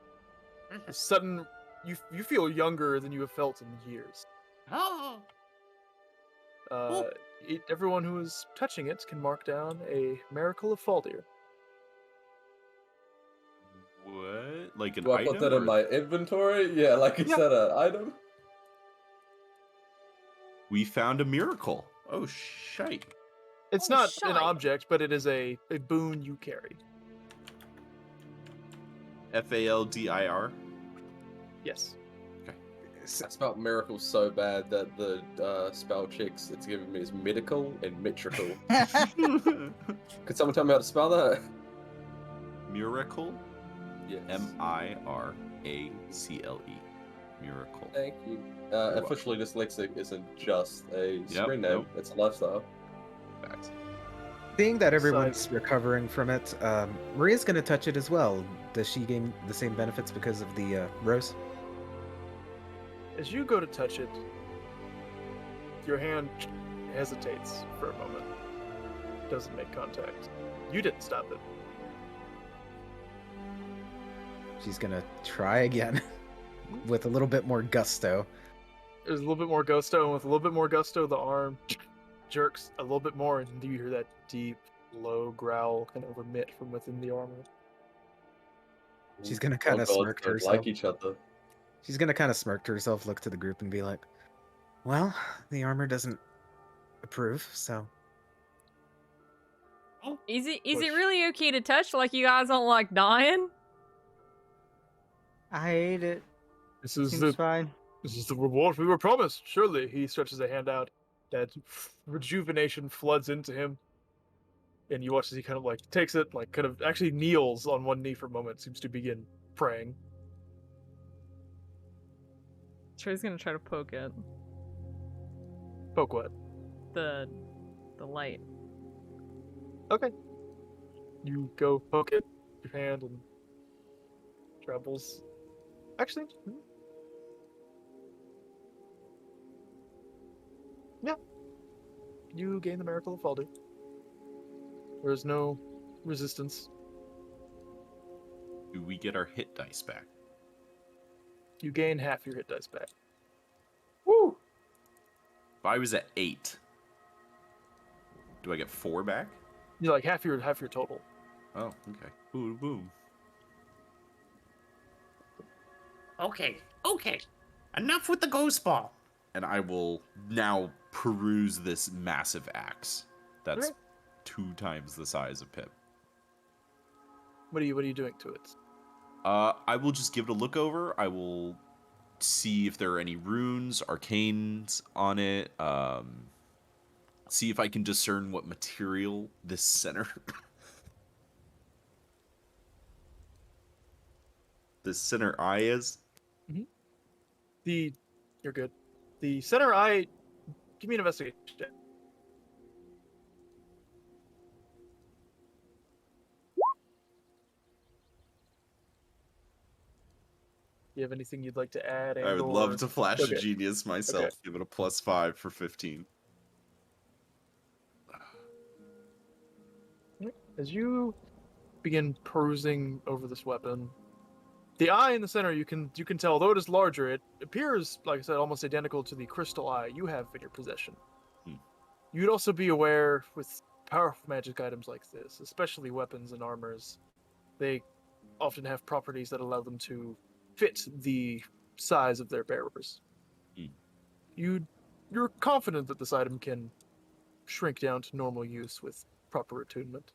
B: Sudden, you feel younger than you have felt in years.
H: Oh.
B: Everyone who is touching it can mark down a miracle of Faldir.
A: What? Like an
E: Do I
A: item?
E: put that in
A: or-
E: my inventory? Yeah, like you said, an item.
A: We found a miracle. Oh, shite.
B: It's
I: Oh,
B: not an
I: shite.
B: object, but it is a boon you carry.
A: Faldir.
B: Yes.
E: I spelled miracle so bad that the spell checks it's giving me is medical and metrical. Could someone tell me how to spell that?
A: Miracle?
E: Yes.
A: Miracle. Miracle.
E: Thank you.
A: welcome.
E: Officially dyslexic isn't just a screen name,
A: nope.
E: it's a lifestyle.
A: Facts.
F: Seeing that everyone's recovering from it, Maria's gonna touch it as well. Does she gain the same benefits because of the rose?
B: As you go to touch it, your hand hesitates for a moment. Doesn't make contact. You didn't stop it.
F: She's gonna try again with a little bit more gusto.
B: There's a little bit more gusto, and with a little bit more gusto, the arm jerks a little bit more, and you hear that deep, low growl kind of emit from within the armor.
F: She's gonna kind of smirk to
E: don't
F: herself.
E: like each other.
F: She's gonna kind of smirk to herself, look to the group, and be like, "Well, the armor doesn't approve, so."
I: Is it
B: Push.
I: really okay to touch? Like you guys don't like dying?
C: I ate it.
B: This is
C: Seems fine.
B: This is the reward we were promised. Surely, he stretches a hand out. That rejuvenation floods into him, and you watch as he kind of like takes it, like kind of actually kneels on one knee for a moment. Seems to begin praying.
I: Trey's gonna try to poke it.
B: Poke what?
I: The light.
B: Okay. You go poke it, your hand, and travels. Actually, yeah. You gain the miracle of Faldu. There is no resistance.
A: Do we get our hit dice back?
B: You gain half your hit dice back.
E: Woo!
A: If I was at 8, do I get 4 back?
B: You like half your total.
A: Oh, okay. Boom, boom.
H: Okay. Enough with the ghost ball.
A: And I will now peruse this massive axe. That's
B: Okay.
A: 2 times the size of Pip.
B: What are you doing to it?
A: I will just give it a look over. I will see if there are any runes, arcanes on it. See if I can discern what material this center this center eye is.
B: You're good. The center eye. Give me an investigation check. Do you have anything you'd like to add?
A: I would
B: and/or-
A: love to flash
B: Okay.
A: a genius myself.
B: Okay.
A: Give it a +5 for 15.
B: As you begin perusing over this weapon. The eye in the center, you can tell, though it is larger, it appears, like I said, almost identical to the crystal eye you have in your possession. You'd also be aware with powerful magic items like this, especially weapons and armors, they often have properties that allow them to fit the size of their bearers. You're confident that this item can shrink down to normal use with proper attunement.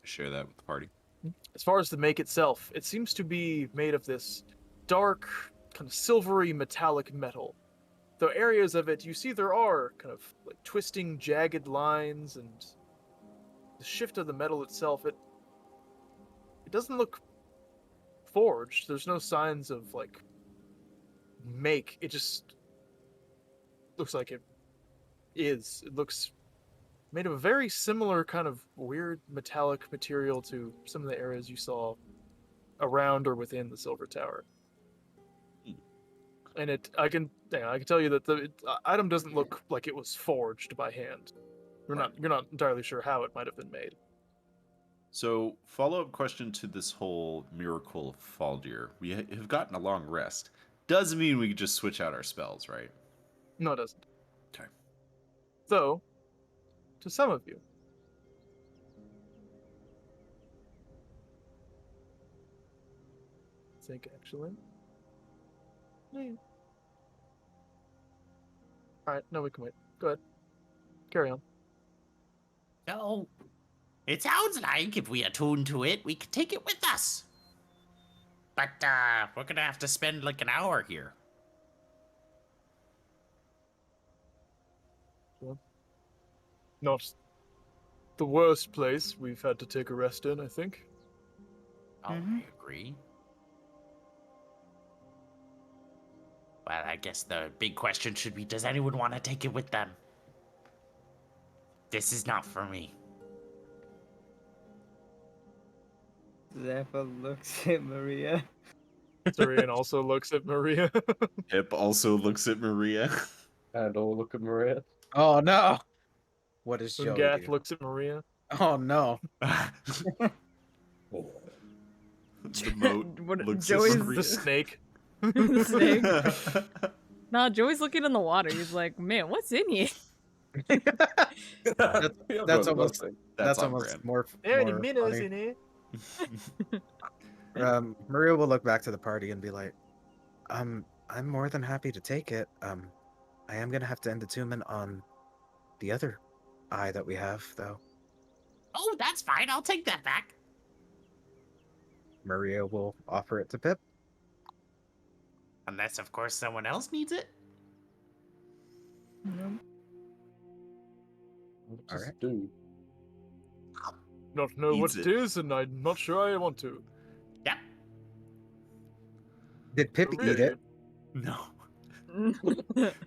A: Share that with the party.
B: As far as the make itself, it seems to be made of this dark, kind of silvery metallic metal. Though areas of it, you see there are kind of like twisting, jagged lines, and the shift of the metal itself, it doesn't look forged. There's no signs of like make. It just looks like it is. It looks made of a very similar kind of weird metallic material to some of the areas you saw around or within the Silver Tower. And I can tell you that the item doesn't look like it was forged by hand. You're not entirely sure how it might have been made.
A: So, follow-up question to this whole miracle of Faldir. We have gotten a long rest. Doesn't mean we could just switch out our spells, right?
B: No, it doesn't.
A: Okay.
B: Though, to some of you, I think actually. Alright, no, we can wait. Go ahead. Carry on.
H: So, it sounds like if we attune to it, we could take it with us. But, we're gonna have to spend like an hour here.
B: Not the worst place we've had to take a rest in, I think.
H: Oh, I agree. Well, I guess the big question should be, does anyone want to take it with them? This is not for me.
C: Zappa looks at Maria.
B: Surian also looks at Maria.
A: Hip also looks at Maria.
E: And all look at Maria.
F: Oh no! What is Joey
B: Gath
F: do?
B: looks at Maria.
F: Oh no!
A: The moat
I: What-
A: looks
I: Joey's
A: at Maria.
B: The snake.
I: The snake. Nah, Joey's looking in the water. He's like, man, what's in here?
F: That's almost
A: That's on
F: almost
A: brand.
F: more.
B: There are any
F: more
B: minnows
F: funny.
B: in here.
F: Maria will look back to the party and be like, I'm more than happy to take it. I am gonna have to end attunement on the other eye that we have, though.
H: Oh, that's fine. I'll take that back.
F: Maria will offer it to Pip.
H: Unless, of course, someone else needs it.
E: Just
F: Alright.
E: do.
B: Not know what
A: Eats
B: it
A: it.
B: is, and I'm not sure I want to.
H: Yep.
F: Did Pip eat
B: Maria,
F: it?
A: No.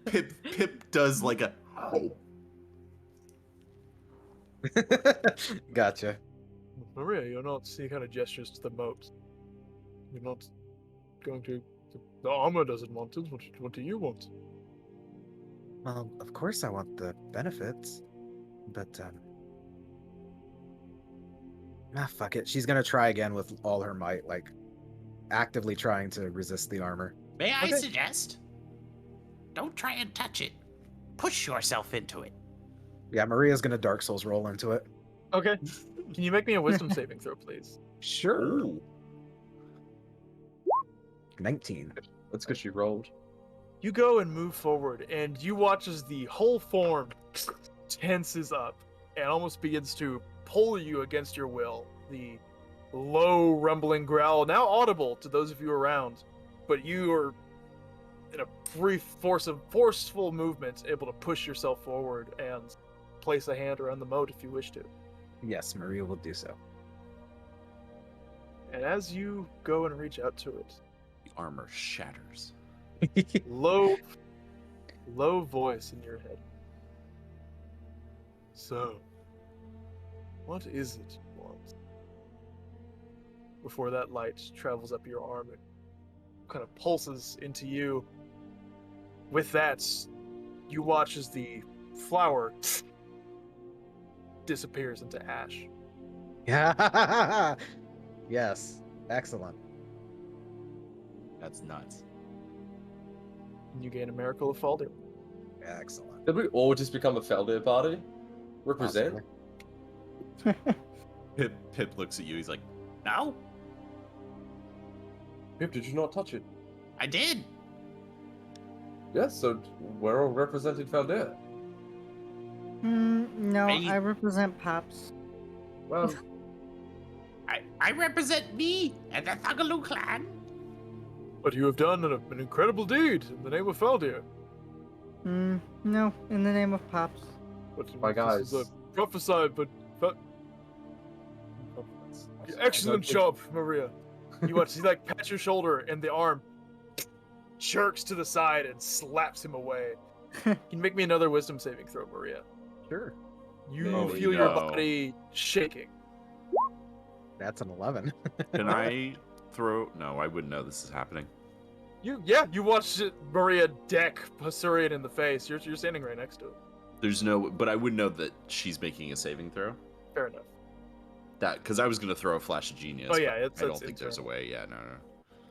A: Pip does like a
F: Gotcha.
B: Maria, you're not seeing kind of gestures to the moat. You're not going to. The armor doesn't want it. What do you want?
F: Well, of course I want the benefits, but fuck it. She's gonna try again with all her might, like actively trying to resist the armor.
H: May I
B: Okay.
H: suggest? Don't try and touch it. Push yourself into it.
F: Yeah, Maria's gonna Dark Souls roll into it.
B: Okay. Can you make me a wisdom saving throw, please?
F: Sure.
A: Ooh.
F: 19.
E: That's because she rolled.
B: You go and move forward, and you watch as the whole form tenses up and almost begins to pull you against your will. The low rumbling growl, now audible to those of you around, but you are in a brief forceful movement able to push yourself forward and place a hand around the moat if you wish to.
F: Yes, Maria will do so.
B: And as you go and reach out to it,
A: The armor shatters.
B: low voice in your head. So, what is it you want? Before that light travels up your arm, it kind of pulses into you. With that, you watch as the flower disappears into ash.
F: Yeah. Yes. Excellent.
A: That's nuts.
B: And you gain a Miracle of Faldir.
F: Excellent.
E: Did we all just become a Feldir party? Represent?
F: Possibly.
A: Pip looks at you. He's like,
H: No,
E: Pip, did you not touch it?
H: I did.
E: Yes, so we're all representing Feldir.
C: No,
H: Hey.
C: I represent Pops.
E: Well,
H: I represent me and the Thugaloo clan.
B: But you have done an incredible deed in the name of Faldir.
C: No, in the name of Pops.
B: But
E: My
B: this is
E: guys.
B: prophesied, but
E: I
B: excellent
E: don't think-
B: job, Maria. You watch, he like pats your shoulder, and the arm jerks to the side and slaps him away. Can you make me another wisdom saving throw, Maria?
F: Sure.
B: You
A: Oh,
B: feel your
A: no.
B: body shaking.
F: That's an 11.
A: "Can I throw?" No, I wouldn't know this is happening.
B: You watch Maria deck Pasurian in the face. You're standing right next to him.
A: There's no, but I would know that she's making a saving throw.
B: Fair enough.
A: That because I was gonna throw a flash of genius.
B: Oh, yeah,
A: but
B: it's-
A: I don't
B: it's
A: think there's a
B: internal.
A: way. Yeah, no.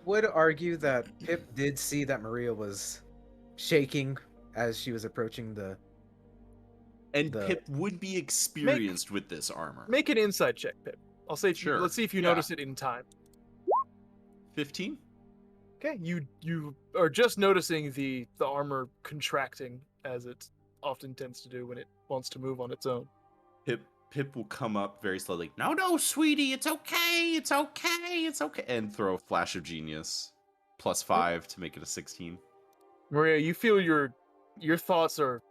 F: Would argue that Pip did see that Maria was shaking as she was approaching the.
A: And
F: The-
A: Pip would be experienced with this armor.
B: Make an insight check, Pip. I'll say,
A: Sure.
B: let's see if you
A: Yeah.
B: notice it in time.
A: 15.
B: Okay, you are just noticing the armor contracting as it often tends to do when it wants to move on its own.
A: Pip will come up very slowly.
H: No, sweetie, it's okay. It's okay. It's okay.
A: And throw a flash of genius plus 5 to make it a 16.
B: Maria, you feel your thoughts are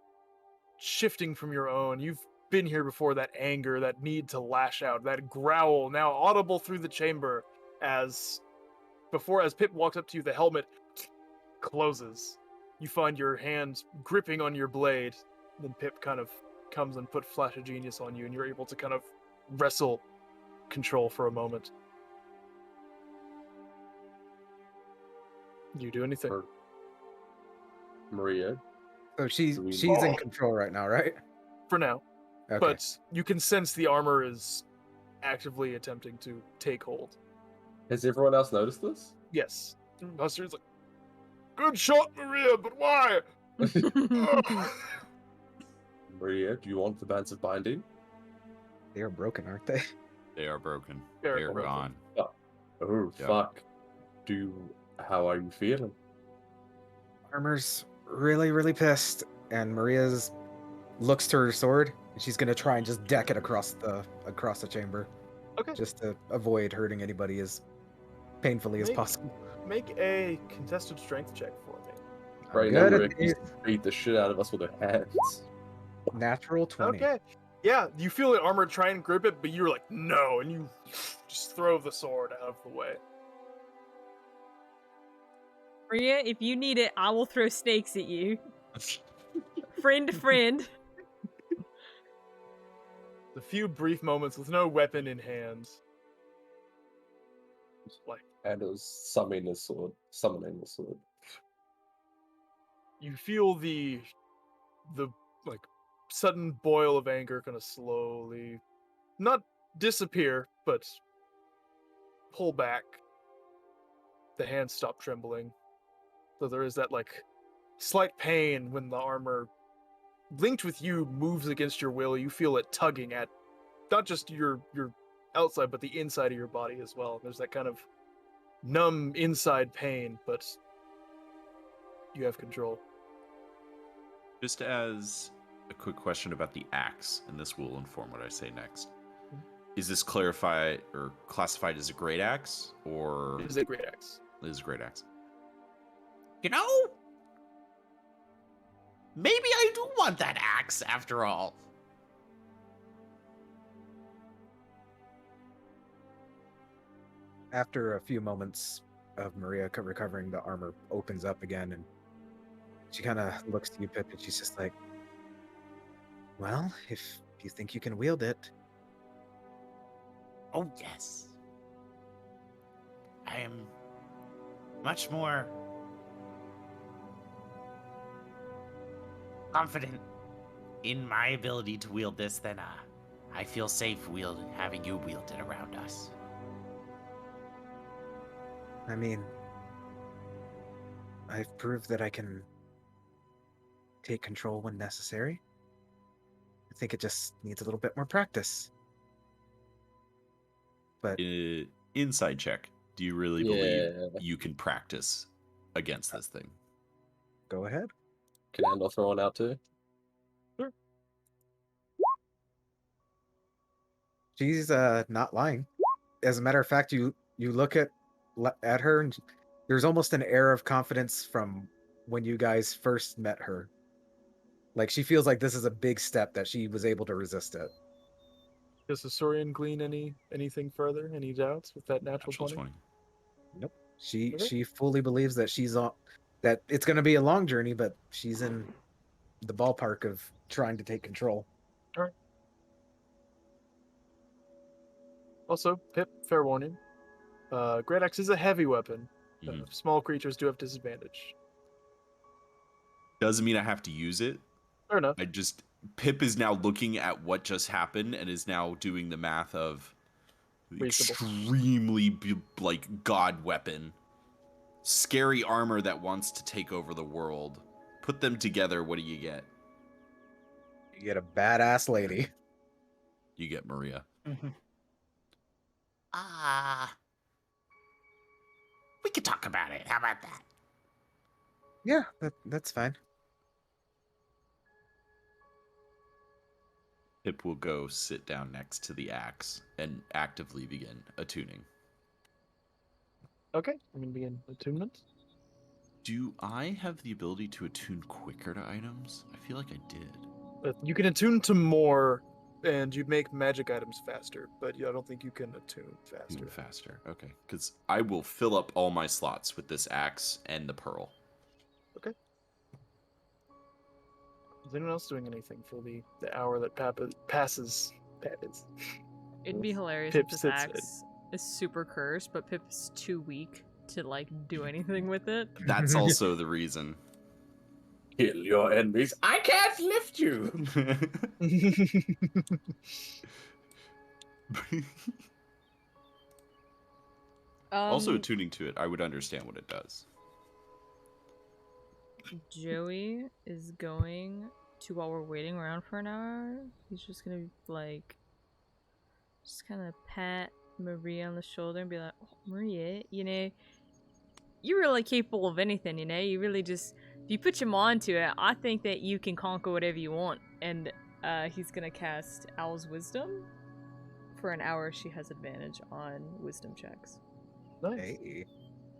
B: shifting from your own. You've been here before, that anger, that need to lash out, that growl now audible through the chamber as Pip walks up to you, the helmet closes. You find your hand gripping on your blade. Then Pip kind of comes and put Flash of Genius on you, and you're able to kind of wrestle control for a moment. Do you do anything?
E: Or- Maria,
F: So she's
E: Do we-
F: she's in control right now, right?
B: For now.
F: Okay.
B: But you can sense the armor is actively attempting to take hold.
E: has everyone else noticed this?
B: Yes. Buster's like, good shot, Maria, but why?
E: Maria, do you want the bands of binding?
F: They are broken, aren't they?
A: They are broken.
B: They're
A: They're
B: broken.
A: gone.
E: Oh,
A: Yeah.
E: fuck. How are you feeling?
F: Armor's really, really pissed, and Maria's looks to her sword, and she's gonna try and just deck it across the chamber,
B: Okay.
F: just to avoid hurting anybody as painfully as
B: Make-
F: possible.
B: Make a contested strength check for me.
F: I'm
E: Right now,
F: good
E: Maria
F: at
E: can just beat the shit out of us with her hands.
F: natural 20.
B: Okay. Yeah, you feel the armor try and grip it, but you're like, no, and you just throw the sword out of the way.
I: Maria, if you need it, I will throw snakes at you. Friend to friend.
B: A few brief moments with no weapon in hand. Just like,
E: And it was summoning the sword.
B: you feel the like sudden boil of anger kind of slowly not disappear, but pull back. The hands stop trembling. So there is that like slight pain when the armor linked with you moves against your will. You feel it tugging at not just your outside, but the inside of your body as well. There's that kind of numb inside pain, but you have control.
A: Just as a quick question about the axe, and this will inform what I say next. Is this clarified or classified as a great axe, or
B: It is a great axe.
A: it is a great axe?
H: You know, maybe I do want that axe after all.
F: After a few moments of Maria recovering, the armor opens up again, and she kind of looks to you, Pip, and she's just like, well, if you think you can wield it.
H: Oh, yes. I am much more confident in my ability to wield this than I feel safe having you wield it around us.
F: I mean, I've proved that I can take control when necessary. I think it just needs a little bit more practice. But
A: Inside check. Do you really
E: Yeah.
A: believe you can practice against this thing?
F: go ahead.
E: Can Andor throw one out too?
F: She's not lying. As a matter of fact, you look at her, and there's almost an air of confidence from when you guys first met her. Like she feels like this is a big step that she was able to resist it.
B: Does the Saurian glean anything further? Any doubts with that natural 20?
F: Nope. She
B: Okay.
F: she fully believes that she's on that it's going to be a long journey, but she's in the ballpark of trying to take control.
B: Also, Pip, fair warning. Great Axe is a heavy weapon.
A: Mhm.
B: Small creatures do have disadvantage.
A: Doesn't mean I have to use it.
B: Fair enough.
A: Pip is now looking at what just happened and is now doing the math of
B: Reasonable.
A: extremely like god weapon, scary armor that wants to take over the world. Put them together, what do you get?
F: You get a badass lady.
A: You get Maria.
H: We could talk about it. How about that?
F: Yeah, that's fine.
A: Pip will go sit down next to the axe and actively begin attuning.
B: Okay, I'm gonna begin attunement.
A: Do I have the ability to attune quicker to items? I feel like I did.
B: You can attune to more, and you make magic items faster, but I don't think you can attune faster.
A: Even faster. Okay. Because I will fill up all my slots with this axe and the pearl.
B: Okay. Is anyone else doing anything for the hour that passes?
I: It'd be hilarious
B: Pip
I: if this
B: sits
I: axe is super cursed, but Pip is too weak to like do anything with it.
A: That's also the reason.
E: Kill your enemies. I can't lift you.
A: Also attuning to it, I would understand what it does.
I: Joey is going to, while we're waiting around for an hour, he's just gonna like just kind of pat Maria on the shoulder and be like, oh, Maria, you're really capable of anything, you really just, if you put your mind to it, I think that you can conquer whatever you want. And he's gonna cast Owl's Wisdom. For an hour, she has advantage on wisdom checks.
B: Nice.
F: Hey.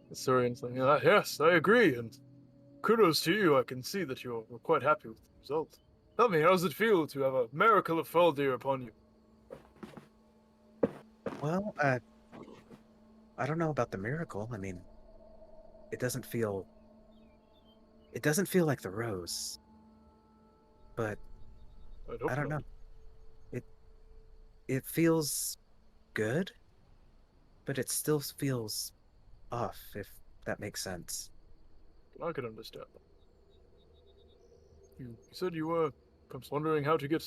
B: The Saurian's like, yes, I agree, and kudos to you. I can see that you're quite happy with the result. Tell me, how does it feel to have a miracle of Faldir upon you?
F: Well, I don't know about the miracle. I mean, it doesn't feel like the rose. But I don't know. It feels good, but it still feels off, if that makes sense.
B: I can understand that. You said you were perhaps wondering how to get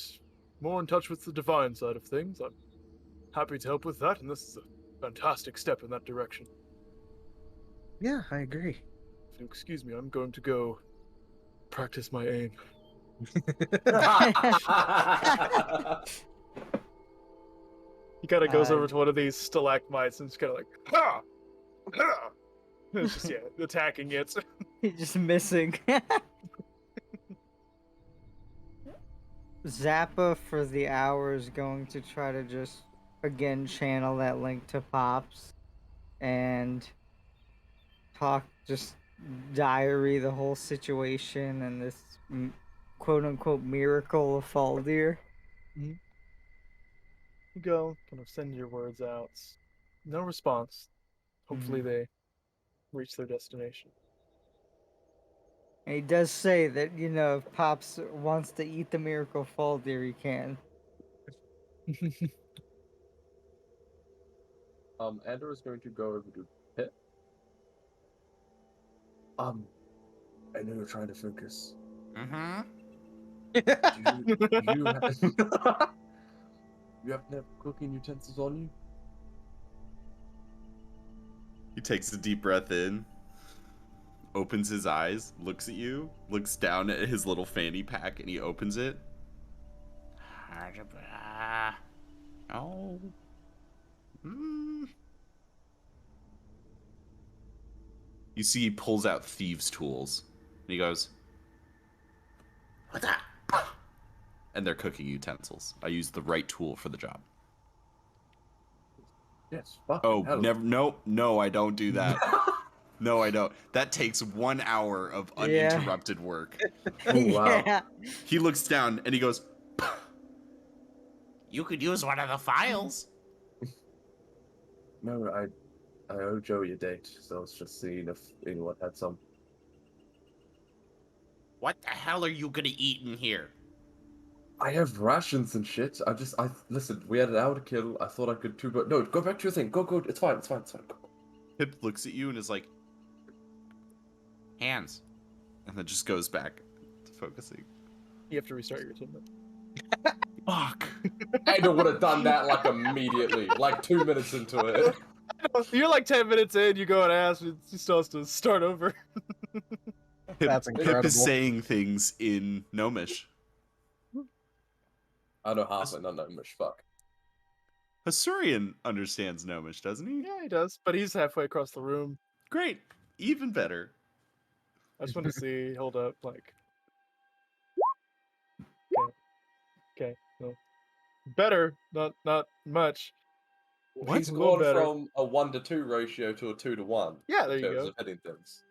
B: more in touch with the divine side of things. I'm happy to help with that, and this is a fantastic step in that direction.
F: Yeah, I agree.
B: If you excuse me, I'm going to go practice my aim. He kind of goes over to one of these stalagmites and just kind of like, ha! Ha! It's just, attacking it.
C: He's just missing. Zappa for the hour is going to try to just again channel that link to Pops and talk, just diary the whole situation and this quote unquote miracle of Faldir.
B: You go, kind of send your words out. No response. Hopefully they reach their destination.
C: And he does say that, if Pops wants to eat the miracle Faldir, he can.
E: Andor is going to go over to Pip. I know you're trying to focus.
H: Mm-hmm.
E: You have to have cooking utensils on you?
A: He takes a deep breath in, opens his eyes, looks at you, looks down at his little fanny pack, and he opens it.
H: Oh.
A: You see he pulls out thieves' tools. And he goes,
H: What the?
A: and they're cooking utensils. I used the right tool for the job.
E: Yes. Fucking
A: Oh,
E: hell.
A: never. No, I don't do that. No, I don't. That takes 1 hour of
C: Yeah.
A: uninterrupted work.
E: Oh, wow.
C: Yeah.
A: He looks down and he goes,
H: You could use one of the files.
E: No, I owe Joey a date, so I was just seeing if anyone had some.
H: What the hell are you gonna eat in here?
E: I have rations and shit. Listen, we had an hour to kill. I thought I could too, but no, go back to your thing. Go. It's fine. Go.
A: Pip looks at you and is like,
H: Hands.
A: and then just goes back to focusing.
B: You have to restart your team.
A: Fuck.
E: Ada would have done that like immediately, like 2 minutes into it.
B: You're like 10 minutes in, you go and ask, he still has to start over.
F: That's
A: Pip
F: incredible.
A: is saying things in Gnomish.
E: I know half it, not much. Fuck.
A: Hasurian understands Gnomish, doesn't he?
B: Yeah, he does, but he's halfway across the room.
A: Great. Even better.
B: I just want to see, hold up, like... Okay, no. Better, not much.
E: He's
B: a little
E: gone
B: better.
E: from a 1-to-2 ratio to a 2-to-1.
B: Yeah, there
E: in
B: you
E: terms
B: go.
E: of hitting things.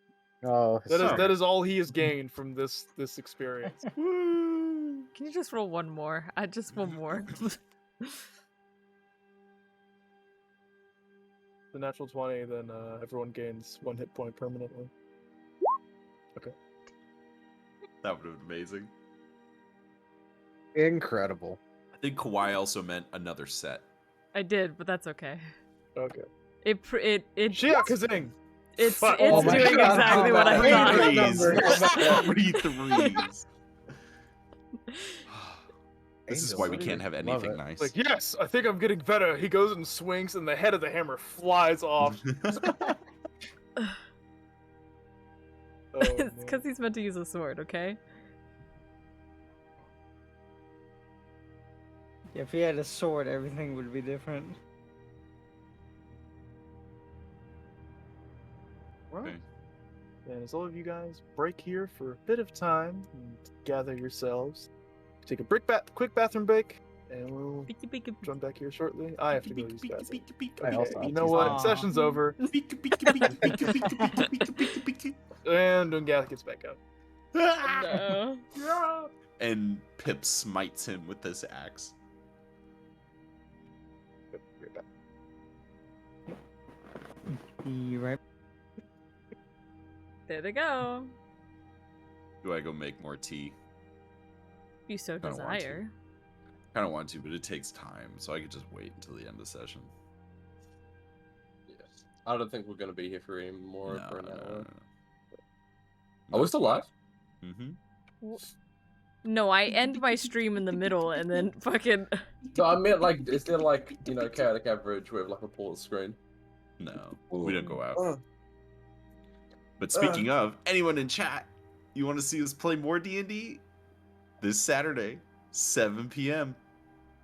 F: Oh,
B: That is all he has gained from this experience.
A: Woo.
I: Can you just roll one more? Just one more.
B: The natural 20, then everyone gains 1 hit point permanently.
A: That would have been amazing.
F: incredible.
A: I think Kawhi also meant another set.
I: I did, but that's okay.
B: Okay.
I: It
B: Shia Kazing!
I: it's
B: Fuck.
I: it's
F: Oh my
I: doing
F: God,
I: exactly
F: oh
I: what
F: my
I: I thought.
F: God.
A: Threes. This is
F: Angels,
A: why we
F: what do
A: can't
F: you-
A: have
F: love
A: anything
F: it.
A: nice.
B: Like, yes, I think I'm getting better. He goes and swings, and the head of the hammer flies off. Oh,
I: It's
B: man.
I: because he's meant to use a sword, okay?
C: If he had a sword, everything would be different.
B: Right.
A: Okay.
B: And as all of you guys break here for a bit of time and gather yourselves, take a quick bathroom break, and we'll
I: Beaky, beaky.
B: join back here shortly. I have to go use the bathroom.
F: I also
B: Okay, you
F: have
B: know
F: to
B: what?
C: Aw.
B: Session's over, and Ungath gets back up.
I: No.
A: And Pip smites him with this axe.
B: Right back.
C: Be right.
I: There they go.
A: Do I go make more tea?
I: If you so
A: I don't want to.
I: desire.
A: Kind of want to, but it takes time, so I could just wait until the end of session.
E: Yeah. I don't think we're gonna be here for any more
A: No,
E: for an
A: no,
E: hour.
A: no, no.
E: Are we still live?
A: Mm-hmm.
I: No, I end my stream in the middle and then fucking.
E: No, I meant like, is there like, chaotic average with like a pause screen?
A: No, we don't go out.
E: Uh,
A: But speaking of, anyone in chat, you want to see us play more D&D? This Saturday, 7 p.m.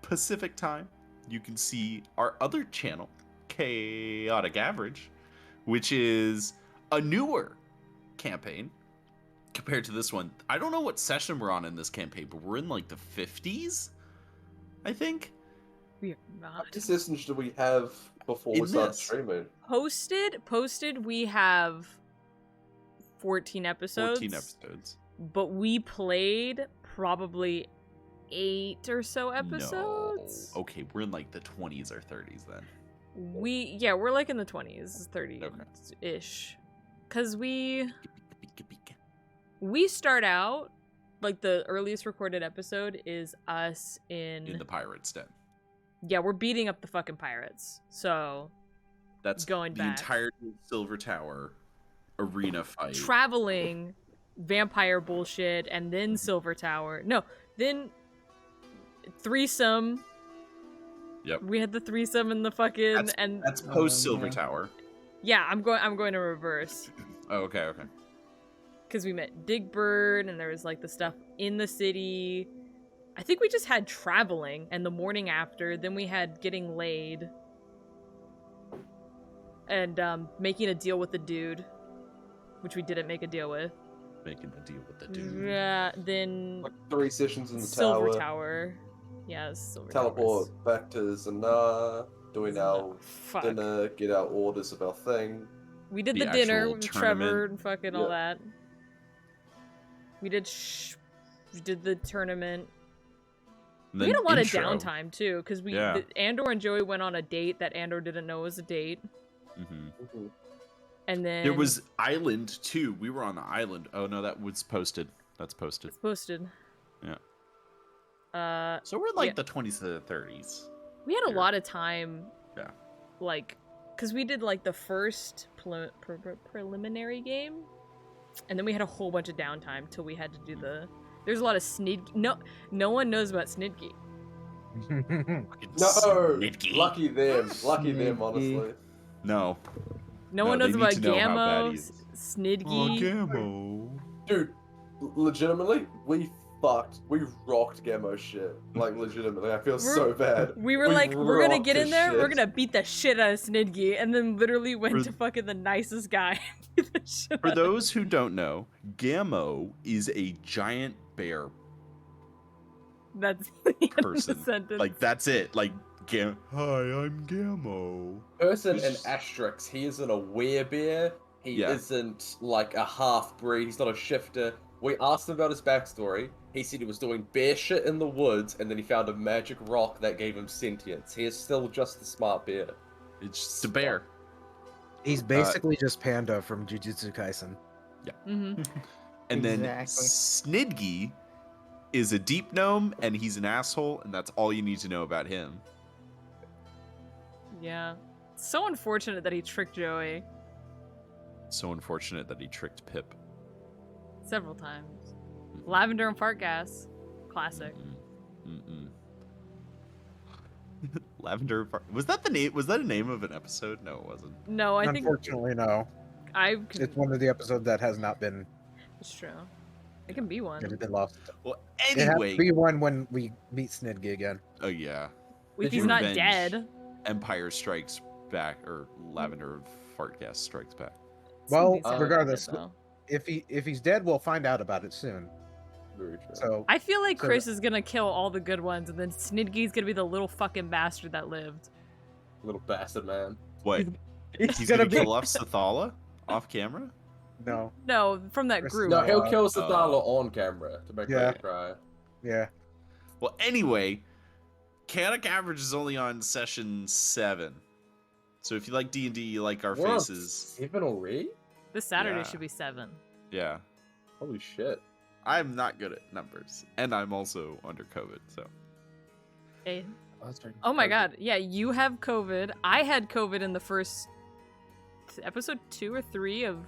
A: Pacific time, you can see our other channel, Chaotic Average, which is a newer campaign compared to this one. I don't know what session we're on in this campaign, but we're in like the 50s, I think.
I: We are
E: How
I: not.
E: many sessions do we have before we
A: In
E: start
A: this.
E: streaming?
I: Posted, we have 14 episodes.
A: 14 episodes.
I: But we played probably 8 or so episodes.
A: No. Okay, we're in like the 20s or 30s then.
I: We're like in the 20s, 30-ish. Cause we start out, like the earliest recorded episode is us
A: In the Pirates' Den.
I: Yeah, we're beating up the fucking pirates. So
A: That's
I: Going
A: the
I: back.
A: entire Silver Tower arena fight.
I: traveling vampire bullshit and then Silver Tower. No, then threesome.
A: Yep.
I: We had the threesome and the fucking
A: That's post Silver
C: yeah.
A: Tower.
I: Yeah, I'm going to reverse.
A: Oh, okay.
I: Because we met Digbird, and there was like the stuff in the city. I think we just had traveling, and the morning after, then we had getting laid. And making a deal with the dude, which we didn't make a deal with.
A: Making a deal with the dude.
I: Yeah, then
E: Like 3 sessions in the
I: Silver
E: tower.
I: Tower. Yeah, Silver
E: Teleport
I: Towers.
E: back to Zanar. Doing our
I: Fuck.
E: dinner. Get our orders of our thing.
I: We did
A: The
I: the dinner
A: actual
I: with Trevor
A: tournament.
I: and fucking
E: Yeah.
I: all that. We did the tournament.
A: And
I: We had
A: then
I: a lot
A: intro.
I: of downtime too, because
A: Yeah.
I: Andor and Joey went on a date that Andor didn't know was a date,
A: Mm-hmm.
I: and then
A: There was Island too. We were on the island. Oh no, that was posted. That's posted.
I: it's posted.
A: Yeah. So we're like
I: yeah.
A: the 20s to the 30s.
I: We had a
A: Here.
I: lot of time.
A: Yeah.
I: Like, because we did like the first preliminary game, and then we had a whole bunch of downtime till we had to do the. There's a lot of Snidgy. No one knows about Snidgy.
A: Fucking
E: No!
A: Snidgy.
E: Lucky them. Lucky them,
C: Snidgy.
E: honestly.
A: No.
I: No
A: No,
I: one
A: they
I: knows
A: need
I: about
A: to know how bad
I: Gammo,
A: he is.
I: Snidgy.
A: Gammo.
E: Dude, legitimately, we rocked Gammo shit. Like, legitimately, I feel so bad.
I: We were like, we're gonna
E: rocked
I: get in
E: his
I: there, we're
E: shit.
I: gonna beat the shit out of Snidgy, and then literally went
A: For-
I: to fucking the nicest guy. Beat the shit
A: For
I: out of
A: those who don't know, Gammo is a giant bear
I: That's the end of the
A: person.
I: sentence.
A: Like that's it. Like Hi, I'm Gammo.
E: Person in Asterix, he isn't a werebear. He
A: Yeah.
E: isn't like a half breed. He's not a shifter. We asked him about his backstory. He said he was doing bear shit in the woods, and then he found a magic rock that gave him sentience. He is still just a smart bear.
A: It's just a bear.
F: He's basically just Panda from Jujutsu Kaisen.
I: Mhm.
A: And then
C: Exactly.
A: Snidgy is a deep gnome, and he's an asshole, and that's all you need to know about him.
I: Yeah. So unfortunate that he tricked Joey
A: So unfortunate that he tricked Pip.
I: several times. Lavender and fart gas. Classic.
A: Mm-mm. Lavender. Was that the name? Was that a name of an episode? No, it wasn't.
I: No, I think
F: Unfortunately, no.
I: I
F: It's
I: can.
F: one of the episodes that has not been,
I: It's true. It can be one.
F: it has been lost.
A: Well,
F: It has to
A: anyway.
F: be one when we meet Snidgy again.
A: Oh yeah.
I: If
E: Did
I: he's
E: you
I: not
A: revenge?
I: dead.
A: Empire Strikes Back, or Lavender Fart Gas Strikes Back.
F: Well,
I: Something
F: regardless,
I: though.
F: If he's dead, we'll find out about it soon.
E: Very true.
F: So
I: I feel like
F: So-
I: Chris is gonna kill all the good ones, and then Snidgy's gonna be the little fucking bastard that lived.
E: Little bastard man.
A: What?
F: he's,
A: He's gonna kill off Sathala off camera?
F: No,
I: No, from that
F: Chris-
I: group.
E: No, he'll
F: Uh,
E: kill Sathala on camera to make
F: Yeah.
E: Lady cry.
F: yeah.
A: Well, anyway, Chaotic Average is only on session 7. So if you like D&D, you like our
E: We're on
A: faces.
E: 7 already?
I: This Saturday
A: Yeah.
I: should be 7.
A: Yeah.
E: Holy shit.
A: I'm not good at numbers. And I'm also under COVID, so.
I: Eh. Oh my god, yeah, you have COVID. I had COVID in the first episode 2 or 3 of.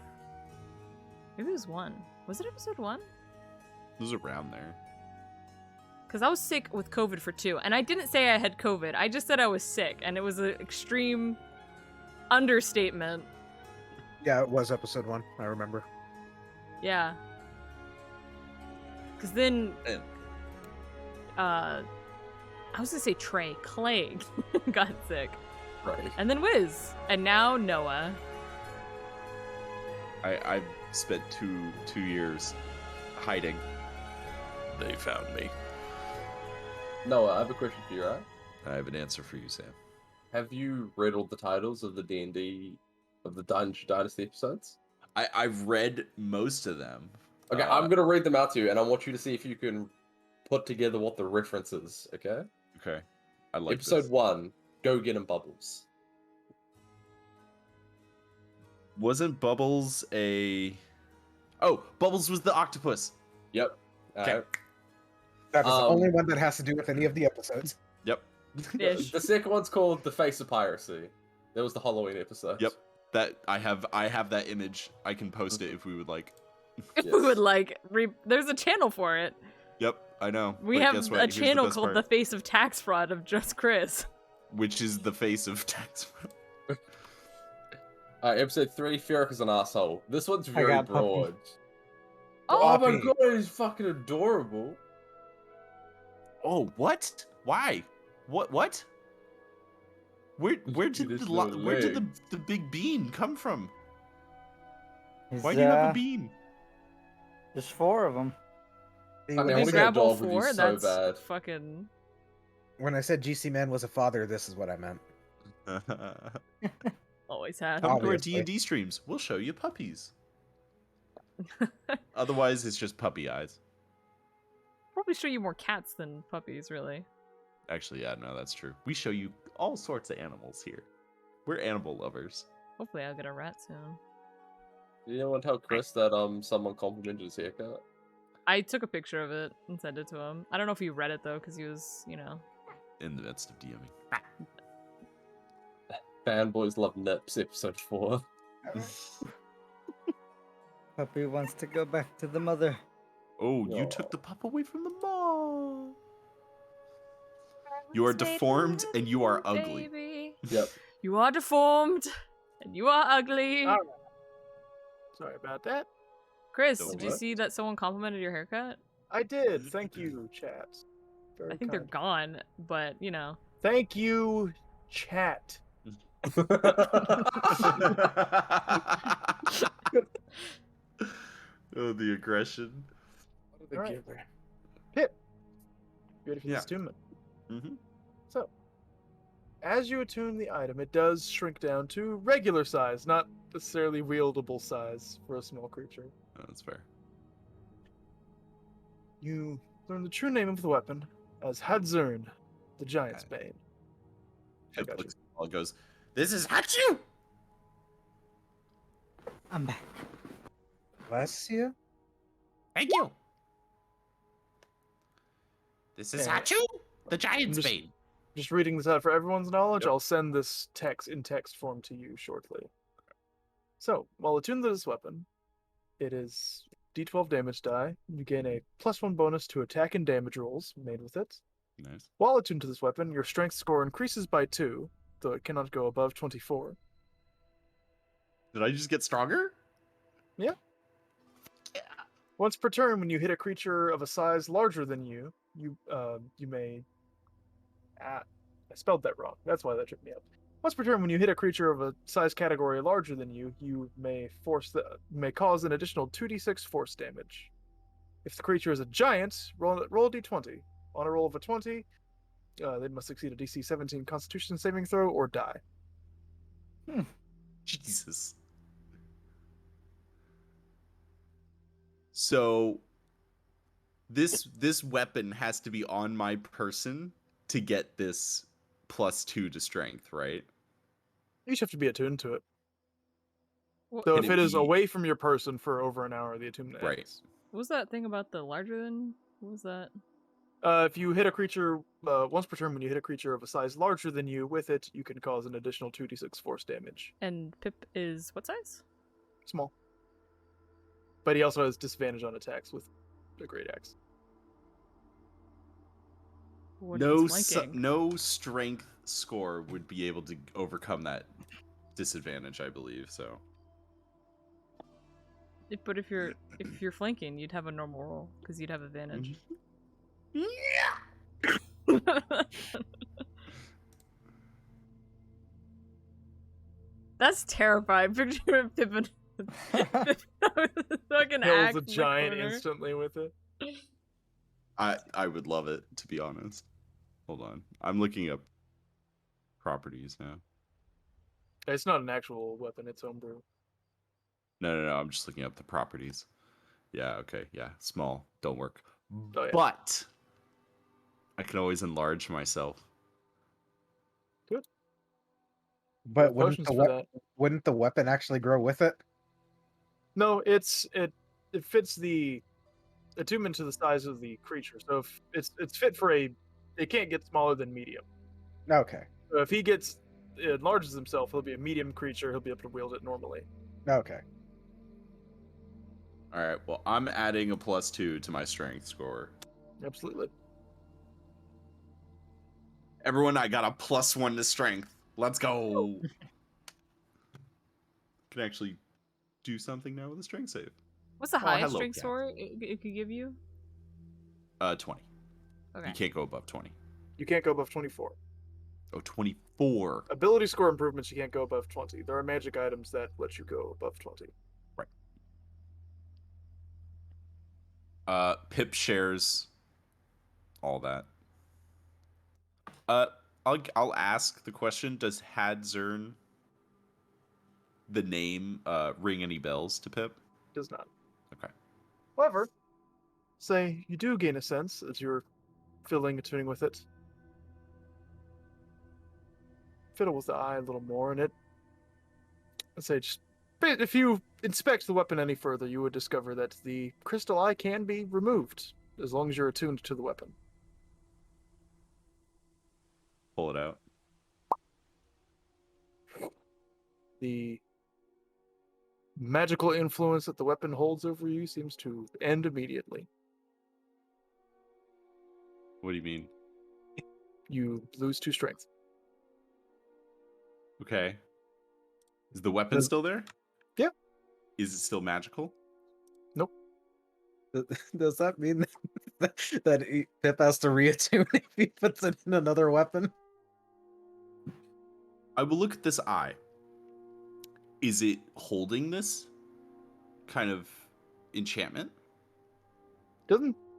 I: Maybe it was 1. Was it episode 1?
A: It was around there.
I: Because I was sick with COVID for 2, and I didn't say I had COVID. I just said I was sick, and it was an extreme understatement.
F: Yeah, it was episode 1. I remember.
I: Yeah. Because then,
A: And-
I: I was gonna say Clay got sick,
E: Right.
I: and then Wiz, and now Noah.
A: I've spent two years hiding. They found me.
E: Noah, I have a question for you, right?
A: I have an answer for you, Sam.
E: Have you read all the titles of the D&D, of the Dynasty episodes?
A: I've read most of them.
E: Okay, I'm gonna read them out to you, and I want you to see if you can put together what the reference is, okay?
A: Okay. I like
E: Episode
A: this.
E: 1, Go Get 'em Bubbles.
A: Wasn't Bubbles a... Oh, Bubbles was the octopus.
E: Yep.
A: Okay.
F: That is the
E: Um,
F: only one that has to do with any of the episodes.
A: Yep.
I: Ish.
E: The second one's called The Face of Piracy. That was the Halloween episode.
A: Yep. That I have that image. I can post it if we would like.
I: If we
E: Yes.
I: would like, there's a channel for it.
A: Yep, I know.
I: We
A: but
I: have
A: guess what?
I: a
A: Here's the
I: channel
A: best
I: called
A: part,
I: The Face of Tax Fraud of just Chris.
A: which is the face of tax.
E: Episode 3, Fiork is an asshole. This one's
C: I
E: very
C: got Puppy.
E: broad.
I: Oh,
E: Oh my
F: Puppy.
E: god, he's fucking adorable.
A: Oh, what? Why? What? Where did
E: His
A: the
E: little
A: where did
E: legs.
A: the big bean come from?
C: Is,
A: Why do you have a bean?
C: There's 4 of them.
F: See,
E: I mean,
F: when,
E: I
F: I
I: you
E: wanna
F: said,
E: get a
I: grab all
E: dog with you
I: 4?
E: so
I: That's
E: bad.
I: fucking.
F: when I said GC Man was a father, this is what I meant.
I: Always had.
A: Come to our
F: Obviously.
A: D&D streams. We'll show you puppies. Otherwise, it's just puppy eyes.
I: Probably show you more cats than puppies, really.
A: Actually, yeah, no, that's true. We show you all sorts of animals here. We're animal lovers.
I: Hopefully, I'll get a rat soon.
E: You know what? Tell Chris that someone complimented his haircut.
I: I took a picture of it and sent it to him. I don't know if he read it though, because he was, you know.
A: In the midst of DMing.
E: Fanboys love nips. Episode 4.
C: Puppy wants to go back to the mother.
A: Oh, you
E: Aw.
A: took the pup away from the mom. You are deformed and you are ugly.
I: Baby.
E: Yep.
I: You are deformed and you are ugly.
B: All right. Sorry about that.
I: Chris,
A: So
I: did you
E: what?
I: see that someone complimented your haircut?
B: I did. Thank you, chat. Very
I: I think
B: kind.
I: they're gone, but you know.
B: Thank you, chat.
A: Oh, the aggression.
B: All right. Pip, ready for
A: Yeah.
B: this attunement?
A: Mm-hmm.
B: So, as you attune the item, it does shrink down to regular size, not necessarily wieldable size for a small creature.
A: Oh, that's fair.
B: You learn the true name of the weapon as Hadzern, the Giant's Bane. I
A: Pip
B: got you.
A: looks all goes, "This is Hachu!"
C: I'm back.
F: Bless you.
H: Thank you. This is
B: Yeah.
H: Hachu, the giant's
B: just-
H: bane.
B: Just reading this out for everyone's knowledge,
A: Yep.
B: I'll send this text in text form to you shortly. So, while attuned to this weapon, it is d12 damage die. You gain a +1 bonus to attack and damage rolls made with it.
A: Nice.
B: While attuned to this weapon, your strength score increases by 2, though it cannot go above 24.
A: Did I just get stronger?
B: Once per turn, when you hit a creature of a size larger than you, you may. I spelled that wrong. That's why that tripped me up. Once per turn, when you hit a creature of a size category larger than you, you may cause an additional 2d6 force damage. If the creature is a giant, roll a d20. On a roll of a 20, they must succeed a DC 17 Constitution saving throw or die.
A: Jesus. So this weapon has to be on my person to get this +2 to strength, right?
B: You just have to be attuned to it.
I: What,
B: Though
A: Can
B: if
A: it
B: it is
A: be-
B: away from your person for over an hour, the attunement
A: Right.
B: ends.
I: what was that thing about the larger than? What was that?
B: If you hit a creature once per turn, when you hit a creature of a size larger than you with it, you can cause an additional 2d6 force damage.
I: And Pip is what size?
B: Small. But he also has disadvantage on attacks with a great axe.
I: What
A: No,
I: is flanking?
A: no strength score would be able to overcome that disadvantage, I believe. So
I: But if you're flanking, you'd have a normal roll because you'd have advantage. That's terrifying. Picture of Pippin. Fucking
B: Kills
I: axe
B: a
I: in the
B: giant
I: corner.
B: instantly with it.
A: I would love it, to be honest. Hold on, I'm looking up properties now.
B: It's not an actual weapon, it's homebrew.
A: No, I'm just looking up the properties. Yeah, okay, yeah, small, don't work.
B: Oh, yeah.
A: But I can always enlarge myself.
F: But
B: Potions for that.
F: wouldn't the weapon actually grow with it?
B: No, it fits the attunement to the size of the creature. So if it's fit for it can't get smaller than medium.
F: Okay.
B: So if he enlarges himself, he'll be a medium creature. He'll be able to wield it normally.
F: Okay.
A: All right, well, I'm adding a +2 to my strength score.
B: Absolutely.
A: Everyone, I got a +1 to strength. Let's go. can actually do something now with a strength save.
I: What's the
A: Oh,
I: highest
A: hello,
I: strength
A: cat.
I: score it could give you?
A: 20.
I: Okay.
A: You can't go above 20.
B: You can't go above 24.
A: Oh, 24.
B: Ability score improvements, you can't go above 20. There are magic items that let you go above 20.
A: Pip shares all that. I'll ask the question: does Hadzern, the name, ring any bells to Pip?
B: Does not.
A: Okay.
B: However, say you do gain a sense as you're filling and tuning with it. Fiddle with the eye a little more, and it. Let's say, just if you inspect the weapon any further, you would discover that the crystal eye can be removed as long as you're attuned to the weapon.
A: Pull it out.
B: The magical influence that the weapon holds over you seems to end immediately.
A: What do you mean?
B: You lose 2 strength.
A: Okay. Is the weapon still there?
B: Yeah.
A: Is it still magical?
B: Nope.
F: Does that mean that Pip has to reattune if he puts it in another weapon?
A: I will look at this eye. Is it holding this kind of enchantment?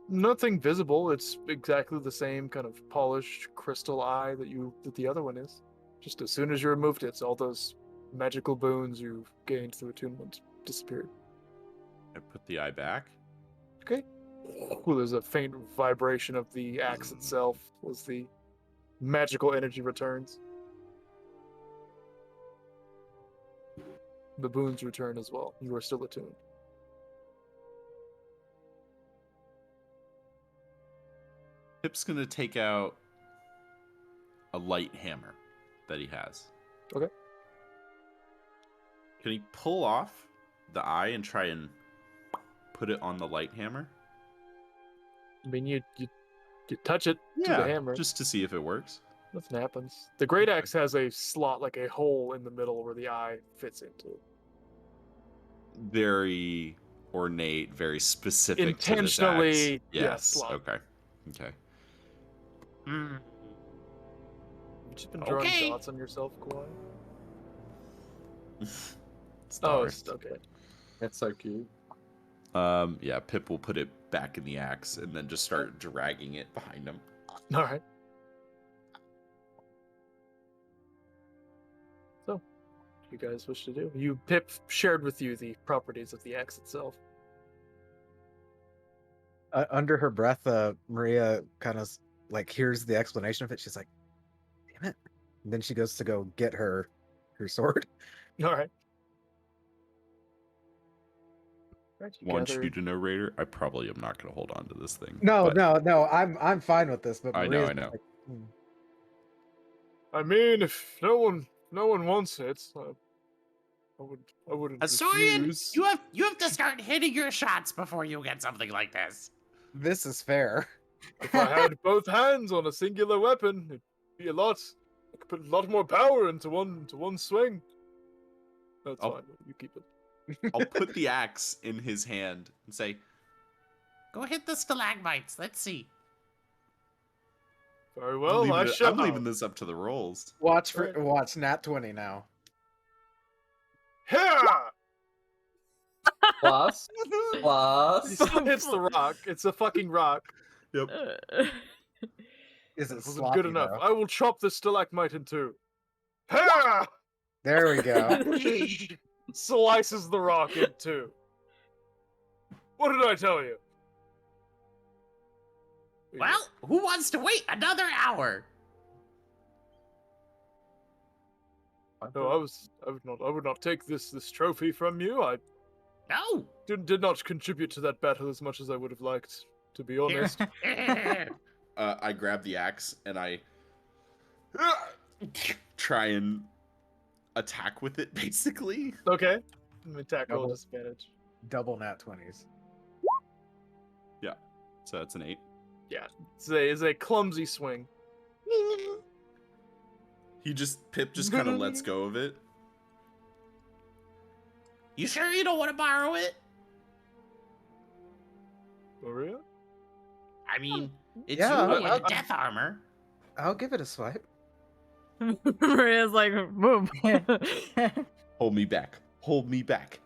B: Nothing visible. It's exactly the same kind of polished crystal eye that the other one is. Just as soon as you removed it, all those magical boons you've gained through attunement disappeared.
A: I put the eye back.
B: Okay. Well, there's a faint vibration of the axe itself as the magical energy returns. The boons return as well. You are still attuned.
A: Pip's gonna take out a light hammer that he has.
B: Okay.
A: Can he pull off the eye and try and put it on the light hammer?
B: I mean, you touch it to the hammer.
A: Just to see if it works.
B: Nothing happens. The great axe has a slot, like a hole in the middle where the eye fits into.
A: Very ornate, very specific.
B: Intentionally,
A: to this axe. Yes.
B: slot.
A: Okay. Okay.
H: Hmm.
B: You've just been drawing
H: Okay.
B: dots on yourself, Kawhi.
A: Stars.
B: Okay.
E: That's so cute.
A: Yeah, Pip will put it back in the axe and then just start dragging it behind him.
B: All right. So, what do you guys wish to do? Pip shared with you the properties of the axe itself.
F: Under her breath, Maria kind of like hears the explanation of it. She's like, "Damn it!" And then she goes to go get her sword.
B: All right. Right,
A: Want
B: gather-
A: you to know, Raider, I probably am not going to hold on to this thing.
F: No,
A: but
F: no, I'm fine with this. But
A: I
F: Maria's
A: know.
F: like, "Hmm."
B: I mean, if no one wants it, I wouldn't
H: Asturian,
B: refuse.
H: you have to start hitting your shots before you get something like this.
F: This is fair.
B: If I had both hands on a singular weapon, it'd be a lot. I could put a lot more power into one swing. That's fine. You keep it.
A: I'll put the axe in his hand and say,
H: Go hit the stalagmites. Let's see.
B: Very well.
A: I'm leaving this up to the rolls.
F: Watch
B: Right.
F: Nat 20 now.
B: Here!
E: Plus.
B: It's the rock. It's a fucking rock.
A: Yep.
F: Is
B: It
F: it
B: wasn't
F: sloppy,
B: good enough.
F: though?
B: I will chop this stalagmite in two. Here!
F: There we go.
B: Slices the rock in two. What did I tell you?
H: Well, who wants to wait another hour?
B: No, I would not take this trophy from you. I
H: No.
B: did not contribute to that battle as much as I would have liked, to be honest.
A: I grab the axe and I try and attack with it, basically.
B: Okay. Let me tackle
F: Double.
B: disadvantage.
F: Double Nat 20s.
A: So that's an 8.
B: Yeah. It's a clumsy swing.
A: Pip just kind of lets go of it.
H: You sure you don't want to borrow it?
B: Maria?
H: I mean, it's
F: Yeah,
H: you in
F: I'll-
H: the death armor.
F: I'll give it a swipe.
I: Maria's like, move.
A: Hold me back. Hold me back.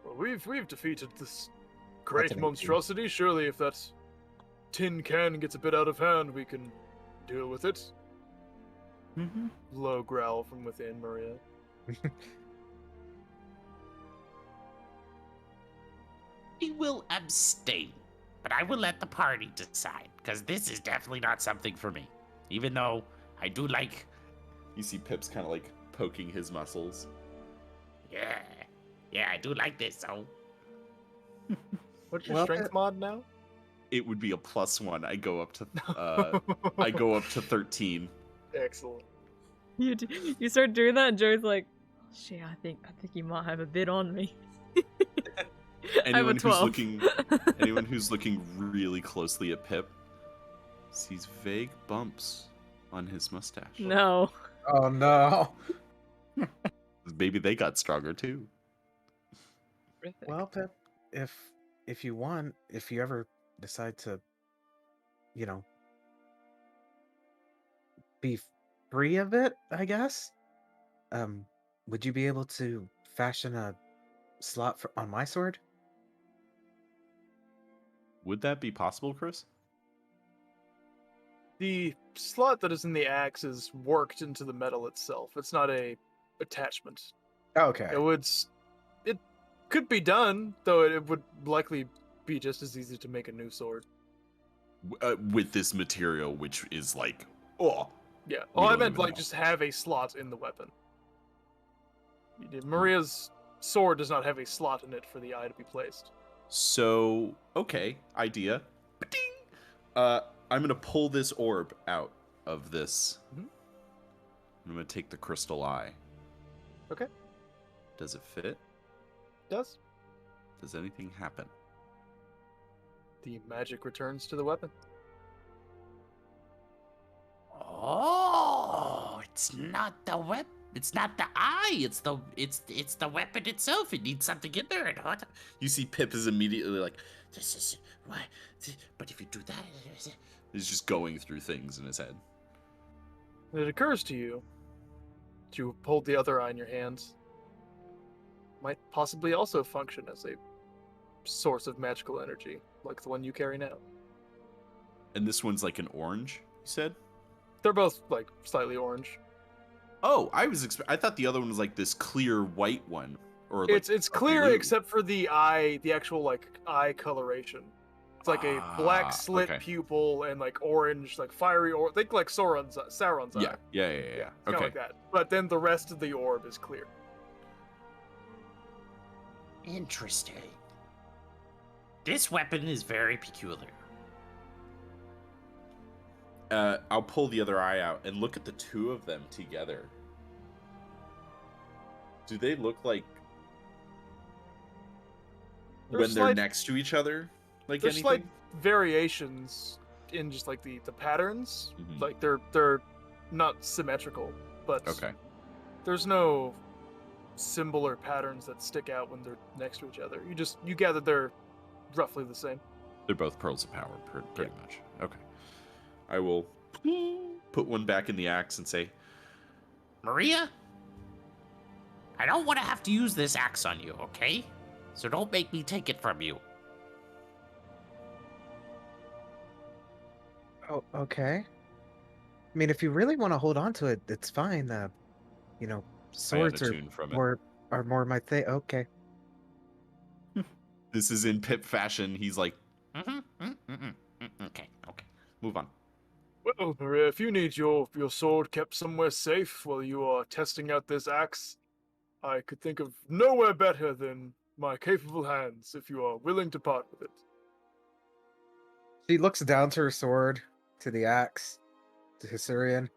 B: Well, we've defeated this great
F: an 18.
B: monstrosity. Surely, if that tin can gets a bit out of hand, we can deal with it.
C: Mm-hmm.
B: Low growl from within, Maria.
H: We will abstain, but I will let the party decide, because this is definitely not something for me. Even though I do like,
A: You see Pip's kind of like poking his muscles.
H: yeah, I do like this, so.
B: What's your
F: Well,
B: strength mod now?
A: It would be a +1. I go up to 13.
B: Excellent.
I: You start doing that, and Joey's like, oh, shit, I think you might have a bit on me. I have a
A: Anyone who's
I: 12.
A: looking really closely at Pip sees vague bumps on his mustache.
I: No.
F: Oh no.
A: Maybe they got stronger too.
F: Well, Pip, if you want, if you ever decide to, you know, be free of it, I guess. Would you be able to fashion a slot on my sword?
A: Would that be possible, Chris?
B: The slot that is in the axe is worked into the metal itself. It's not a attachment.
F: Okay.
B: It could be done, though it would likely be just as easy to make a new sword.
A: With this material, which is like, oh,
B: Yeah.
A: We
B: Oh, I
A: don't
B: meant
A: even
B: like
A: know.
B: just have a slot in the weapon. Maria's sword does not have a slot in it for the eye to be placed.
A: so okay, idea. Ba-ding! I'm gonna pull this orb out of this.
B: Mhm.
A: I'm gonna take the crystal eye.
B: Okay.
A: Does it fit?
B: Does
A: Does anything happen?
B: the magic returns to the weapon?
H: Oh, it's not the It's not the eye. It's the weapon itself. It needs something in there.
A: You see, Pip is immediately like, "This is why." But if you do that, he's just going through things in his head.
B: It occurs to you that you hold the other eye in your hands. Might possibly also function as a source of magical energy, like the one you carry now.
A: And this one's like an orange. You said?
B: They're both like slightly orange.
A: Oh, I thought the other one was like this clear white one, or like
B: It's
A: a
B: clear
A: blue.
B: except for the eye, the actual like eye coloration. It's like a black slit
A: okay.
B: pupil and like orange, like fiery, or think like Sauron's eye.
A: Yeah.
B: Kind
A: Okay.
B: of like that. But then the rest of the orb is clear.
H: Interesting. This weapon is very peculiar.
A: I'll pull the other eye out and look at the two of them together. Do they look like when they're
B: slight-
A: next to each other? Like
B: There's
A: anything?
B: slight variations in just like the patterns.
A: Mhm.
B: Like they're not symmetrical, but
A: Okay.
B: there's no symbol or patterns that stick out when they're next to each other. You gather they're roughly the same.
A: They're both pearls of power, pretty much. Okay. I will put one back in the axe and say,
H: Maria, I don't want to have to use this axe on you, okay? So don't make me take it from you.
F: Oh, okay. I mean, if you really want to hold on to it, it's fine. You know, swords are
A: tune from it.
F: more my thing. Okay.
A: This is in Pip fashion. He's like,
H: Okay.
A: move on.
B: Well, Maria, if you need your sword kept somewhere safe while you are testing out this axe, I could think of nowhere better than my capable hands if you are willing to part with it.
F: She looks down to her sword, to the axe, to Hyserian.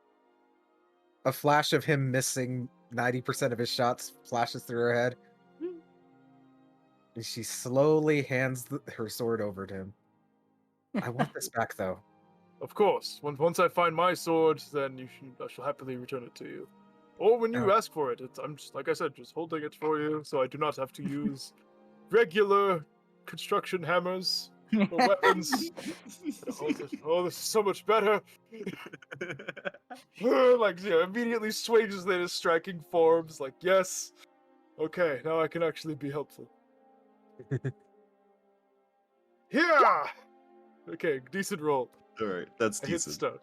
F: A flash of him missing 90% of his shots flashes through her head. And she slowly hands her sword over to him. I want this back, though.
B: Of course, once I find my sword, then I shall happily return it to you. Or when you ask for it, I'm just, like I said, just holding it for you, so I do not have to use regular construction hammers or weapons. Oh, this is so much better. Like, immediately swings in his striking forms. Like, yes, okay, now I can actually be helpful. Yeah. Okay, decent roll.
A: All right, that's
B: I hit
A: decent.
B: stuff.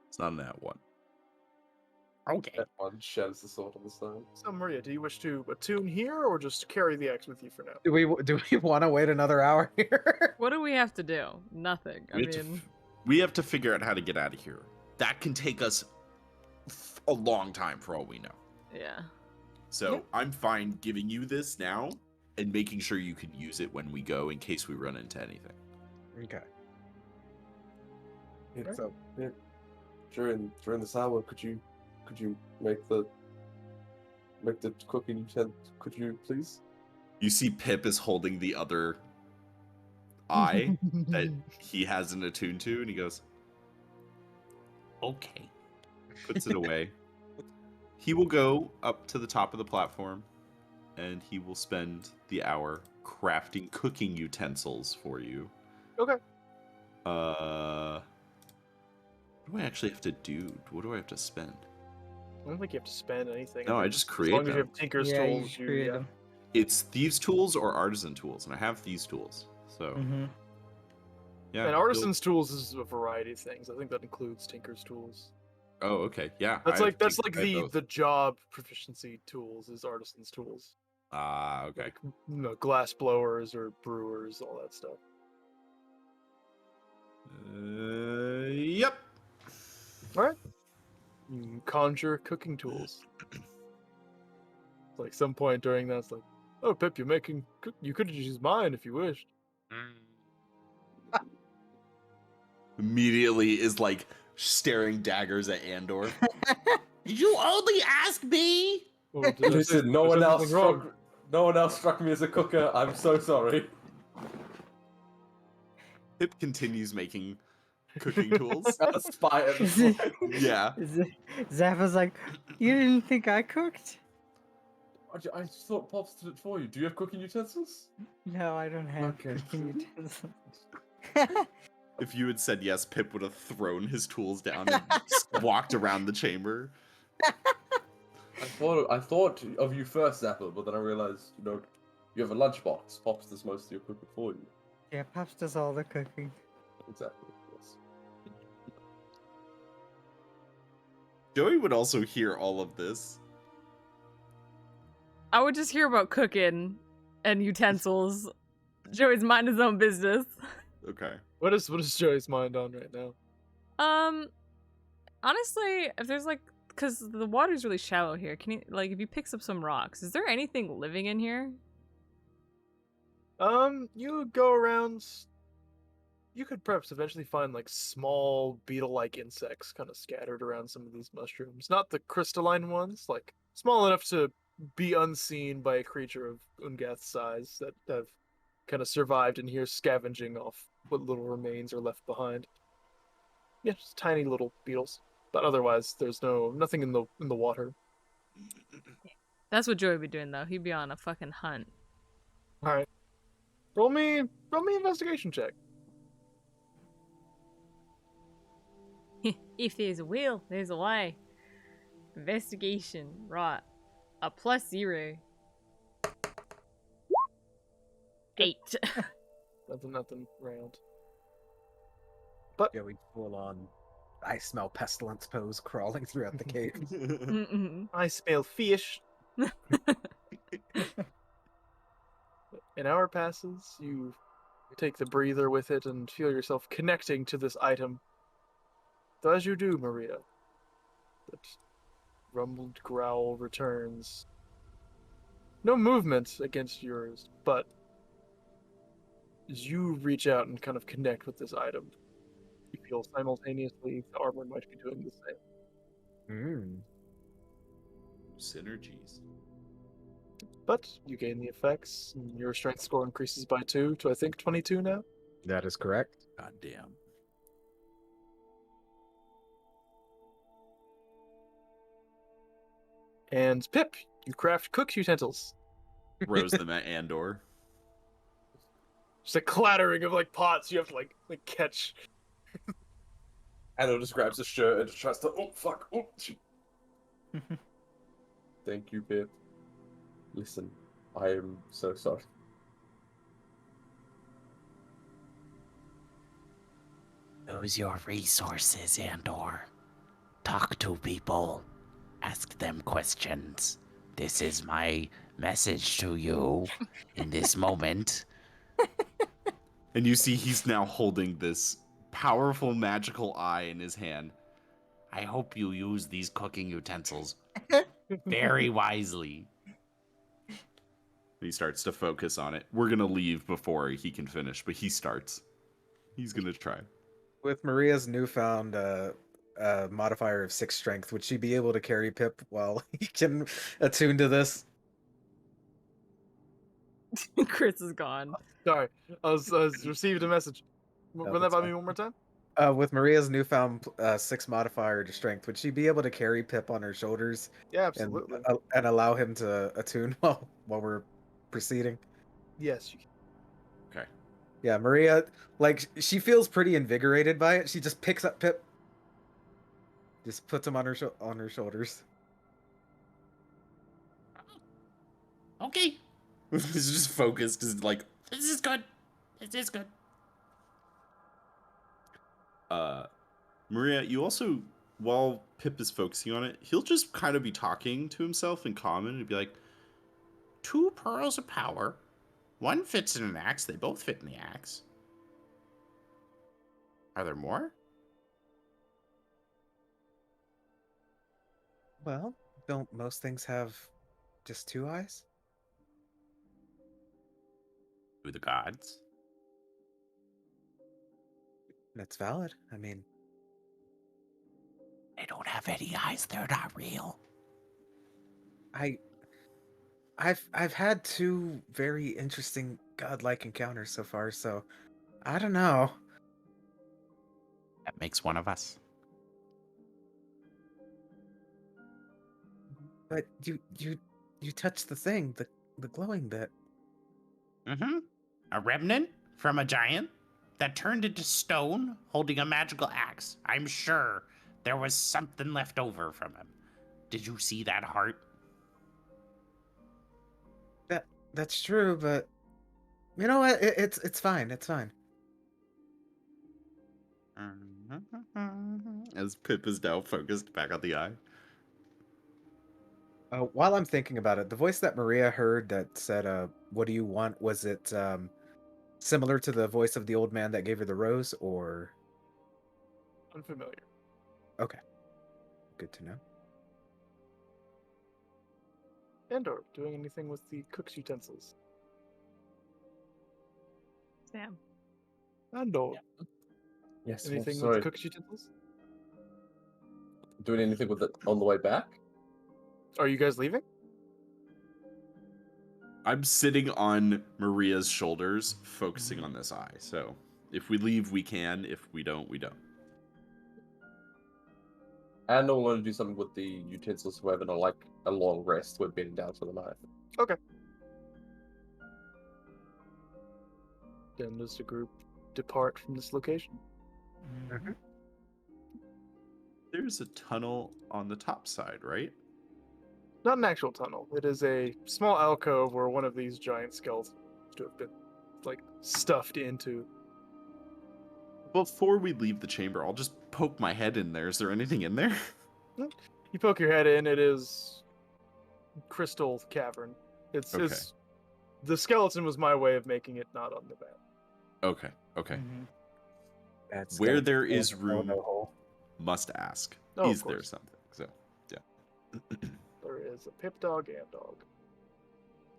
A: It's not that one.
H: Okay.
E: That one sheds the sword on the side.
B: So, Maria, do you wish to attune here or just carry the axe with you for now?
F: Do we want to wait another hour here?
I: What do we have to do? Nothing. I mean,
A: We have to figure out how to get out of here. That can take us a long time for all we know.
I: yeah.
A: So I'm fine giving you this now and making sure you can use it when we go in case we run into anything.
F: Okay.
E: Yeah,
F: So
E: yeah. During this hour, could you make the cooking utensil? Could you please?
A: You see Pip is holding the other eye that he hasn't attuned to, and he goes,
H: Okay.
A: puts it away. He will go up to the top of the platform, and he will spend the hour crafting cooking utensils for you.
B: Okay.
A: What do I actually have to do? What do I have to spend?
B: I don't think you have to spend anything.
A: No, I
B: think
A: just
B: as
A: create
B: long as you
A: them.
B: have Tinker's
C: Yeah, you
B: tools,
C: just create them.
A: It's thieves' tools or artisan tools, and I have thieves' tools. So,
C: Mm-hmm.
A: yeah.
B: And
A: you'll-
B: artisan's tools is a variety of things. I think that includes Tinker's tools.
A: Oh, okay. Yeah.
B: That's
A: I
B: like
A: think I have both.
B: the job proficiency tools is artisan's tools.
A: Ah, okay.
B: Like, glass blowers or brewers, all that stuff.
A: Yep.
B: All right. You can conjure cooking tools. Like some point during that, it's like, oh, Pip, you're making. You could use mine if you wished.
A: Immediately is like staring daggers at Andor.
H: Did you only ask me?
B: Oh, did I say-
E: Listen, no
B: did I
E: one
B: say
E: else
B: something wrong?
E: no one else struck me as a cooker. I'm so sorry.
A: Pip continues making cooking tools.
E: A spy at
C: Is
E: the
C: it-
A: Yeah.
C: Zappa's like, you didn't think I cooked?
E: I just thought Pops did it for you. Do you have cooking utensils?
C: No, I don't have
E: Okay.
C: cooking utensils.
A: If you had said yes, Pip would have thrown his tools down and walked around the chamber.
E: I thought of you first, Zappa, but then I realized, you have a lunchbox. Pops does most of your cooking for you.
C: Yeah, Pops does all the cooking.
E: Exactly. Yes.
A: Joey would also hear all of this.
I: I would just hear about cooking and utensils. Joey's minding his own business.
A: Okay.
B: What is Joey's mind on right now?
I: Honestly, if there's because the water's really shallow here, can you, if you picks up some rocks, is there anything living in here?
B: You go around. You could perhaps eventually find small beetle-like insects kind of scattered around some of these mushrooms. Not the crystalline ones, small enough to be unseen by a creature of Ungath's size that have kind of survived in here, scavenging off what little remains are left behind. Yeah, just tiny little beetles. But otherwise, there's nothing in the water.
I: That's what Joey would be doing though. He'd be on a fucking hunt.
B: All right, roll me investigation check.
I: If there's a will, there's a way. Investigation, right? A +0. 8.
B: Nothing round.
F: yeah, we full on. I smell pestilence pose crawling throughout the cave.
I: Mm-mm.
B: I smell fish. An hour passes, you take the breather with it and feel yourself connecting to this item. So as you do, Maria, that rumbled growl returns. No movement against yours, but as you reach out and kind of connect with this item, you feel simultaneously the armor might be doing the same.
A: Synergies.
B: But you gain the effects, and your strength score increases by 2 to I think 22 now.
F: That is correct.
A: God damn.
B: And Pip, you craft cook utensils.
A: Throws them at Andor.
B: Just a clattering of like pots you have to like catch.
E: Anno just grabs his shirt and just tries to. Oh fuck! Oh. Thank you, Pip. Listen, I am so sorry.
H: Use your resources, Andor. Talk to people. Ask them questions. This is my message to you in this moment.
A: And you see he's now holding this powerful magical eye in his hand.
H: I hope you use these cooking utensils very wisely.
A: He starts to focus on it. We're going to leave before he can finish, but he starts. He's going to try.
F: With Maria's newfound modifier of 6 strength, would she be able to carry Pip while he can attune to this?
I: Chris is gone.
B: Sorry, I was received a message. Run that
F: that's
B: by
F: fine.
B: me one more time.
F: With Maria's newfound 6 modifier to strength, would she be able to carry Pip on her shoulders
B: Yeah,
F: and,
B: absolutely.
F: and allow him to attune while we're proceeding?
B: Yes. You
A: Okay.
F: Yeah, Maria, like, she feels pretty invigorated by it. She just picks up Pip, just puts him on her shoulders.
H: Okay,
A: He's just focused. Is like,
H: this is good. This is good.
A: Maria, you also, while Pip is focusing on it, he'll just kind of be talking to himself in common and be like,
H: 2 pearls of power. 1 fits in an axe. They both fit in the axe. Are there more?
F: Well, don't most things have just 2 eyes?
H: To the gods.
F: That's valid. I mean,
H: They don't have any eyes. They're not real.
F: I've had 2 very interesting godlike encounters so far, so I don't know.
H: That makes one of us.
F: But you touched the thing, the glowing bit.
H: Mm-hmm. A remnant from a giant that turned into stone holding a magical axe. I'm sure there was something left over from him. Did you see that heart?
F: That's true, but you know what? It's fine. It's fine.
A: as Pip is now focused back on the eye.
F: While I'm thinking about it, the voice that Maria heard that said, "What do you want?" Was it similar to the voice of the old man that gave her the rose, or
B: unfamiliar.
F: okay, good to know.
B: Andor, doing anything with the cook's utensils?
I: Sam.
B: Andor,
E: Yes.
B: anything
E: sorry.
B: with cook's utensils?
E: Doing anything with it on the way back?
B: Are you guys leaving?
A: I'm sitting on Maria's shoulders, focusing on this eye. So if we leave, we can. If we don't, we don't.
E: And I want to do something with the utensils. We're having a long rest. We're bending down to the knife.
B: Okay. Then does the group depart from this location?
F: Mhm.
A: There's a tunnel on the top side, right?
B: Not an actual tunnel. It is a small alcove where one of these giant skeletons to have been like stuffed into.
A: Before we leave the chamber, I'll just poke my head in there. Is there anything in there?
B: You poke your head in, it is crystal cavern. It's
A: Okay.
B: the skeleton was my way of making it not on the map.
A: Okay. Okay.
C: Mhm.
F: That's
A: Where
F: gotta
A: there
F: be
A: is
F: no
A: room,
F: hole.
A: must ask.
B: Oh, of
A: Is there
B: course.
A: something? So, yeah.
B: There is a pip dog and dog.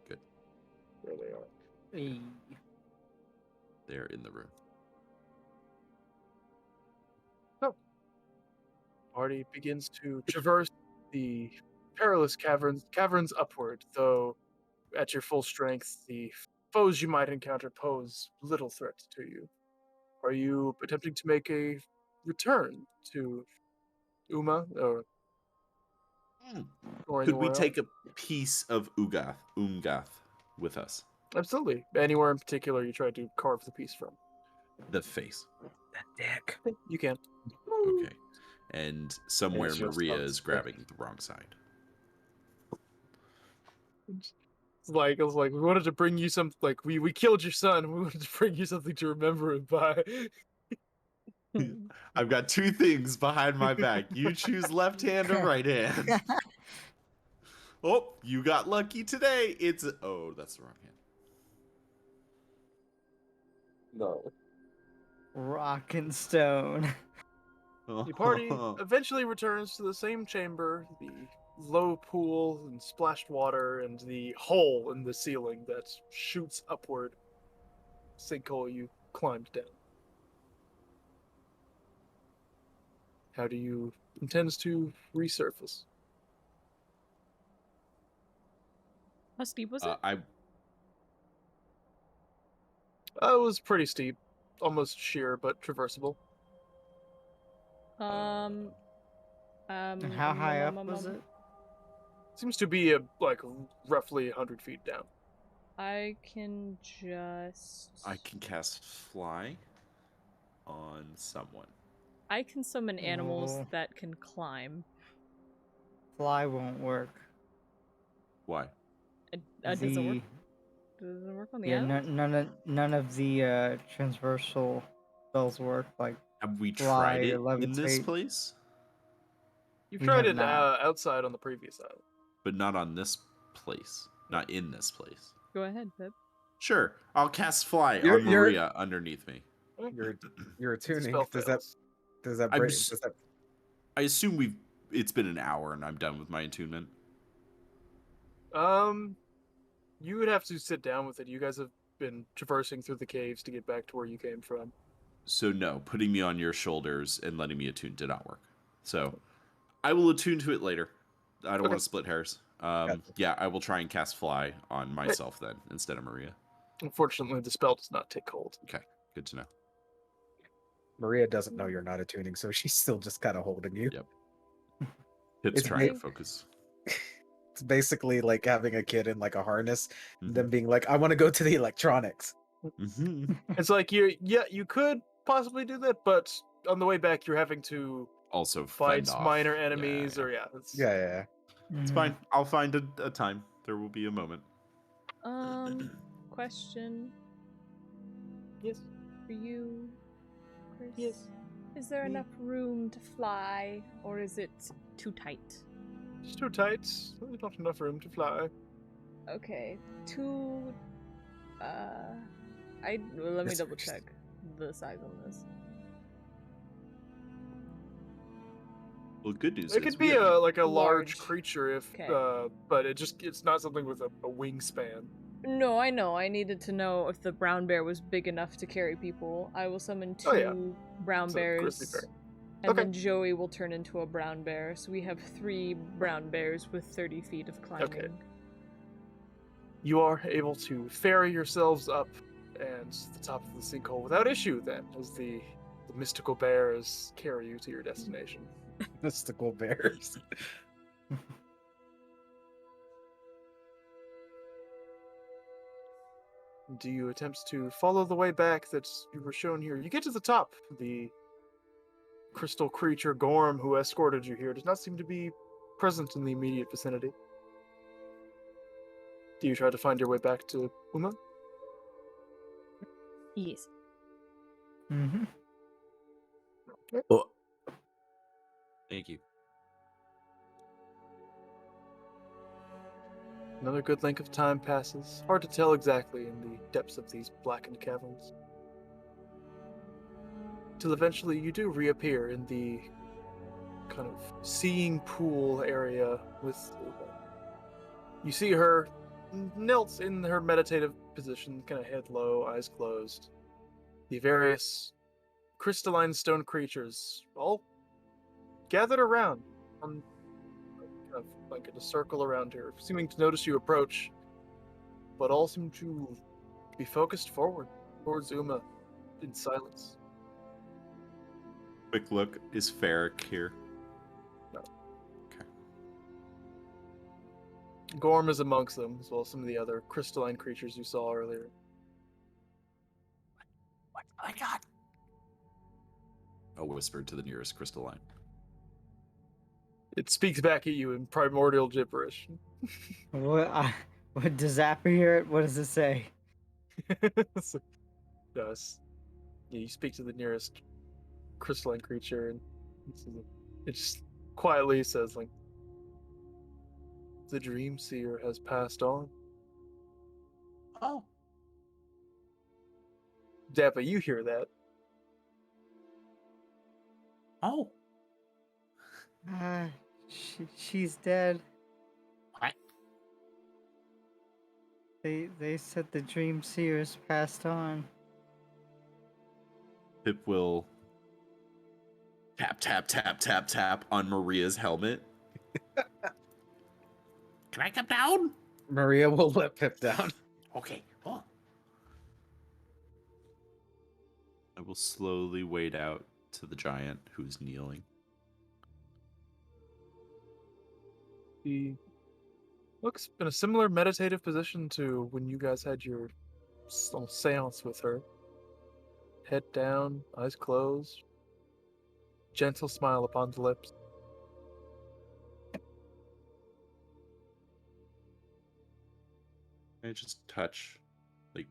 A: Good.
B: There they are.
C: Hey.
A: They're in the room.
B: Party begins to traverse the perilous caverns upward, though at your full strength, the foes you might encounter pose little threat to you. Are you attempting to make a return to Uma? Or Or
A: Could we
B: anywhere
A: take
B: else?
A: a piece of Umgath with us?
B: Absolutely. Anywhere in particular you try to carve the piece from.
A: The face.
F: That dick.
B: You can.
A: Okay. And somewhere
E: It's just
A: Maria
E: not
A: is
E: stick.
A: grabbing the wrong side.
B: I was like, we wanted to bring you some. Like, we killed your son. We wanted to bring you something to remember him by.
A: I've got two things behind my back. You choose left hand or right hand. Oh, you got lucky today. Oh, that's the wrong hand.
E: No.
C: Rock and stone.
B: The party eventually returns to the same chamber, the low pool and splashed water, and the hole in the ceiling that shoots upward. Sinkhole you climbed down. How do you intend to resurface?
I: How steep was it?
B: It was pretty steep, almost sheer, but traversable.
C: And how high up was it?
B: Seems to be roughly 100 feet down.
I: I can just.
A: I can cast fly on someone.
I: I can summon animals
C: Oh.
I: that can climb.
C: Fly won't work.
A: Why?
I: Does it work? Does it work on the
C: Yeah,
I: animals?
C: none of the transversal spells work. Like
A: Have we
C: fly
A: tried it
C: or
A: in this
C: levitate.
A: place?
B: You've
C: We
B: tried
C: have
B: it
C: not.
B: outside on the previous island.
A: But not on this place. Not in this place.
I: Go ahead, Pip.
A: Sure. I'll cast fly
F: You're-
A: on
F: you're-
A: Maria underneath me.
F: You're
B: It's a
F: attuning.
B: spell
F: Does
B: fails.
F: that
A: I'm
F: break?
A: s-
F: Does that?
A: I assume it's been an hour and I'm done with my attunement.
B: You would have to sit down with it. You guys have been traversing through the caves to get back to where you came from.
A: So no, putting me on your shoulders and letting me attune did not work. So I will attune to it later. I don't
B: Okay.
A: want to split hairs. Yeah, I will try and cast fly on myself then instead of Maria.
B: Unfortunately, the spell does not take hold.
A: Okay, good to know.
F: Maria doesn't know you're not attuning, so she's still just kind of holding you.
A: Yep. Pip's
F: It's
A: trying to
I: big.
A: focus.
F: It's basically like having a kid in like a harness, and
A: Mhm.
F: them being like, "I want to go to the electronics."
A: Mhm.
B: It's like you could possibly do that, but on the way back you're having to
A: Also
B: fight
A: fend off.
B: minor
A: Yeah,
B: enemies,
A: yeah.
B: or
F: Yeah, yeah, yeah.
A: It's fine. I'll find a time. There will be a moment.
I: Question
B: Yes.
I: for you, Chris.
B: Yes.
I: Is there
B: Me.
I: enough room to fly, or is it too tight?
B: It's too tight. There's not enough room to fly.
I: Okay, too. Let me
F: This
I: double
F: works.
I: check the size on this.
A: Well, good news
B: It
A: is
B: could
A: we
B: be
A: have-
B: a large
I: Large.
B: creature if
I: Okay.
B: but it's not something with a wingspan.
I: No, I know. I needed to know if the brown bear was big enough to carry people. I will summon two
B: Oh, yeah.
I: brown
B: It's a grizzly
I: bears.
B: bear.
I: And
B: Okay.
I: then Joey will turn into a brown bear. So we have 3 brown bears with 30 feet of climbing.
B: You are able to ferry yourselves up and to the top of the sinkhole without issue then, as the mystical bears carry you to your destination.
F: Mystical bears.
B: Do you attempt to follow the way back that you were shown here? You get to the top. The crystal creature Gorm who escorted you here does not seem to be present in the immediate vicinity. Do you try to find your way back to Uma?
I: Yes.
C: Mm-hmm.
A: Thank you.
B: Another good length of time passes. Hard to tell exactly in the depths of these blackened caverns. Till eventually you do reappear in the kind of seeing pool area with Uma. You see her knelt in her meditative position, kind of head low, eyes closed. The various crystalline stone creatures all gathered around, kind of like in a circle around her, seeming to notice you approach, but all seem to be focused forward, towards Uma, in silence.
A: Quick look. Is Farrick here?
B: No.
A: Okay.
B: Gorm is amongst them, as well as some of the other crystalline creatures you saw earlier.
H: Oh my god.
A: I'll whisper to the nearest crystalline.
B: It speaks back at you in primordial gibberish.
C: What does Zappa hear it? What does it say?
B: So, yes. Yeah, you speak to the nearest crystalline creature, and it just quietly says, like, the Dream Seer has passed on.
H: Oh.
B: Zappa, you hear that.
H: Oh.
C: She's dead.
H: What?
C: They said the Dream Seer's passed on.
A: Pip will tap, tap, tap, tap, tap on Maria's helmet.
H: Can I come down?
F: Maria will let Pip down.
H: Okay. Oh.
A: I will slowly wade out to the giant who's kneeling.
B: He looks in a similar meditative position to when you guys had your little seance with her. Head down, eyes closed, gentle smile upon the lips.
A: I just touch like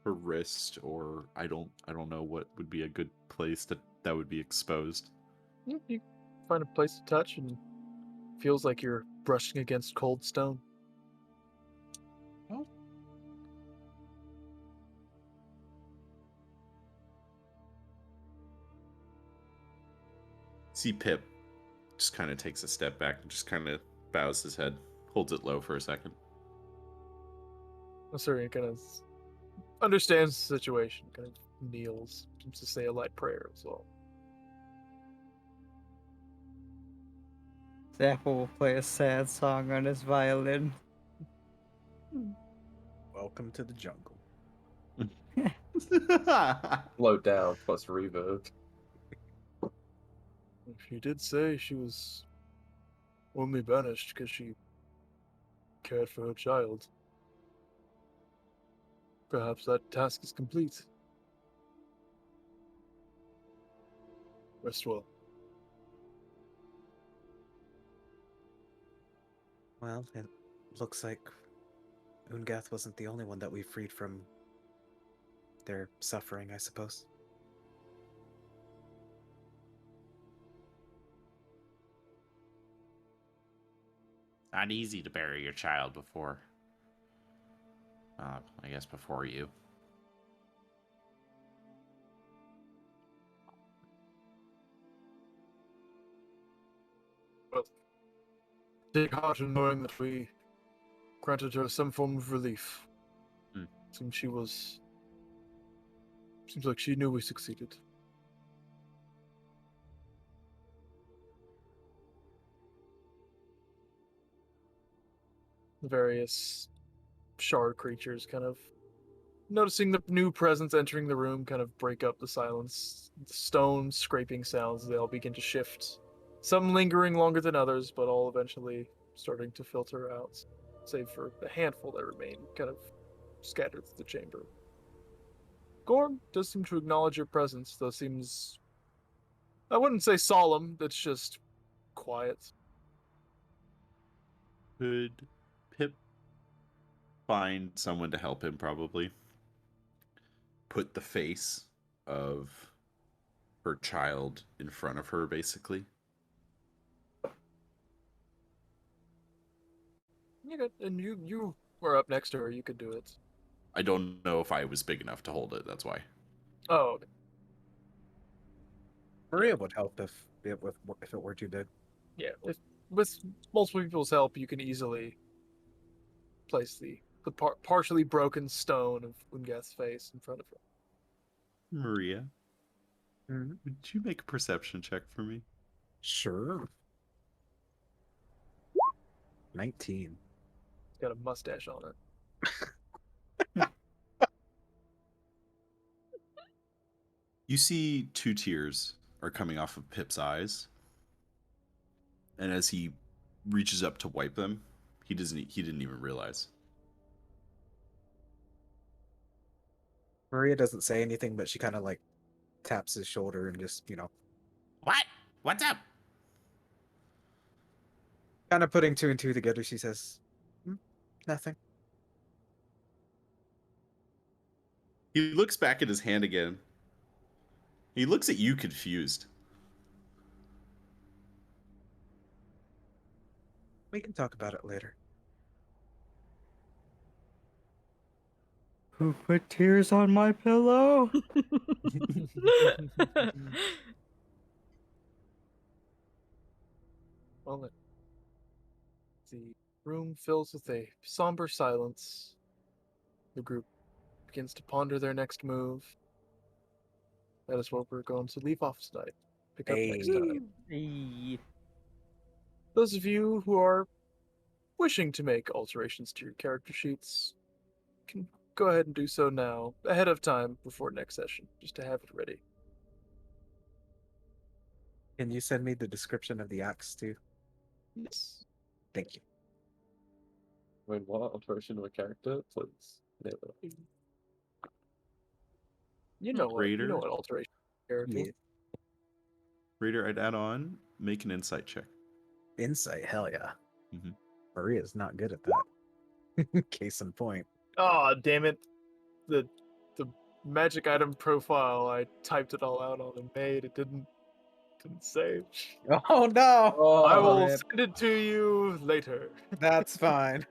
A: her wrist, or I don't know what would be a good place that would be exposed.
B: You find a place to touch, and feels like you're brushing against cold stone.
A: Oh. See Pip just kind of takes a step back and just kind of bows his head, holds it low for a second.
B: Sorry, kind of understands the situation, kind of kneels, seems to say a light prayer as well.
C: Zappa will play a sad song on his violin.
F: Welcome to the jungle.
E: Slow down plus reverb.
B: She did say she was only banished because she cared for her child. Perhaps that task is complete. Rest well.
F: Well, it looks like Ungath wasn't the only one that we freed from their suffering, I suppose.
H: Not easy to bury your child before. I guess before you.
B: Well, take heart in knowing that we granted her some form of relief.
A: Hmm.
B: Seems like she knew we succeeded. The various shard creatures kind of noticing the new presence entering the room kind of break up the silence. The stone scraping sounds, they all begin to shift. Some lingering longer than others, but all eventually starting to filter out, save for the handful that remain kind of scattered through the chamber. Gorm does seem to acknowledge your presence, though seems, I wouldn't say solemn, it's just quiet.
A: Could Pip find someone to help him, probably? Put the face of her child in front of her, basically?
B: You could, and you were up next to her, you could do it.
A: I don't know if I was big enough to hold it, that's why.
B: Oh, okay.
F: Maria would help if it were too big.
B: Yeah, if with multiple people's help, you can easily place the partially broken stone of Ungath's face in front of her.
A: Maria,
F: Mhm.
A: would you make a perception check for me?
F: Sure. 19.
B: It's got a mustache on it.
A: You see 2 tears are coming off of Pip's eyes. And as he reaches up to wipe them, He didn't even realize.
F: Maria doesn't say anything, but she kind of like taps his shoulder and just,
H: What? What's up?
F: kind of putting two and two together. She says, nothing.
A: He looks back at his hand again. He looks at you confused.
F: We can talk about it later.
C: Who put tears on my pillow?
B: Well, then. The room fills with a somber silence. The group begins to ponder their next move. That is what we're going to leave off tonight. Pick up next time.
C: Hey.
B: Those of you who are wishing to make alterations to your character sheets can go ahead and do so now, ahead of time before next session, just to have it ready.
F: Can you send me the description of the axe too?
B: Yes.
F: Thank you.
E: Wait, what? Alteration of a character? Please. Never.
B: You know what? You
A: Raider?
B: know what alteration character.
F: Yeah.
A: Raider, I'd add on. Make an insight check.
F: Insight, hell yeah.
A: Mhm.
F: Maria's not good at that. Case in point.
B: Oh, damn it. The magic item profile, I typed it all out on and made. It didn't save.
F: Oh no!
E: Oh,
B: I will
F: rip.
B: send it to you later.
F: That's fine.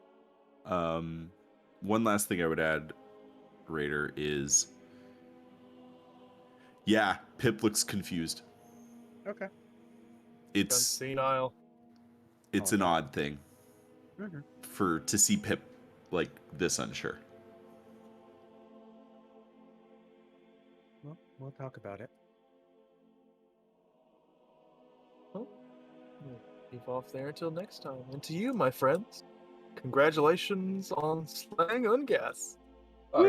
A: One last thing I would add, Raider, is yeah, Pip looks confused.
F: Okay.
A: It's
B: Senile.
A: it's
F: Oh,
A: an
F: no.
A: odd thing
F: Mhm.
A: to see Pip like this unsure.
F: Well, we'll talk about it.
B: Leave off there until next time. And to you, my friends, congratulations on slaying Ungas.
C: That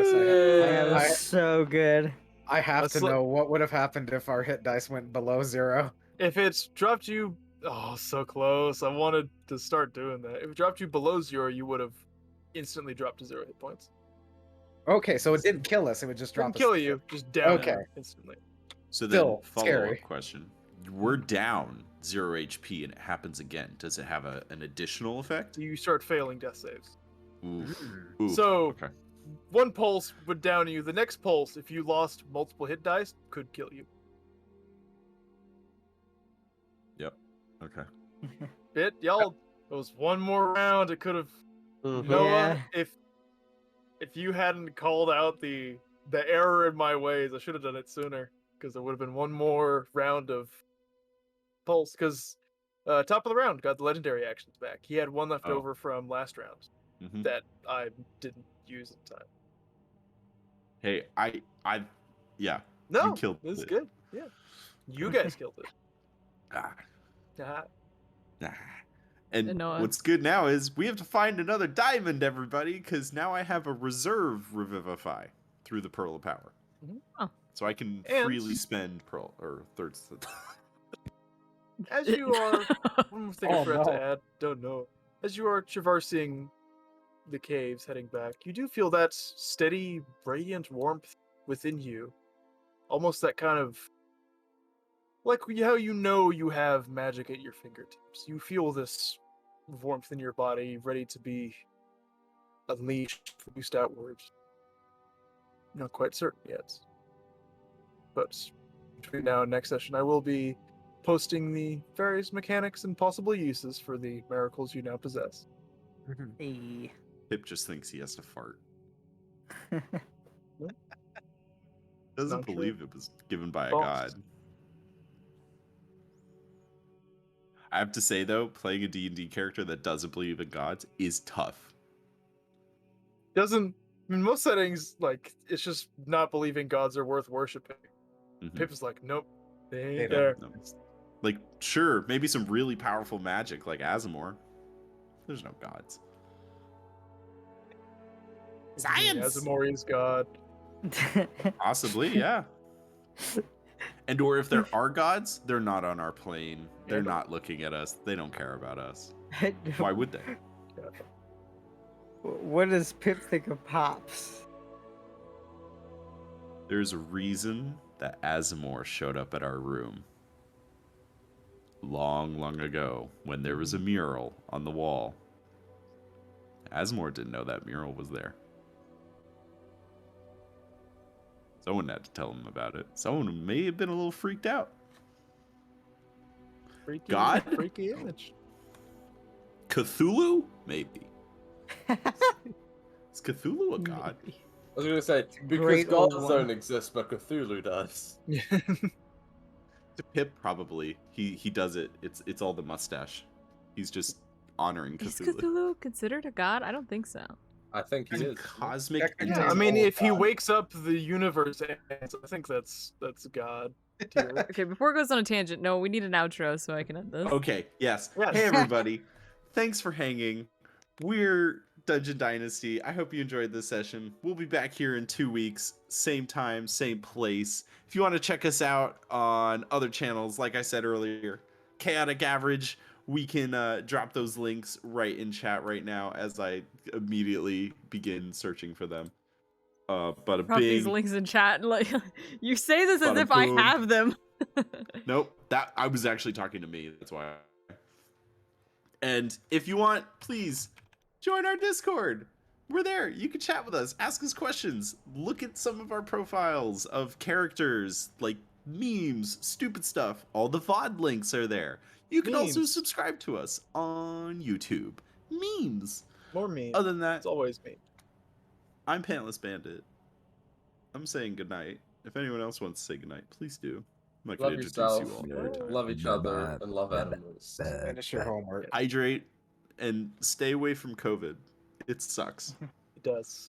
C: was
F: I-
C: so good.
F: I have
B: Let's
F: to
B: look-
F: know what would have happened if our hit dice went below 0.
B: If it's dropped you, oh, so close. I wanted to start doing that. If it dropped you below 0, you would have instantly dropped to 0 hit points.
F: Okay, so it didn't kill us. It would just drop
B: Didn't
F: us.
B: kill you, just down
F: Okay.
B: instantly.
A: So
F: Still
A: then, follow
F: scary.
A: up question: we're down 0 HP and it happens again. Does it have an additional effect?
B: You start failing death saves.
A: Oof.
F: Mm.
A: Oof.
B: So-
A: okay.
B: One pulse would down you. The next pulse, if you lost multiple hit dice, could kill you.
A: Yep. Okay.
B: Y'all, it was one more round. It could have.
E: Mhm.
B: Noah, if you hadn't called out the error in my ways, I should have done it sooner, because there would have been one more round of pulse. Because top of the round got the legendary actions back. He had one left
A: Oh.
B: over from last round
A: Mhm.
B: that I didn't use in time.
A: Hey, yeah.
B: No,
A: killed
B: this is
A: it.
B: good. Yeah, you guys killed it.
A: Ah,
B: Ah.
A: ah. And
I: Noah.
A: what's good now is we have to find another diamond, everybody, because now I have a reserve revivify through the Pearl of Power.
B: Mhm.
I: Oh.
A: So I can
B: And-
A: freely spend Pearl or thirds.
B: As you are, one more thing I
F: Oh,
B: forgot
F: no.
B: to add. Don't know. As you are traversing the caves, heading back, you do feel that steady, radiant warmth within you. Almost that kind of, like how you know you have magic at your fingertips. You feel this warmth in your body, ready to be unleashed, released outwards. Not quite certain yet. But between now and next session, I will be posting the various mechanics and possible uses for the miracles you now possess.
F: Mhm.
C: Hey.
A: Pip just thinks he has to fart.
B: Not
A: Doesn't
B: true.
A: believe it was given by a
B: False.
A: god. I have to say though, playing a D&D character that doesn't believe in gods is tough.
B: Doesn't, in most settings, like, it's just not believing gods are worth worshipping.
A: Mhm.
B: Pip is like, nope, they
F: They
B: ain't
F: don't.
B: there.
A: No. Like, sure, maybe some really powerful magic like Azamor. There's no gods.
H: Science!
B: Azamori's god.
A: Possibly, yeah. And or if there are gods, they're not on our plane. They're
B: Yeah, but-
A: not looking at us. They don't care about us. Why would they?
C: What does Pip think of Pops?
A: There's a reason that Azamor showed up at our room long, long ago when there was a mural on the wall. Azamor didn't know that mural was there. Someone had to tell him about it. Someone may have been a little freaked out.
B: Freaky,
A: God?
B: freaky image.
A: Cthulhu? Maybe. Is Cthulhu a god?
E: I was gonna say, because
C: great old
E: gods
C: one.
E: don't exist, but Cthulhu does.
A: To Pip, probably. He does it. It's all the mustache. He's just honoring
I: Is
A: Cthulhu.
I: Cthulhu considered a god? I don't think so.
E: I think he
A: He's a
E: is.
A: cosmic
F: Yeah,
B: Yeah, I
A: entity.
B: mean, if he
E: God.
B: wakes up, the universe ends. I think that's God tier.
I: Okay, before it goes on a tangent, no, we need an outro so I can end this.
A: Okay, yes.
B: Yes.
A: Hey, everybody. Thanks for hanging. We're Dungeon Dynasty. I hope you enjoyed this session. We'll be back here in 2 weeks. Same time, same place. If you want to check us out on other channels, like I said earlier, Chaotic Average, we can drop those links right in chat right now as I immediately begin searching for them. But a
I: Drop these
A: big...
I: links in chat. Like, you say this as
A: Bada
I: if I
A: boom.
I: have them.
A: Nope, that I was actually talking to me. That's why. And if you want, please join our Discord. We're there. You can chat with us, ask us questions, look at some of our profiles of characters, like memes, stupid stuff. All the VOD links are there. You can also
B: Memes.
A: subscribe to us on YouTube. Memes.
B: More me.
A: Other than that,
B: It's always me.
A: I'm Pantless Bandit. I'm saying goodnight. If anyone else wants to say goodnight, please do. I'm not going
E: Love
A: to introduce you
E: yourself,
A: all every time.
E: love each other, and love animals.
F: Finish your homework.
A: Hydrate and stay away from COVID. It sucks.
B: It does.